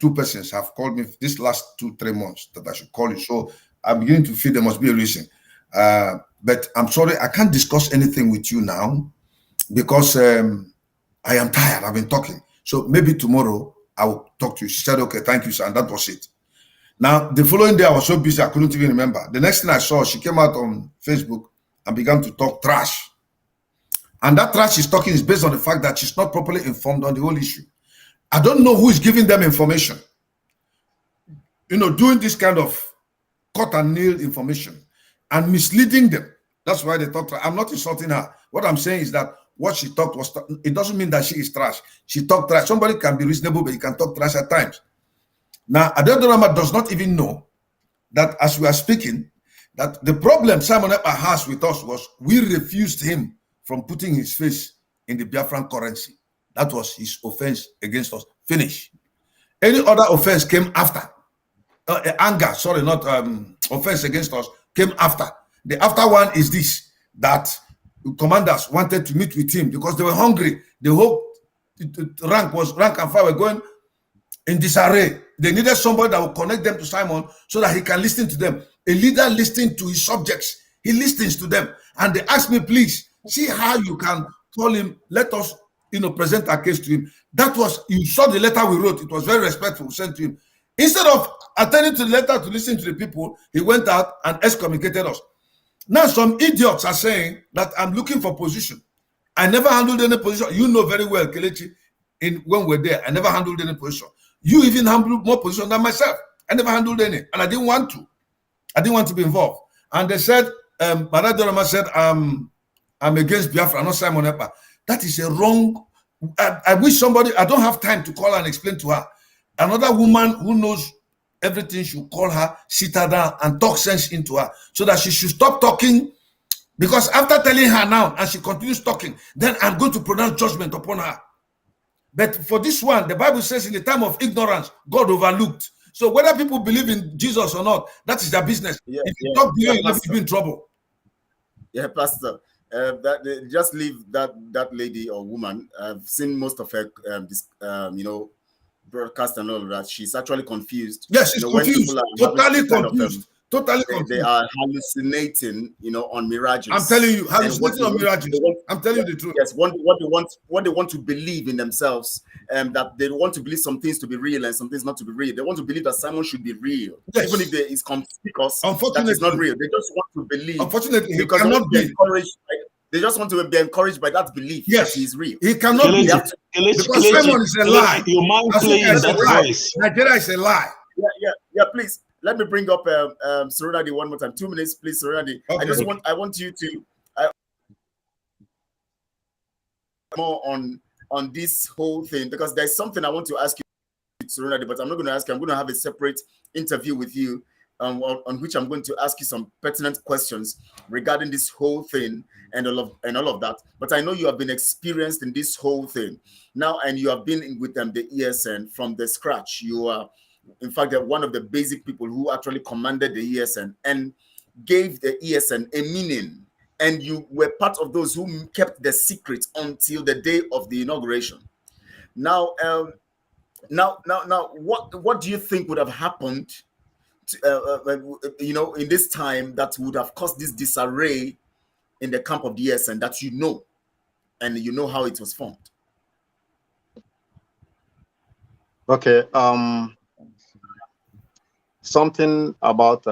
2 persons have called me this last 2-3 months that I should call you. So I'm beginning to feel there must be a reason. But I'm sorry, I can't discuss anything with you now because I am tired. I've been talking. So maybe tomorrow I will talk to you. She said, okay, thank you, sir. And that was it. Now, the following day, I was so busy, I couldn't even remember. The next thing I saw, she came out on Facebook and began to talk trash. And that trash she's talking is based on the fact that she's not properly informed on the whole issue. I don't know who is giving them information. You know, doing this kind of cut and nail information and misleading them. That's why they talk trash. I'm not insulting her. What I'm saying is that what she talked was, it doesn't mean that she is trash. She talked trash. Somebody can be reasonable, but he can talk trash at times. Now, Adedorama does not even know that as we are speaking, that the problem Simon Ekpa has with us was we refused him from putting his face in the Biafran currency. That was his offense against us. Finish. Any other offense came after. Offense against us came after. The after one is this, that commanders wanted to meet with him because they were hungry. The whole rank and file were going in disarray. They needed somebody that would connect them to Simon so that he can listen to them. A leader listening to his subjects. He listens to them. And they asked me, please, see how you can call him. Let us, present our case to him. That was, you saw the letter we wrote. It was very respectful, sent to him. Instead of attending to the letter to listen to the people, he went out and excommunicated us. Now, some idiots are saying that I'm looking for position. I never handled any position. You know very well, Kelechi, when we're there, I never handled any position. You even handled more position than myself. I never handled any, and I didn't want to. I didn't want to be involved. And they said, Baradorama said, I'm against Biafra, not Simon Ekpa. That is a wrong. I wish somebody, I don't have time to call her and explain to her. Another woman who knows everything should call her, sit her down, and talk sense into her so that she should stop talking. Because after telling her now, and she continues talking, then I'm going to pronounce judgment upon her. But for this one, the Bible says in the time of ignorance, God overlooked. So whether people believe in Jesus or not, that is their business. If you talk beyond, you'll be in trouble. Yeah, Pastor. Just leave that lady or woman. I've seen most of her, broadcast and all of that. She's actually confused. Yes, she's confused. Totally confused. Totally confused. They are hallucinating, on mirages. I'm telling you, hallucinating on mirages. I'm telling you the truth. Yes, what they want to believe in themselves, that they want to believe some things to be real and some things not to be real. They want to believe that Simon should be real, yes. Even if there is conspicuous. Unfortunately, that is not real. They just want to believe. Unfortunately, he cannot be encouraged. They just want to be encouraged by that belief. Yes, that he is real. He cannot be because Simon is a lie. Your mind playing that voice. Nigeria is a lie. Yeah. Please. Let me bring up Serenadi one more time. 2 minutes, please, Serenadi. Okay. I want you to more on this whole thing because there's something I want to ask you, Serenadi, but I'm not going to ask you. I'm going to have a separate interview with you on which I'm going to ask you some pertinent questions regarding this whole thing and all of that. But I know you have been experienced in this whole thing now, and you have been with them, the ESN, from the scratch. You are, in fact, one of the basic people who actually commanded the ESN and gave the ESN a meaning. And you were part of those who kept the secret until the day of the inauguration. Now, what do you think would have happened to, in this time that would have caused this disarray in the camp of the ESN that and you know how it was formed? Okay. Something about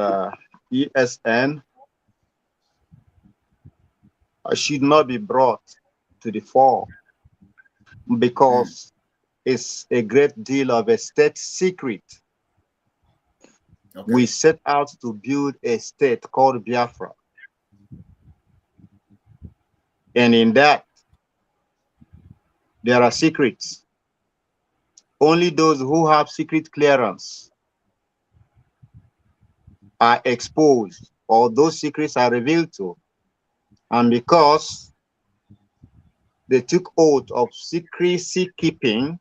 ESN should not be brought to the fore because it's a great deal of a state secret. Okay. We set out to build a state called Biafra. And in that, there are secrets. Only those who have secret clearance are exposed, or those secrets are revealed to. And because they took oath of secrecy keeping,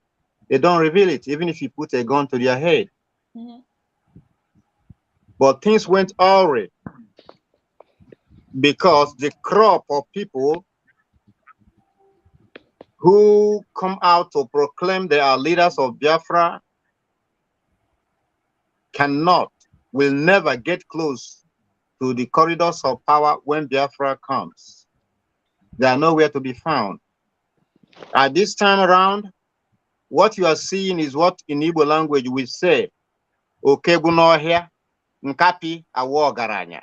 they don't reveal it, even if you put a gun to their head. Mm-hmm. But things went awry because the crop of people who come out to proclaim they are leaders of Biafra will never get close to the corridors of power when Biafra comes. They are nowhere to be found. At this time around, what you are seeing is what in Igbo language we say, Okegunohia, Nkapi awo garanya.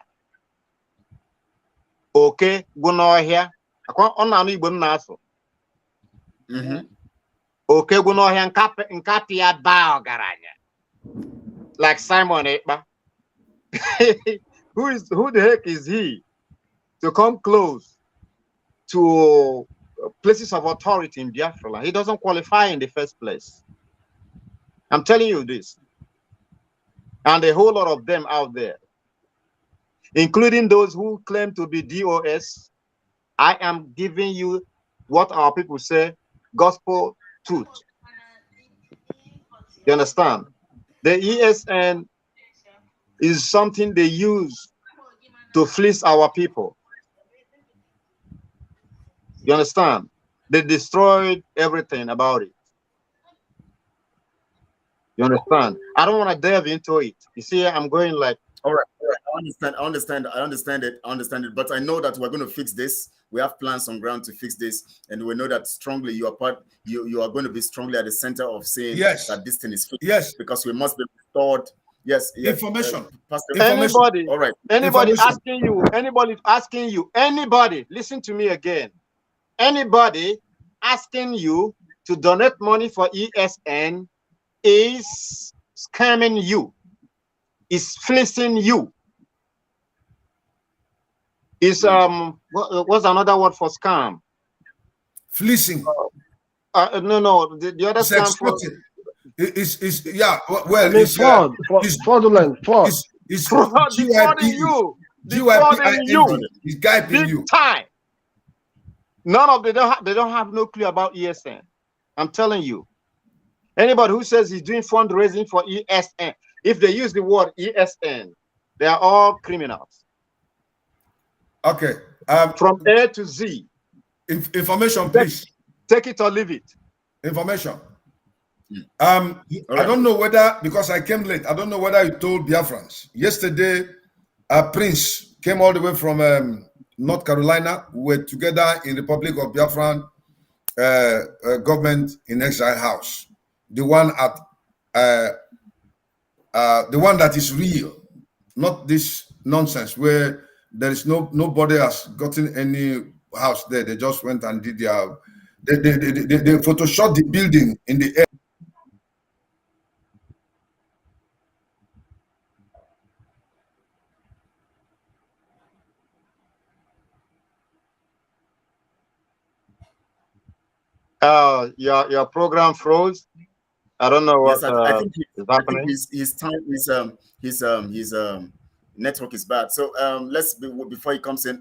Okegunohia, on Igbo naso. Okegunohia Nkapi abao garanya. Like Simon Ekpa. Who the heck is he to come close to places of authority in Biafra? He doesn't qualify in the first place. I'm telling you this. And a whole lot of them out there, including those who claim to be DOS. I am giving you what our people say, gospel truth. You understand? The ESN is something they use to fleece our people. You understand? They destroyed everything about it. You understand? I don't want to delve into it. You see, I'm going like, all right. I understand it. But I know that we're going to fix this. We have plans on ground to fix this, and we know that strongly you are going to be strongly at the center of saying that this thing is fixed. Yes, because we must be restored. Yes. Information. Anybody, all right. Anybody asking you, anybody, listen to me again. Anybody asking you to donate money for ESN is scamming you, is fleecing you. Is what's another word for scam? Fleecing. No, the other it's scam for it's yeah. Well, it's fraud. Fraudulent fraud. It's fraud. Defrauding you. Defrauding you. It's guiding big you. Time. None of they don't have no clue about ESN. I'm telling you. Anybody who says he's doing fundraising for ESN, if they use the word ESN, they are all criminals. Okay. From A to Z. Information, please. Take it or leave it. Information. I don't know whether, because I came late, I don't know whether you told Biafrans. Yesterday, Prince came all the way from North Carolina. We were together in Republic of Biafran government in exile house. The one at the one that is real, not this nonsense where there is nobody has gotten any house there. They just went and did their they photoshopped the building in the air. Your program froze. I don't know what I think is happening. his time network is bad. So before he comes in,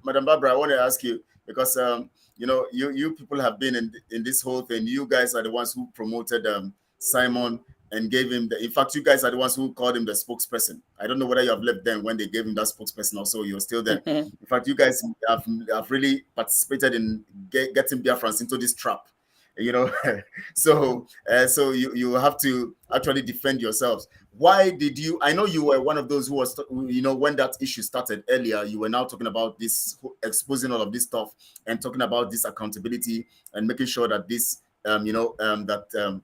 Madam Barbara, I want to ask you, because you know, you people have been in this whole thing. You guys are the ones who promoted Simon and gave him in fact, you guys are the ones who called him the spokesperson. I don't know whether you have left then when they gave him that spokesperson, also you're still there. In fact, you guys have really participated in getting Biafrans into this trap, you know. So you have to actually defend yourselves. Why did you? I know you were one of those who was, you know, when that issue started earlier, you were now talking about this, exposing all of this stuff and talking about this accountability and making sure that this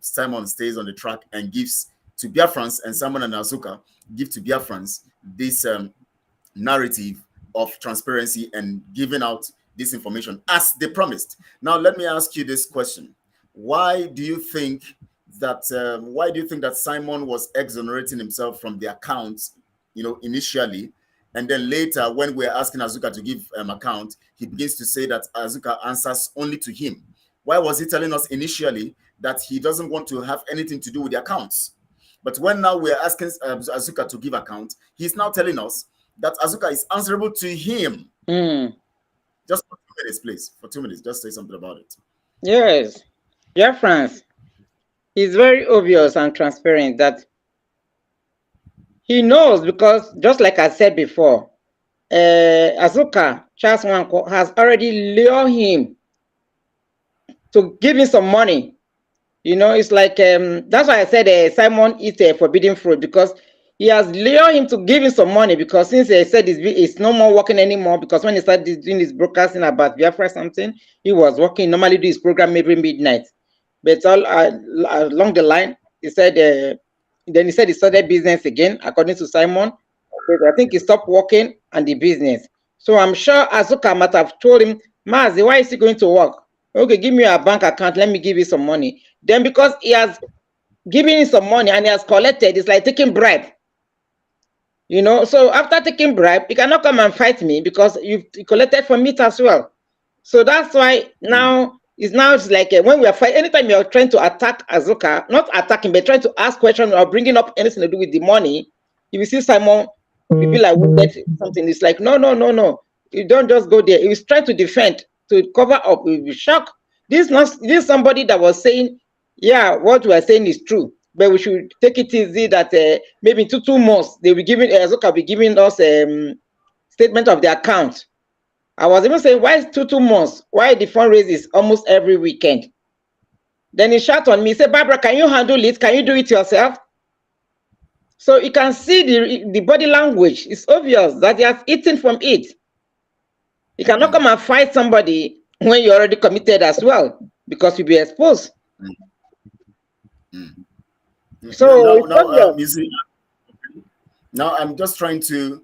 Simon stays on the track and gives to Biafrans, and Simon and Azuka give to Biafrans this narrative of transparency and giving out this information as they promised. Now, let me ask you this question: why do you think that Simon was exonerating himself from the accounts, you know, initially, and then later, when we're asking Azuka to give account, he begins to say that Azuka answers only to him? Why was he telling us initially that he doesn't want to have anything to do with the accounts? But when now we're asking Azuka to give account, he's now telling us that Azuka is answerable to him. Just for 2 minutes, please. For 2 minutes, just say something about it. Yes. Biafrans, it's very obvious and transparent that he knows, because just like I said before, Azuka, Charles Nwanko, has already lured him to give him some money. You know, it's like, that's why I said Simon eats a forbidden fruit, because he has lured him to give him some money, because since he said it's no more working anymore, because when he started doing his broadcasting about Biafra or something, he was working, normally do his program every midnight. But all along the line, he said, then he said he started business again, according to Simon. But I think he stopped working and the business. So I'm sure Azuka might have told him, Mazi, why is he going to work? Okay, give me a bank account, let me give you some money. Then because he has given him some money and he has collected, it's like taking bribe. You know, so after taking bribe, you cannot come and fight me because you collected from it as well. So that's why now it's like when we are fighting, anytime you're trying to attack Azuka, not attacking, but trying to ask questions or bringing up anything to do with the money, you will see Simon, you be like, something. It's like, no. You don't just go there. He was trying to defend, to cover up. You'll be shocked. This is somebody that was saying, yeah, what we are saying is true, but we should take it easy that maybe in 2 months, they will be giving, Azuka will be giving us statement of the account. I was even saying, why 2 months? Why the fundraise is almost every weekend? Then he shot on me, he said, Barbara, can you handle it? Can you do it yourself? So you can see the body language. It's obvious that he has eaten from it. You cannot come and fight somebody when you're already committed as well, because you'll be exposed. So now I'm just trying to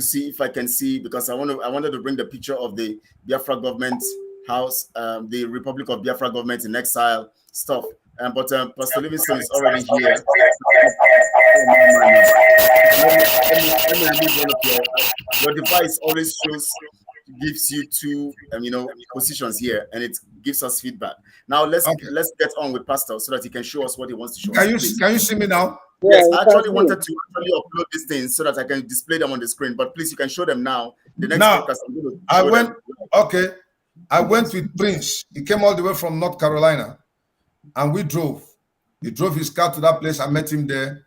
see if I can see, because I wanted to bring the picture of the Biafra government house, the Republic of Biafra government in exile stuff. But Pastor Livingston is already here. Your device always gives you 2 positions here, and it gives us feedback. Now let's get on with Pastor so that he can show us what he wants to show us. Can you see me now? Yes, I actually wanted to upload these things so that I can display them on the screen, but please, you can show them now. The next podcast, I'm going to I went with Prince. He came all the way from North Carolina, and we drove. He drove his car to that place. I met him there,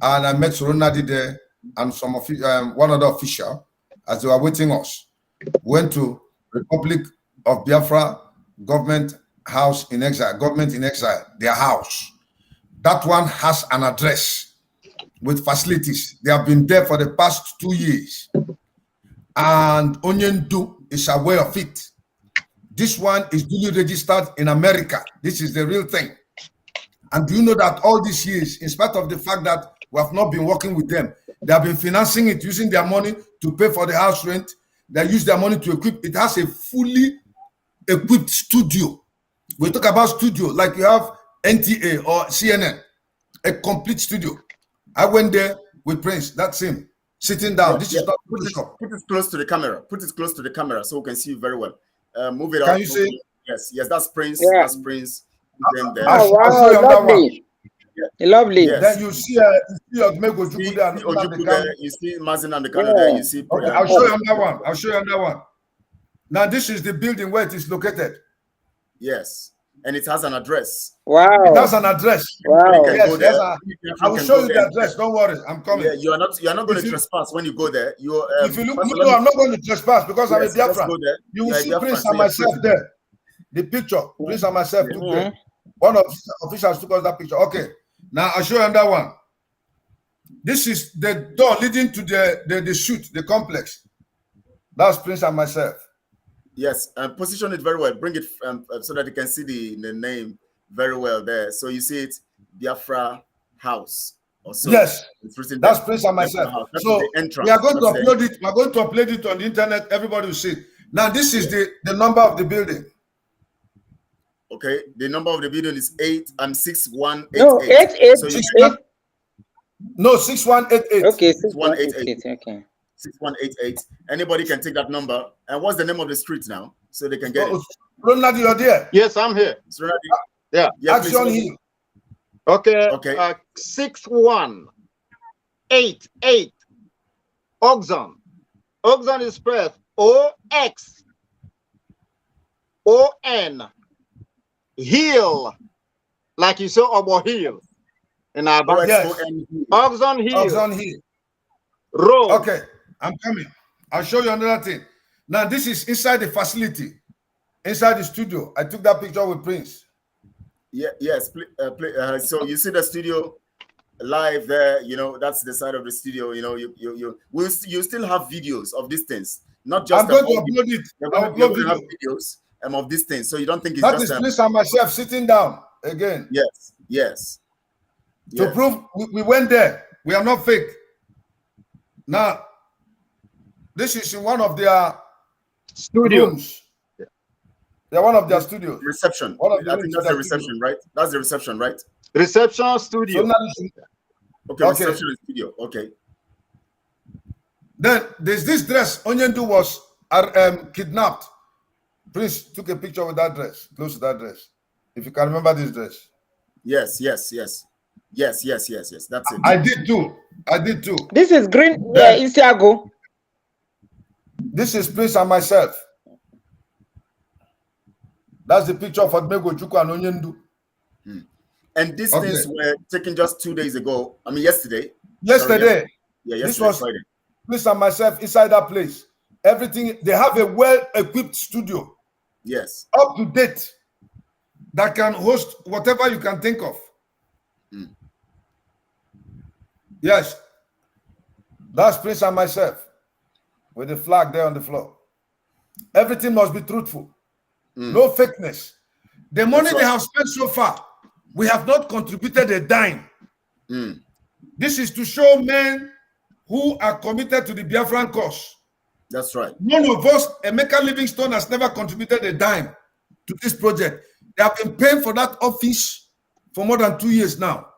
and I met Soronadi there, and one other official as they were waiting us. Went to Republic of Biafra government house in exile, government in exile, their house. That one has an address with facilities. They have been there for the past 2 years. And Onyendu is aware of it. This one is duly registered in America. This is the real thing. And do you know that all these years, in spite of the fact that we have not been working with them, they have been financing it, using their money to pay for the house rent. They use their money to equip. It has a fully equipped studio. We talk about studio like you have NTA or CNN, a complete studio. I went there with Prince. That's him sitting down. This is not political. Put it close to the camera. Put it close to the camera so we can see you very well. Move it up. Can you see? Yes, that's Prince. Yeah. That's Prince. Oh, wow, lovely. Lovely. Yes. Then you see Ogmego Ojukwu there, and Ojukwu there. You see Mazin and the Kano Yeah. there. You see. Okay, I'll show you another one. I'll show you another one. Now this is the building where it is located. Yes, and it has an address. Wow. It has an address. Wow. Yes, yes. I will show you the address. Don't worry, I'm coming. Yeah, you are not going to trespass when you go there. You if you look, no, I'm not going to trespass because I'm a Biafran. Go there. You will see Prince and myself there. The picture, Prince and myself took there. One of the officials took us that picture. Okay, now I'll show you another one. This is the door leading to the shoot, the complex. That's Prince and myself. Yes, and position it very well. Bring it so that you can see the name very well there. So you see it, Biafra House. Also, yes, it's written that's there. Prince and myself. So we are going to upload it. We are going to upload it on the internet. Everybody will see it. Now this is the number of the building. Okay, the number of the building is 6188. No, 88. So 6188. Okay, 6188. Okay. 6188. Anybody can take that number. And what's the name of the street now? So they can get it. Ronald, you're there? Yes, I'm here. Yeah. Action here. Okay. Okay. 6188. Oxon. Oxon is spelled OXON. Hill. Like you saw Obo Hill. In our back. Yes. Oxon Hill. Oxon Hill. Road. Okay, I'm coming. I'll show you another thing. Now, this is inside the facility, inside the studio. I took that picture with Prince. Yeah, yes. So you see the studio live there. You know, that's the side of the studio. You know, you still have videos of these things, not just. I'm going to upload it. You're going to have videos of these things, so you don't think it's that just. That is Prince and myself sitting down again. Yes. To prove we went there. We are not fake. Now, this is in one of their rooms. They're one of their studios. Reception. I think that's the reception, right? That's the reception, right? Reception studio. Okay, reception and studio. Okay. Then there's this dress. Onyendu was kidnapped. Prince took a picture with that dress, close to that dress. If you can remember this dress. Yes. That's it. I did too. This is green. Yeah, Isiago. This is Prince and myself. That's the picture of Ogmego Ojukwu and Onyendu. And these things were taken just 2 days ago. I mean, yesterday. Yesterday. Yeah, this was Friday. Prince and myself inside that place. Everything. They have a well-equipped studio. Yes. Up to date. That can host whatever you can think of. Yes. That's Prince and myself with the flag there on the floor. Everything must be truthful. No fakeness. The money they have spent so far, we have not contributed a dime. This is to show men who are committed to the Biafran cause. That's right. None of us, Emeka Livingstone has never contributed a dime to this project. They have been paying for that office for more than 2 years now.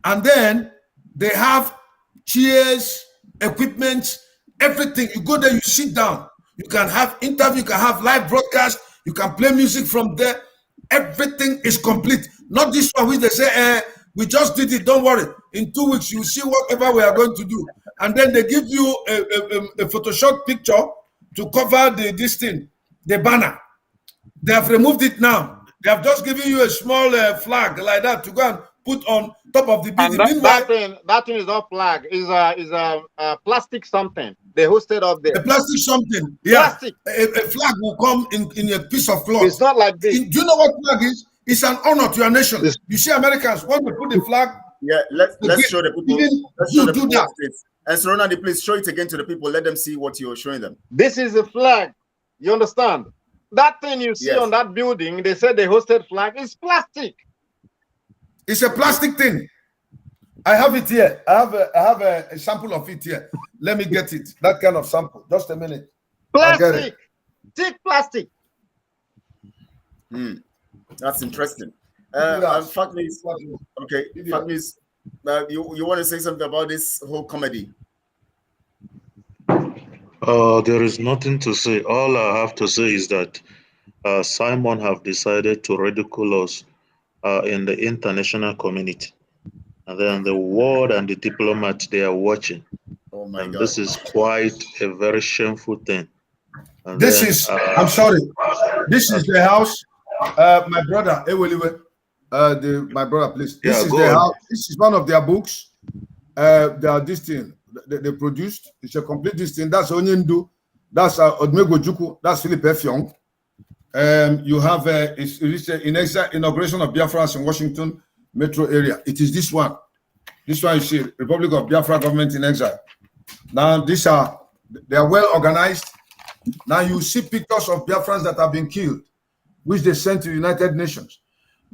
And then they have chairs, equipment, everything. You go there, you sit down. You can have interview, you can have live broadcast, you can play music from there. Everything is complete. Not this one which they say, we just did it, don't worry. In 2 weeks, you see whatever we are going to do. And then they give you a Photoshop picture to cover this thing, the banner. They have removed it now. They have just given you a small flag like that to go and put on top of the building. That thing is not flag. Is a plastic something. They hosted up there. A plastic something. Yeah. Plastic. A flag will come in a piece of cloth. It's not like this. Do you know what flag is? It's an honor to your nation. You see, Americans, when they put the flag. Yeah, let's show the people. Let's show the people that. And so, Ronald, please show it again to the people. Let them see what you're showing them. This is a flag. You understand? That thing you see on that building, they said they hosted flag, is plastic. It's a plastic thing. I have it here. I have a sample of it here. Let me get it. That kind of sample. Just a minute. Plastic. Thick plastic. That's interesting. Fatmis, okay. Fatmis, you want to say something about this whole comedy? There is nothing to say. All I have to say is that Simon have decided to ridicule us in the international community. And then the world and the diplomats, they are watching. Oh my and God. This is quite a very shameful thing. And this then, is, I'm sorry, this is the house, my brother, my brother, please. This Yeah, is go the on. house. This is one of their books. They are this thing they produced. It's a complete this thing. That's Onyendu. That's Odmego Juku. That's Philip Effiong. You have it's in inauguration of Biafrans in Washington metro area. It is this one. This one you see, Republic of Biafra government in exile. Now they are well organized. Now you see pictures of Biafrans that have been killed, which they sent to the United Nations.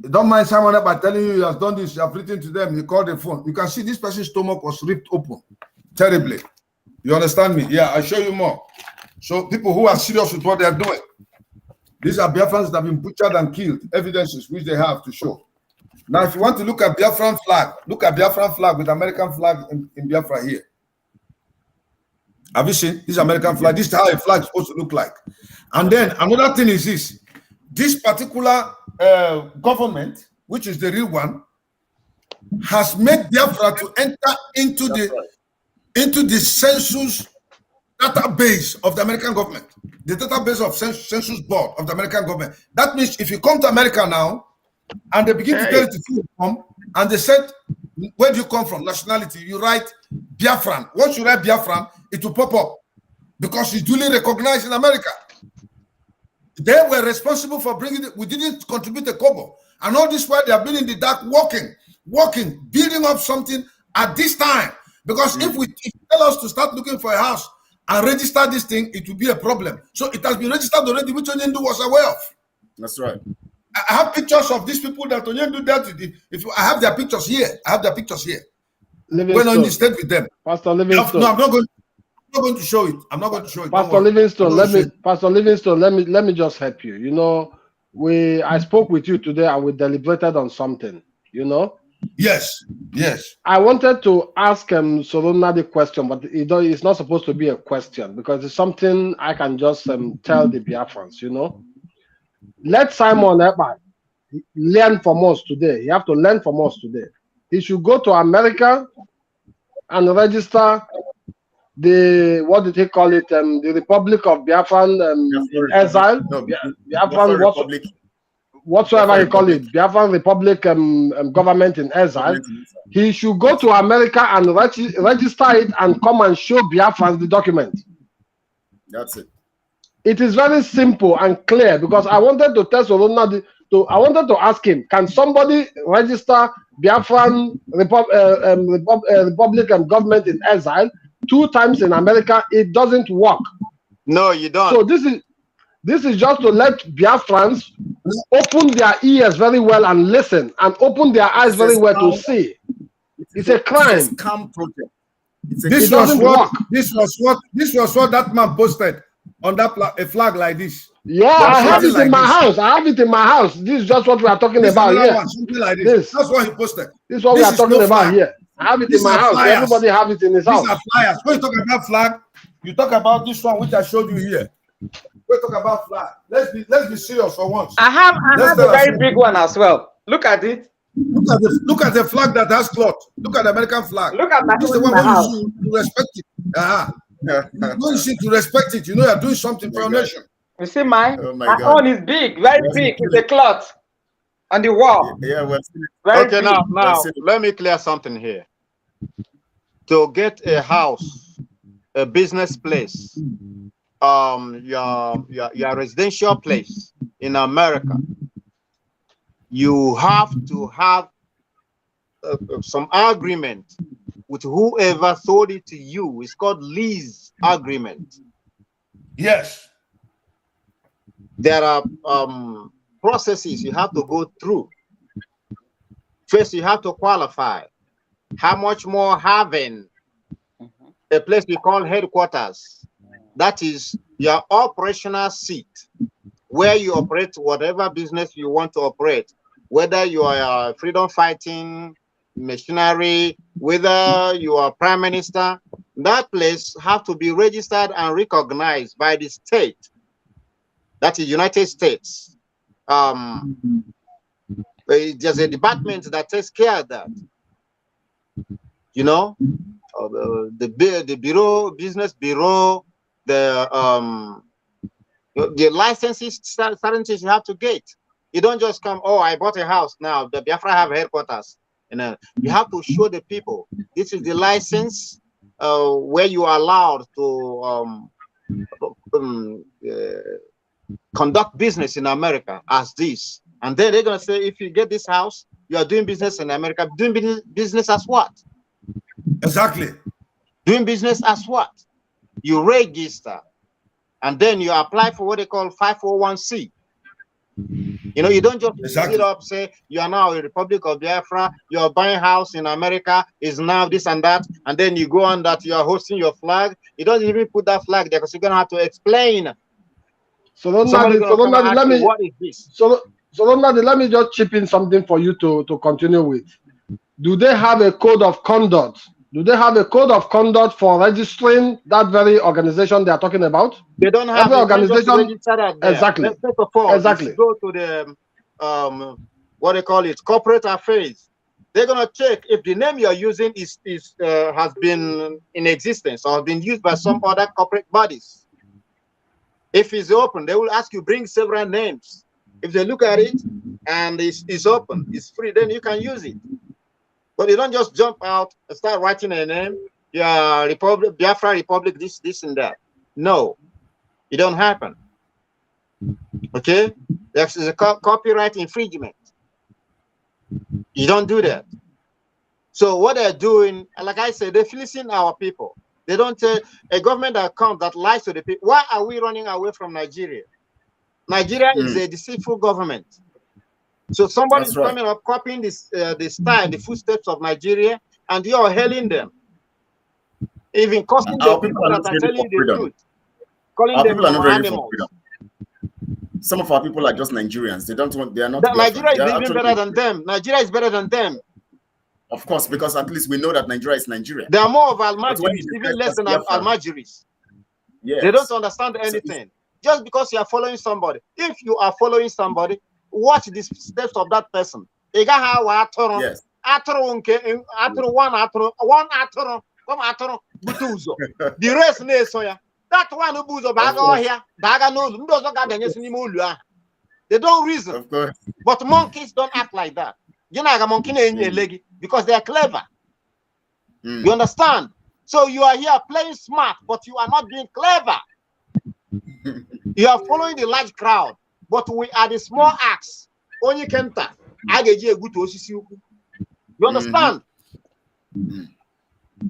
Don't mind someone by telling you has done this, you have written to them, you call the phone. You can see this person's stomach was ripped open terribly. You understand me? Yeah, I'll show you more. So people who are serious with what they are doing. These are Biafrans that have been butchered and killed, evidences which they have to show. Now, if you want to look at Biafran flag, look at Biafran flag with American flag in Biafra here. Have you seen this American flag? This is how a flag is supposed to look like. And then another thing is this. This particular government, which is the real one, has made Biafra to enter into the census database of the American government, the database of census board of the American government. That means if you come to America now, and they begin to tell you to fill form, and they said, where do you come from? Nationality. You write Biafran. Once you write Biafran, it will pop up because it's duly recognized in America. They were responsible for bringing it. We didn't contribute a kobo. And all this while they have been in the dark working, building up something at this time. Because if you tell us to start looking for a house and register this thing, it will be a problem. So it has been registered already, which Onyendu was aware of. That's right. I have pictures of these people that Onyendu dealt with. I have their pictures here. When Onyendu stayed with them. Pastor Livingstone. No, I'm not going to show it. I'm not going to show it. Pastor Livingstone, let me just help you. You know, I spoke with you today and we deliberated on something, you know? Yes. I wanted to ask Sorona the question, but it's not supposed to be a question because it's something I can just tell the Biafrans, you know? Let Simon Ekpa'S learn from us today. You have to learn from us today. He should go to America and register the, what did he call it? The Republic of Biafran exile. No, Biafran Republic. Whatsoever he call it, Biafran Republic government in exile. He should go to America and register it and come and show Biafrans the document. That's it. It is very simple and clear because I wanted to tell Sorona I wanted to ask him, can somebody register Biafran Republic government in exile 2 times in America? It doesn't work. No, you don't. So this is just to let Biafrans open their ears very well and listen, and open their eyes very well to see. It's a crime. It's a scam project. This was what that man posted on that a flag like this. Yeah, I have it in my house. I have it in my house. This is just what we are talking about here. Something like this. That's what he posted. This is what we are talking about here. I have it in my house. Everybody have it in his house. These are flyers. When you talk about flag, you talk about this one which I showed you here. We talk about flag. Let's be serious for once. I have a very big one as well. Look at it. Look at the flag that has cloth. Look at the American flag. Look at this is the one when you see to respect it. When you see to respect it, you know you're doing something for your nation. You see mine? Oh my my God. own is big, very big. It's a cloth on the wall. Yeah, well, Okay, now let me clear something here. To get a house, a business place, your residential place in America, you have to have some agreement with whoever sold it to you. It's called lease agreement. Yes. There are processes you have to go through. First, you have to qualify. How much more having a place we call headquarters? That is your operational seat, where you operate whatever business you want to operate, whether you are freedom fighting, missionary, whether you are prime minister. That place have to be registered and recognized by the state. That is United States. There's a department that takes care of that. You know, the bureau, business bureau, the licenses, certain things you have to get. You don't just come, oh, I bought a house now. The Biafra have headquarters. And you have to show the people this is the license where you are allowed to conduct business in America as this. And then they're gonna say, if you get this house, you are doing business in America. Doing business as what? Exactly. Doing business as what? You register, and then you apply for what they call 501c. You know, you don't just sit up, say you are now a Republic of Biafra, you're buying house in America, is now this and that, and then you go on that you are hosting your flag. You don't even put that flag there because you're gonna have to explain. So let me just chip in something for you to continue with. Do they have a code of conduct? Do they have a code of conduct for registering that very organization they are talking about? They don't have every organization. Exactly. First of all, exactly. Go to the what they call it, corporate affairs. They're gonna check if the name you are using has been in existence or been used by some other corporate bodies. If it's open, they will ask you bring several names. If they look at it and it's open, it's free, then you can use it. But you don't just jump out and start writing a name. Yeah, Republic, Biafra Republic, this, and that. No, it don't happen. Okay, there's a copyright infringement. You don't do that. So what they're doing, like I said, they're fleecing our people. They don't tell a government that comes that lies to the people. Why are we running away from Nigeria? Nigeria is a deceitful government. So somebody is coming up, copying this the style, the footsteps of Nigeria, and you are hailing them. Even costing the people that are telling you the truth. Calling them animals. Some of our people are just Nigerians. They don't want, they are not. Nigeria is even better than them. Nigeria is better than them. Of course, because at least we know that Nigeria is Nigeria. They are more of Almajiris, even less than Almajiris. Yes. They don't understand anything. Just because you are following somebody. If you are following somebody, watch the steps of that person. Yes. The rest that one who buzo baga here, baga no, they don't reason. Of course. But monkeys don't act like that. You know, monkey because they are clever. You understand? So you are here playing smart, but you are not being clever. You are following the large crowd, but we are the small acts. Only kenta. You understand?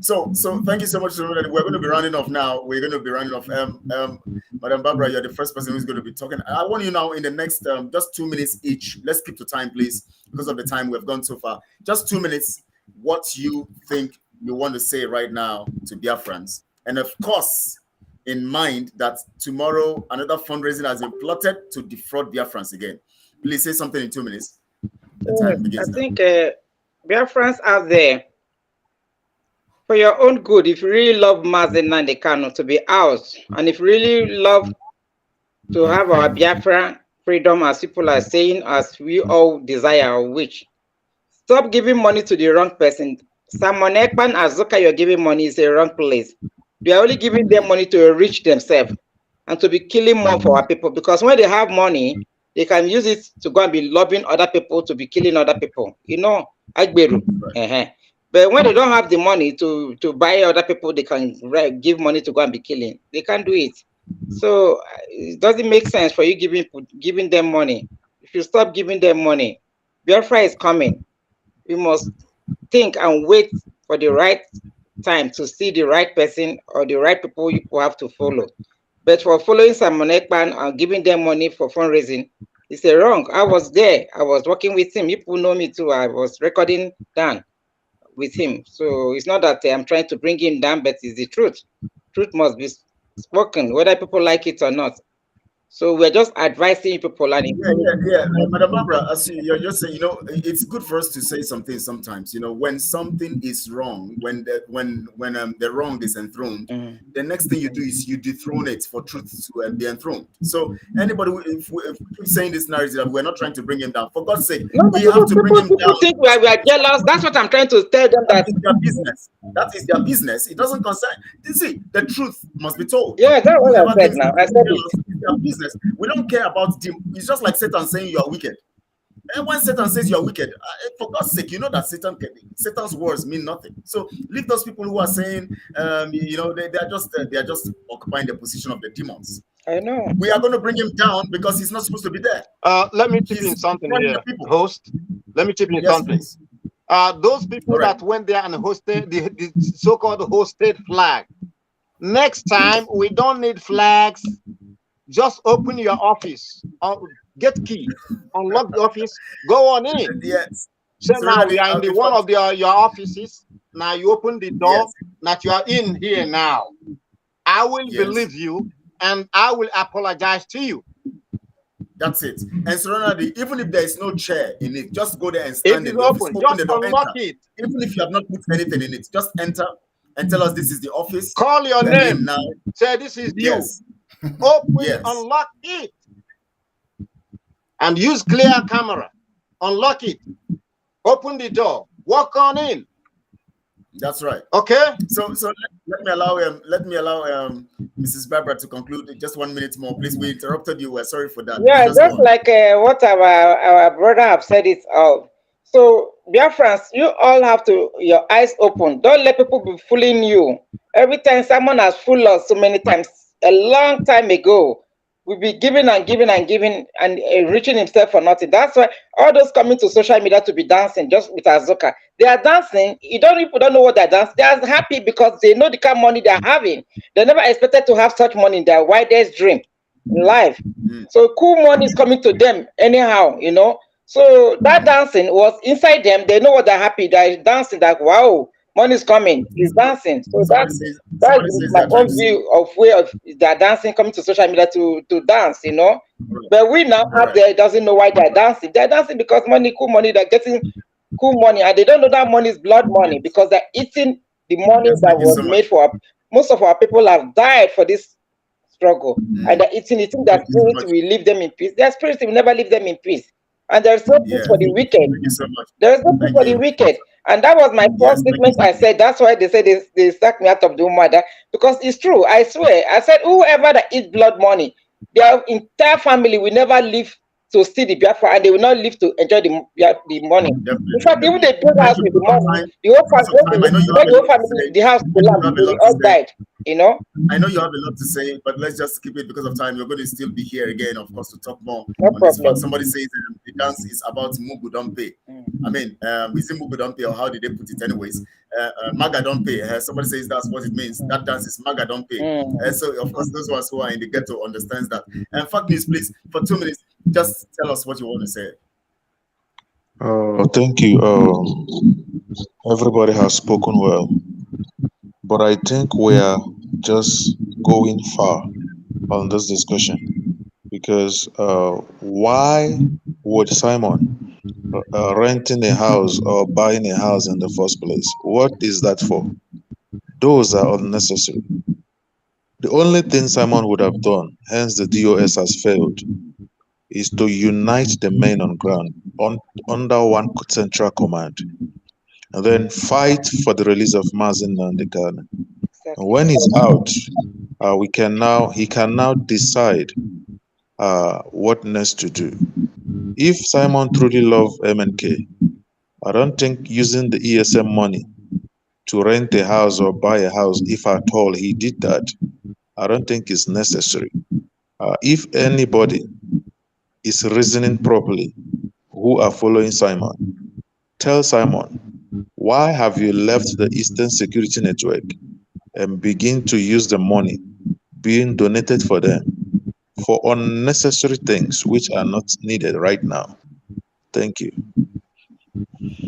So thank you so much. We're going to be rounding off now. We're going to be rounding off. Madam Barbara, you're the first person who's going to be talking. I want you now in the next just 2 minutes each. Let's keep to time, please, because of the time we've gone so far. Just 2 minutes. What you think you want to say right now to Biafrans, and of course, in mind that tomorrow another fundraising has been plotted to defraud Biafrans again. Please say something in 2 minutes. I think Biafrans out there, for your own good, if you really love Mazen Nnamdi Kanu to be out, and if you really love to have our Biafra freedom, as people are saying, as we all desire or wish, stop giving money to the wrong person. Simon Ekpa'S, Azuka, you're giving money is a wrong place. They are only giving them money to enrich themselves and to be killing more for our people, because when they have money, they can use it to go and be lobbying other people to be killing other people. You know, Agberu. But when they don't have the money to buy other people, they can give money to go and be killing. They can't do it. So it doesn't make sense for you giving them money. If you stop giving them money, Biafra is coming. We must think and wait for the right time to see the right person or the right people you have to follow. But for following Simon Ekpa'S and giving them money for fundraising, it's wrong. I was there. I was working with him. People know me too. I was recording down with him. So it's not that I'm trying to bring him down, but it's the truth. Truth must be spoken, whether people like it or not. So we're just advising people and Madam Barbara, as you're just saying, you know, it's good for us to say something sometimes. You know, when something is wrong, when the wrong is enthroned, the next thing you do is you dethrone it for truth to be enthroned. So anybody, if we keep saying this narrative, that we're not trying to bring him down. For God's sake, we have to bring him down. People think we are jealous. That's what I'm trying to tell them. That is their business. That is their business. It doesn't concern. You see, the truth must be told. Yeah, that's what I said now. I said it. Their business. We don't care about them. It's just like Satan saying you are wicked. And when Satan says you are wicked, for God's sake, you know that Satan's words mean nothing. So leave those people who are saying, you know, they are just occupying the position of the demons. I know. We are going to bring him down because he's not supposed to be there. Let me chip in something here, host. Let me chip in something. Please. Those people that went there and hosted the so-called hosted flag. Next time, we don't need flags. Just open your office, get key, unlock the office, go on in. Yes. So now we are in the one of your offices. Now you open the door, that you are in here now. I will believe you and I will apologize to you. That's it. And surround it, even if there is no chair in it, just go there and stand in the office. Open Just the door, unlock enter. it. Even if you have not put anything in it, just enter and tell us this is the office. Call your name. Now. Say this is you. Yes. Open, unlock it. And use clear camera. Unlock it. Open the door. Walk on in. That's right. Okay. So let me allow Mrs. Barbara to conclude. Just 1 minute more, please. We interrupted you. We're sorry for that. Yeah, just like what our brother have said it all. So Biafrans, you all have to your eyes open. Don't let people be fooling you. Every time someone has fooled us so many times, a long time ago, we'll be giving and giving and giving and enriching himself for nothing. That's why all those coming to social media to be dancing just with Azuka, they are dancing. People don't know what they're dancing. They are happy because they know the kind of money they're having. They never expected to have such money in their wildest dream in life. So cool money is coming to them anyhow, you know. So that dancing was inside them. They know what they're happy. They're dancing like, wow, money is coming. He's dancing. So that's my own view of way of they're dancing, coming to social media to dance, you know. But we now out there doesn't know why they're dancing. They're dancing because money, cool money. They're getting cool money, and they don't know that money is blood money because they're eating the money that was made for. Most of our people have died for this struggle, and they're eating it. That spirit will leave them in peace. Their spirit will never leave them in peace. And there's no peace for the wicked. There's no peace for the wicked. And that was my first statement I said. That's why they said they sacked me out of the mother. Because it's true. I swear. I said, whoever that eats blood money, their entire family will never live to see the Biafra, and they will not live to enjoy the money. In fact, even they build house with the money, the whole family, the house collapsed, they all died. You know, I know you have a lot to say, but let's just keep it because of time. You're going to still be here again, of course, to talk more on this. But somebody says the dance is about Mugu don't pay. I mean, is it Mugu don't pay, or how did they put it anyways? Maga don't pay. Somebody says that's what it means. That dance is Maga don't pay. So of course, those ones who are in the ghetto understands that. And fact news, please, for 2 minutes, just tell us what you want to say. Thank you. Everybody has spoken well. But I think we are just going far on this discussion because why would Simon renting a house or buying a house in the first place? What is that for? Those are unnecessary. The only thing Simon would have done, hence the DOS has failed, is to unite the men on ground under one central command, and then fight for the release of Mazin Nandekane. And when he's out, he can now decide what next to do. If Simon truly loves MNK, I don't think using the ESM money to rent a house or buy a house, if at all he did that, I don't think it's necessary. If anybody is reasoning properly who are following Simon, tell Simon, why have you left the Eastern Security Network and begin to use the money being donated for them for unnecessary things which are not needed right now? Thank you.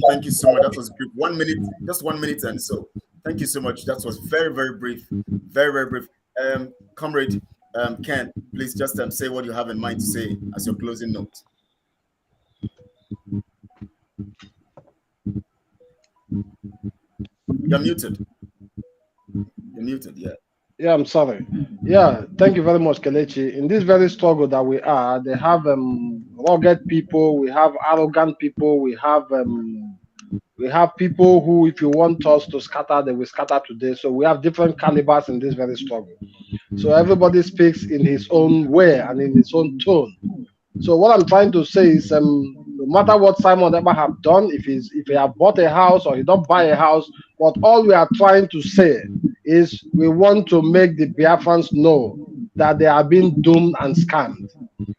Thank you so much. That was brief. 1 minute, just 1 minute and so. Thank you so much. That was very, very brief. Very, very brief. Comrade, Ken, please just say what you have in mind to say as your closing note. You're muted. You're muted, yeah. Yeah, I'm sorry. Yeah, thank you very much, Kelechi. In this very struggle that we are, they have rugged people, we have arrogant people, we have people who, if you want us to scatter, they will scatter today. So we have different calibers in this very struggle. So everybody speaks in his own way and in his own tone. So what I'm trying to say is, no matter what Simon ever have done, if he have bought a house or he don't buy a house, what all we are trying to say is we want to make the Biafrans know that they are being doomed and scammed.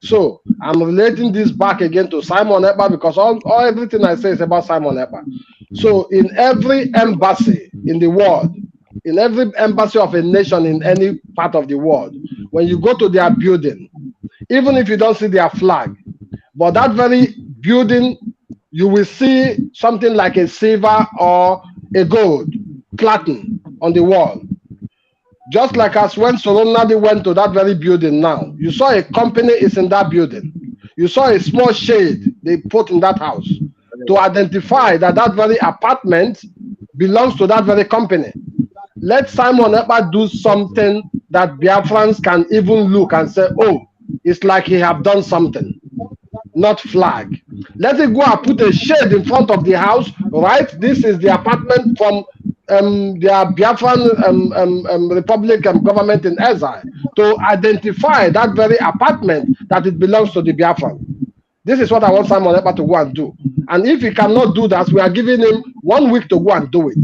So I'm relating this back again to Simon Ekpa because everything I say is about Simon Ekpa. So in every embassy in the world, in every embassy of a nation in any part of the world, when you go to their building, even if you don't see their flag, but that very building, you will see something like a silver or a gold platen on the wall. Just like as when Solonadi went to that very building now, you saw a company is in that building. You saw a small shade they put in that house to identify that that very apartment belongs to that very company. Let Simon Ekpa do something that Biafrans can even look and say, oh, it's like he have done something, not flag. Let it go and put a shade in front of the house, right? This is the apartment from their Biafran Republic government in exile, to identify that very apartment that it belongs to the Biafran. This is what I want Simon Ekpa to go and do. And if he cannot do that, we are giving him 1 week to go and do it.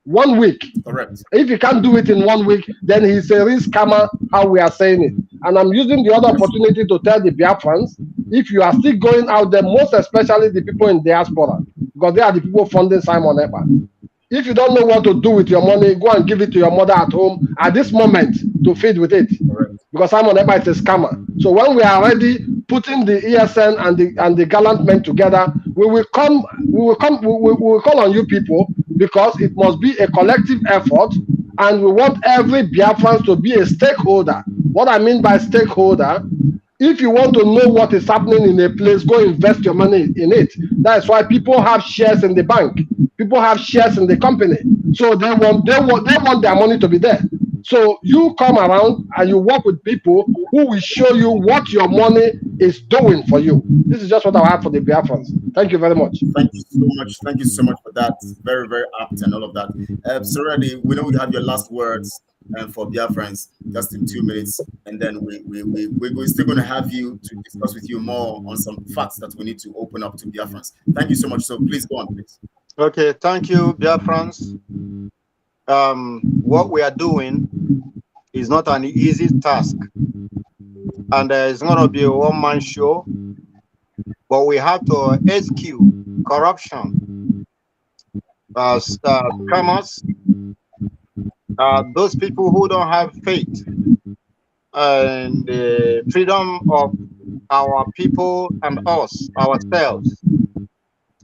1 week. Correct. If he can't do it in 1 week, then he's a real scammer, how we are saying it. And I'm using the other opportunity to tell the Biafrans, if you are still going out there, most especially the people in diaspora, because they are the people funding Simon Ekpa. If you don't know what to do with your money, go and give it to your mother at home at this moment to feed with it. Correct. Because Simon Ekpa is a scammer. So when we are ready, putting the ESN and the gallant men together, we will call on you people, because it must be a collective effort, and we want every Biafran to be a stakeholder. What I mean by stakeholder, if you want to know what is happening in a place, go invest your money in it. That's why people have shares in the bank. People have shares in the company. So they want their money to be there. So you come around and you work with people who will show you what your money is doing for you. This is just what I have for the Biafrans. Thank you very much. Thank you so much. Thank you so much for that. Very, very apt and all of that. Soradi, we know you have your last words for Biafrans just in 2 minutes, and then we're still going to have you to discuss with you more on some facts that we need to open up to Biafrans. Thank you so much. So please go on, please. Okay, thank you, Biafrans. What we are doing is not an easy task, and it's going to be a one-man show, but we have to execute corruption, scammers, those people who don't have faith and the freedom of our people and us, ourselves.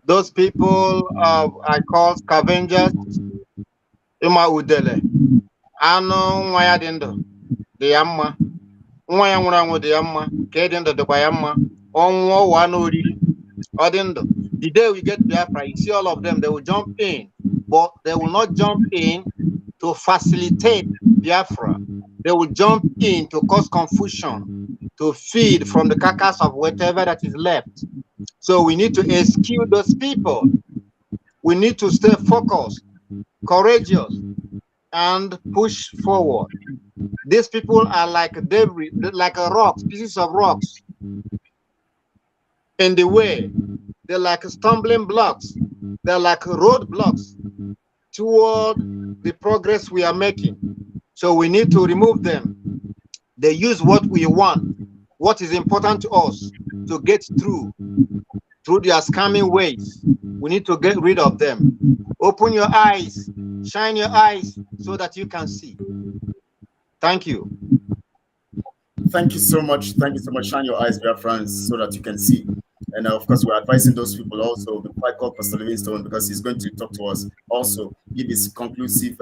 Those people I call scavengers. Ima udele anu nwa ya dị ndụ dị ya mma, nwa ya nwụrụ anwụ dị ya mma, ka dị ndụ dịkwa ya mma, ọnwụ ọwa n'oriri ọ dị ndụ. The day we get Biafra, you see all of them, they will jump in, but they will not jump in to facilitate Biafra. They will jump in to cause confusion, to feed from the carcass of whatever that is left. So we need to execute those people. We need to stay focused, courageous, and push forward. These people are like debris, like rocks, pieces of rocks in the way. They're like stumbling blocks. They're like roadblocks toward the progress we are making. So we need to remove them. They use what we want, what is important to us, to get through their scamming ways. We need to get rid of them. Open your eyes, shine your eyes so that you can see. Thank you. Thank you so much. Thank you so much. Shine your eyes, dear friends, so that you can see. And of course, we're advising those people also, before I call Pastor Livingstone, because he's going to talk to us, also give his conclusive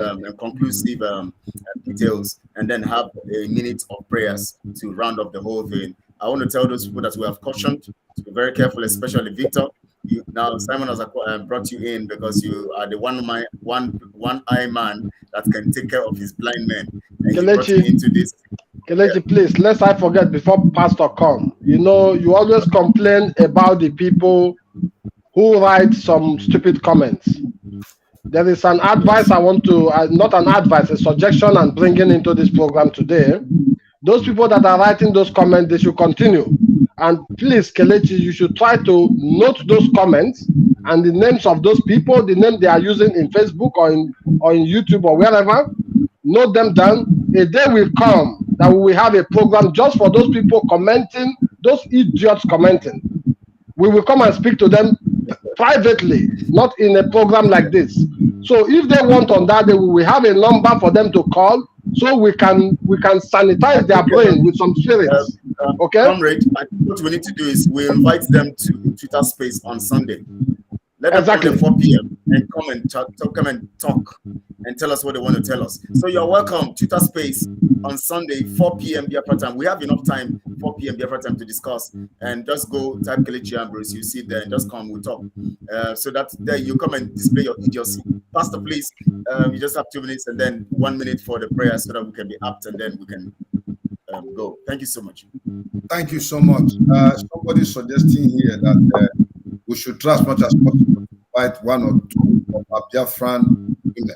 details, and then have a minute of prayers to round up the whole thing. I want to tell those people that we have cautioned to be very careful, especially Victor. Now Simon has brought you in because you are the one-eye man that can take care of his blind men. And he brought you into this. Kelechi, please, lest I forget before Pastor come. You know, you always complain about the people who write some stupid comments. There is an advice I want to, not an advice, a suggestion I'm bringing into this program today. Those people that are writing those comments, they should continue. And please, Kelechi, you should try to note those comments and the names of those people, the name they are using in Facebook or in YouTube or wherever. Note them down. A day will come that we will have a program just for those people commenting, those idiots commenting. We will come and speak to them privately, not in a program like this. So if they want on that day, we will have a number for them to call, so we can sanitize their brain with some spirits. Okay? Comrade, I think what we need to do is we invite them to Twitter Space on Sunday. Let them come at 4 p.m. and come and talk and tell us what they want to tell us. So you're welcome, Twitter Space on Sunday, 4 p.m. Biafra time. We have enough time, 4 p.m. Biafra time, to discuss. And just go type Kelechi Ambrose. You see there and just come, we'll talk. So that there you come and display your idiocy. Pastor, please, you just have 2 minutes and then 1 minute for the prayer so that we can be apt and then we can go. Thank you so much. Thank you so much. Somebody suggesting here that we should try as much as possible to fight one or two of our Biafran women.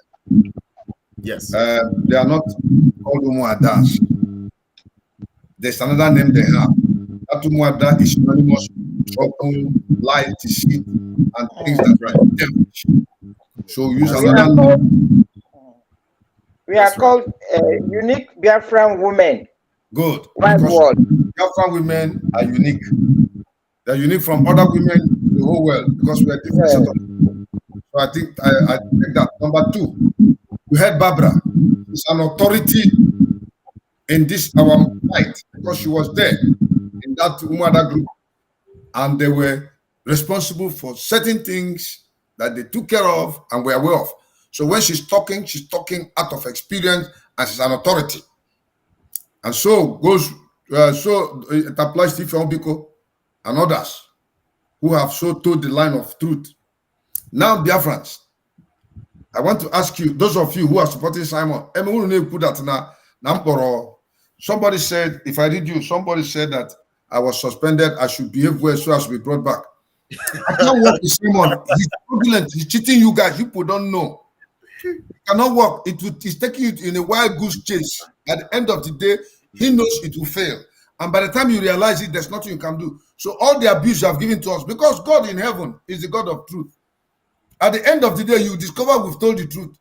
Yes. They are not called Umuadas. There's another name they have. That Umuada is synonymous with trouble, lie, deceit, and things that are devilish. So use another name. We are called unique Biafran women. Good. Because Biafran women are unique. They're unique from other women in the whole world because we are different set of people. So I think I take that. Number two, we had Barbara. She's an authority in this our fight because she was there in that Umada group, and they were responsible for certain things that they took care of and were aware of. So when she's talking out of experience, and she's an authority. And so goes so it applies to Ifeanyi and others who have so told the line of truth. Now, Biafrans, I want to ask you, those of you who are supporting Simon, somebody said, if I read you, somebody said that I was suspended, I should behave well so as to be brought back. I can't work with Simon. He's fraudulent. He's cheating you guys. You people don't know. It cannot work. It's taking you in a wild goose chase. At the end of the day, he knows it will fail. And by the time you realize it, there's nothing you can do. So all the abuse you have given to us, because God in heaven is the God of truth. At the end of the day, you discover we've told the truth.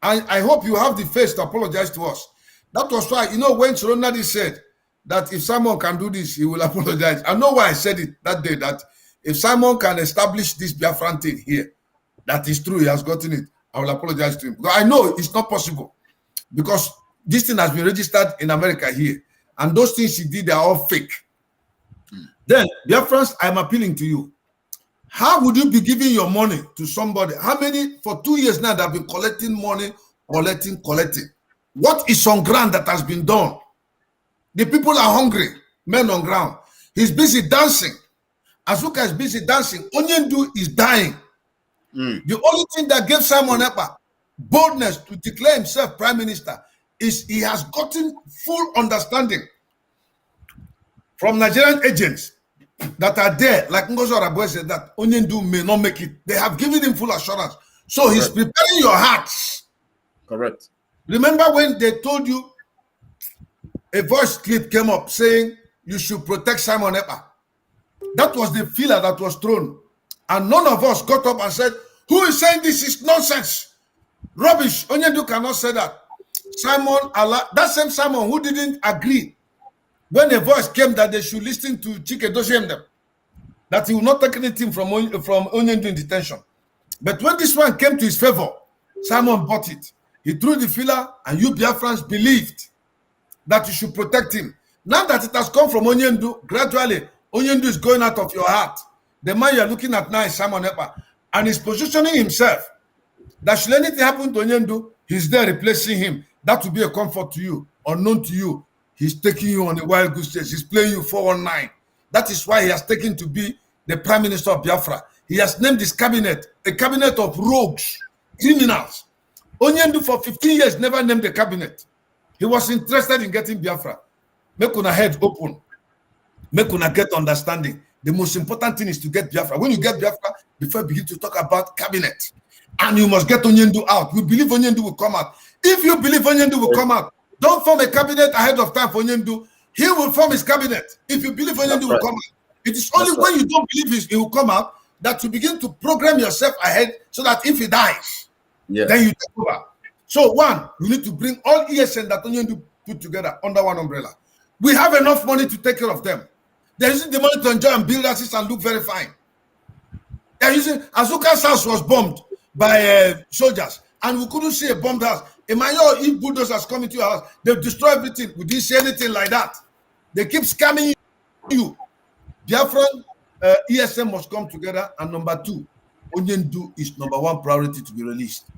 And I hope you have the face to apologize to us. That was why, you know, when Soronadi said that if Simon can do this, he will apologize. I know why I said it that day, that if Simon can establish this Biafran thing here, that is true, he has gotten it, I will apologize to him. Because I know it's not possible. Because this thing has been registered in America here. And those things he did, they are all fake. Then, Biafrans, I'm appealing to you. How would you be giving your money to somebody? How many, for 2 years now, they have been collecting money, collecting. What is on ground that has been done? The people are hungry, men on ground. He's busy dancing. Azuka is busy dancing. Onyendu is dying. The only thing that gave Simon Ekpa boldness to declare himself prime minister is he has gotten full understanding from Nigerian agents that are there, like Ngozi Araboy said, that Onyendu may not make it. They have given him full assurance. So he's preparing your hearts. Correct. Remember when they told you, a voice clip came up saying you should protect Simon Ekpa. That was the filler that was thrown. And none of us got up and said, who is saying this is nonsense? Rubbish. Onyendu cannot say that. Simon, that same Simon who didn't agree when a voice came that they should listen to Chike Doshem, that he will not take anything from Onyendu in detention. But when this one came to his favor, Simon bought it. He threw the filler, and you Biafrans believed that you should protect him. Now that it has come from Onyendu, gradually, Onyendu is going out of your heart. The man you're looking at now is Simon Ekpa, and he's positioning himself that should anything happen to Onyendu, he's there replacing him. That will be a comfort to you, unknown to you. He's taking you on a wild goose chase. He's playing you 419. That is why he has taken to be the Prime Minister of Biafra. He has named his cabinet a cabinet of rogues, criminals. Onyendu for 15 years never named the cabinet. He was interested in getting Biafra. Make una head open. Make una get understanding. The most important thing is to get Biafra. When you get Biafra, before you begin to talk about cabinet, and you must get Onyendu out. We believe Onyendu will come out. If you believe Onyendu will come out, don't form a cabinet ahead of time for Onyendu. He will form his cabinet. If you believe Onyendu will come out, it is only when you don't believe he will come out that you begin to program yourself ahead so that if he dies, then you take over. So one, you need to bring all ESN that Onyendu put together under one umbrella. We have enough money to take care of them. They're using the money to enjoy and build houses and look very fine. They're using Azuka's house was bombed by soldiers, and we couldn't see a bombed house. Imagine if bulldozers come into your house, they'll destroy everything. We didn't see anything like that. They keep scamming you. Biafran ESM must come together, and number two, Onyendu is number one priority to be released.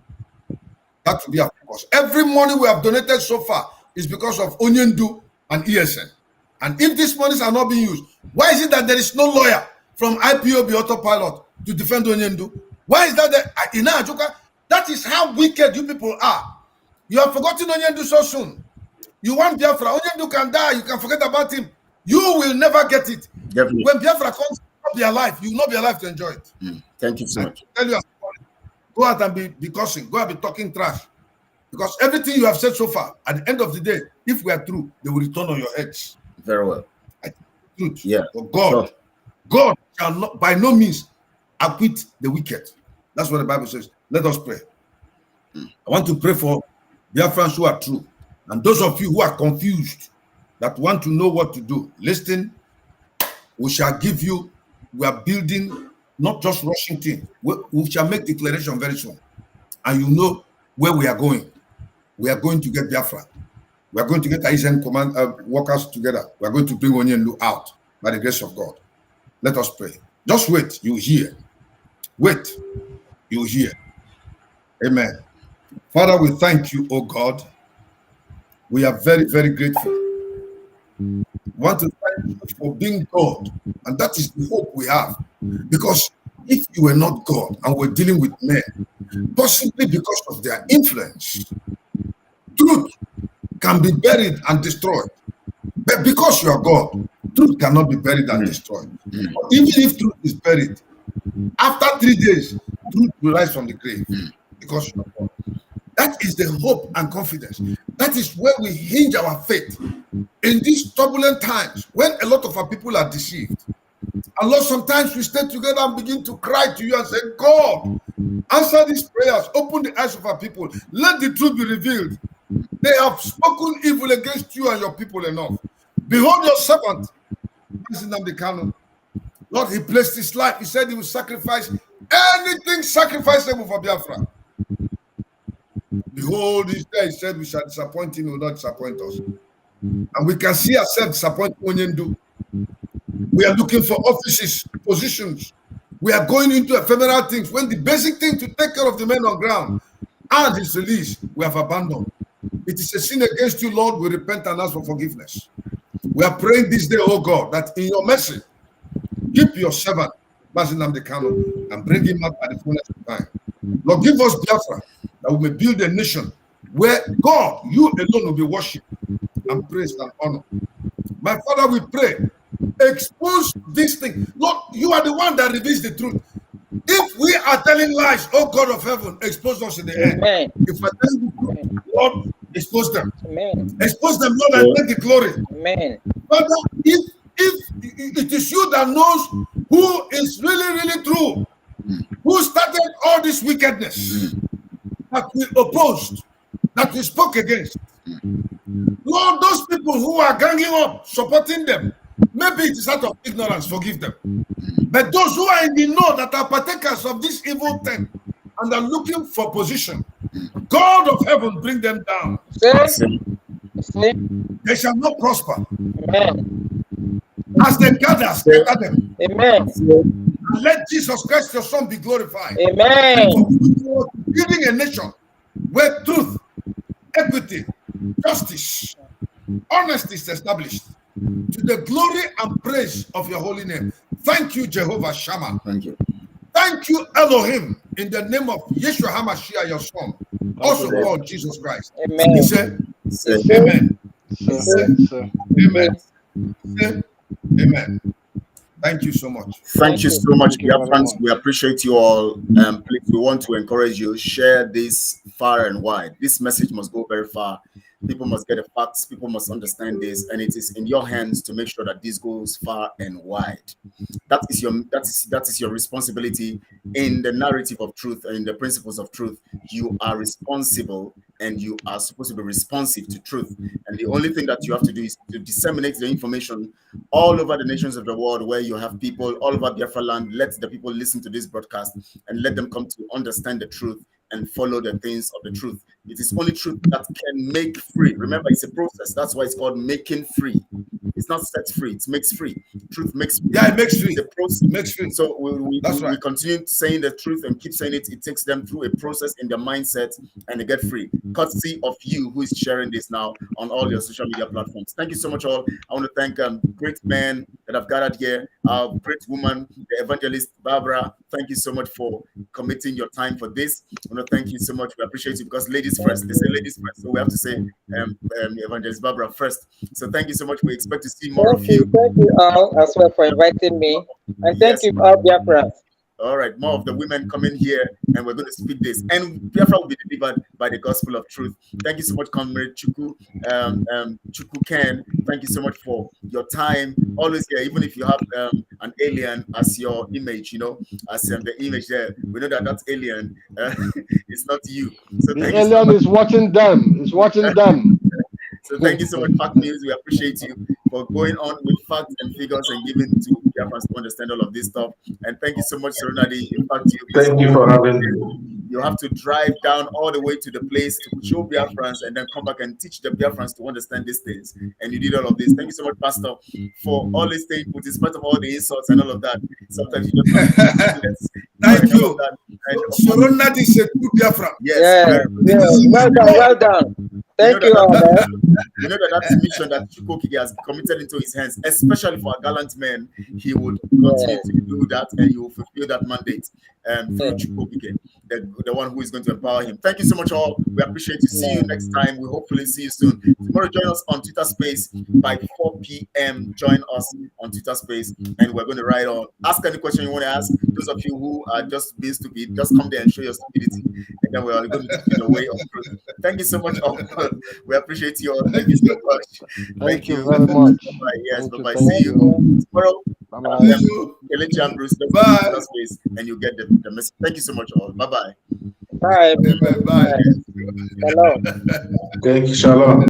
That will be our focus. Every money we have donated so far is because of Onyendu and ESN. And if these monies are not being used, why is it that there is no lawyer from IPOB Autopilot to defend Onyendu? Why is that in Ajuka? That is how wicked you people are. You have forgotten Onyendu so soon. You want Biafra. Onyendu can die. You can forget about him. You will never get it. Definitely. When Biafra comes, you will not be alive. You will not be alive to enjoy it. Thank you so much. Tell you, go out and be cursing. Go out and be talking trash. Because everything you have said so far, at the end of the day, if we are true, they will return on your heads. Very well. Truth. Yeah. But God shall not, by no means, acquit the wicked. That's what the Bible says. Let us pray. I want to pray for Biafrans who are true, and those of you who are confused, that want to know what to do. Listen, we shall give you. We are building not just Washington. We shall make declaration very soon, and you know where we are going. We are going to get Biafra. We are going to get ISN command workers together. We are going to bring Onyendu out by the grace of God. Let us pray. Just wait, you hear. Wait, you hear. Amen. Father, we thank you, oh God. We are very, very grateful. We want to thank you for being God, and that is the hope we have. Because if you were not God and we're dealing with men, possibly because of their influence, truth can be buried and destroyed. But because you are God, truth cannot be buried and destroyed. Even if truth is buried, after 3 days, truth will rise from the grave because you are God. That is the hope and confidence. That is where we hinge our faith in these turbulent times when a lot of our people are deceived. And Lord, sometimes we stay together and begin to cry to you and say, God, answer these prayers, open the eyes of our people, let the truth be revealed. They have spoken evil against you and your people enough. Behold your servant, Lord, he placed his life. He said he will sacrifice anything sacrificable for Biafra. Behold, he's there. He said we shall disappoint him, he will not disappoint us. And we can see ourselves disappoint Onyendu. We are looking for offices, positions. We are going into ephemeral things when the basic thing to take care of the men on ground and his release, we have abandoned. It is a sin against you, Lord. We repent and ask for forgiveness. We are praying this day, oh God, that in your mercy, keep your servant, Nnamdi, and bring him out at the fullness of time. Lord, give us Biafra, that we may build a nation where God, you alone will be worshipped and praised and honored. My Father, we pray, expose this thing. Lord, you are the one that reveals the truth. If we are telling lies, oh God of heaven, expose us in the end. Amen. If we're telling the truth, Lord, expose them. Amen. Expose them, Lord, and take the glory. Amen. Father, if it is you that knows who is really, really true, who started all this wickedness that we opposed, that we spoke against, Lord, those people who are ganging up, supporting them, maybe it is out of ignorance, forgive them. But those who are in the know that are partakers of this evil thing and are looking for position, God of heaven, bring them down. They shall not prosper. Amen. As they gather, scatter them. Amen. And let Jesus Christ, your Son, be glorified. Amen. For building a nation where truth, equity, justice, honesty is established to the glory and praise of your holy name. Thank you, Jehovah Shammah. Thank you. Thank you, Elohim, in the name of Yeshua HaMashiach, your Son, also called Jesus Christ. Amen. He said, Amen. Amen. Amen. Thank you so much. Thank you so much, Biafrans. We appreciate you all. Please, we want to encourage you, share this far and wide. This message must go very far. People must get the facts. People must understand this, and it is in your hands to make sure that this goes far and wide. That is your responsibility in the narrative of truth and in the principles of truth. You are responsible, and you are supposed to be responsive to truth. And the only thing that you have to do is to disseminate the information all over the nations of the world, where you have people all over Biafra land. Let the people listen to this broadcast and let them come to understand the truth and follow the things of the truth. It is only truth that can make free. Remember, it's a process. That's why it's called making free. It's not set free, it makes free. Truth makes free. Yeah, it makes free. The process makes free. So we continue saying the truth and keep saying it. It takes them through a process in their mindset, and they get free. Courtesy of you who is sharing this now on all your social media platforms. Thank you so much, all. I want to thank great men that have gathered here. Our great woman, the evangelist Barbara. Thank you so much for committing your time for this. I want to thank you so much. We appreciate you, because ladies first. They say ladies first, so we have to say evangelist Barbara first. So thank you so much. We expect to see more of you. Thank you all as well for inviting me, and thank you all Biafrans. All right, more of the women coming here, and we're going to speak this. And Biafra will be delivered by the gospel of truth. Thank you so much, Comrade Chuku, Chuku Ken. Thank you so much for your time. Always here, even if you have an alien as your image, you know, as the image there. We know that that's alien. It's not you. So the alien is watching them. It's watching them. So thank you so much, Fact News. We appreciate you for going on with facts and figures and giving to Biafrans to understand all of this stuff. And thank you so much, Serenadi. In fact, thank you for having me. You have to drive down all the way to the place to show Biafrans and then come back and teach the Biafrans to understand these things. And you did all of this. Thank you so much, Pastor, for always staying put in spite of all the insults and all of that. Sometimes you just have to thank you. Serenadi is a good Biafra. Yes. Well done, well done. Thank you all. You know that's the mission that Chukwokike has committed into his hands, especially for our gallant men. He would continue to do that, and he will fulfill that mandate through Chukwokike, the one who is going to empower him. Thank you so much, all. We appreciate you. See you next time. We hopefully see you soon. Tomorrow, join us on Twitter Space by 4 p.m. Join us on Twitter Space, and we're going to ride on. Ask any question you want to ask. Those of you who are just being stupid, just come there and show your stupidity, and then we're going to teach you the way of truth. Thank you so much, all. We appreciate you all. Thank you so much. Thank you very much. Bye. Yes, bye. See you tomorrow. Bye. Kelechi and Bruce, bye. And you get the message. Thank you so much, all. Bye. Bye. Bye. Hello. Thank you. Shalom.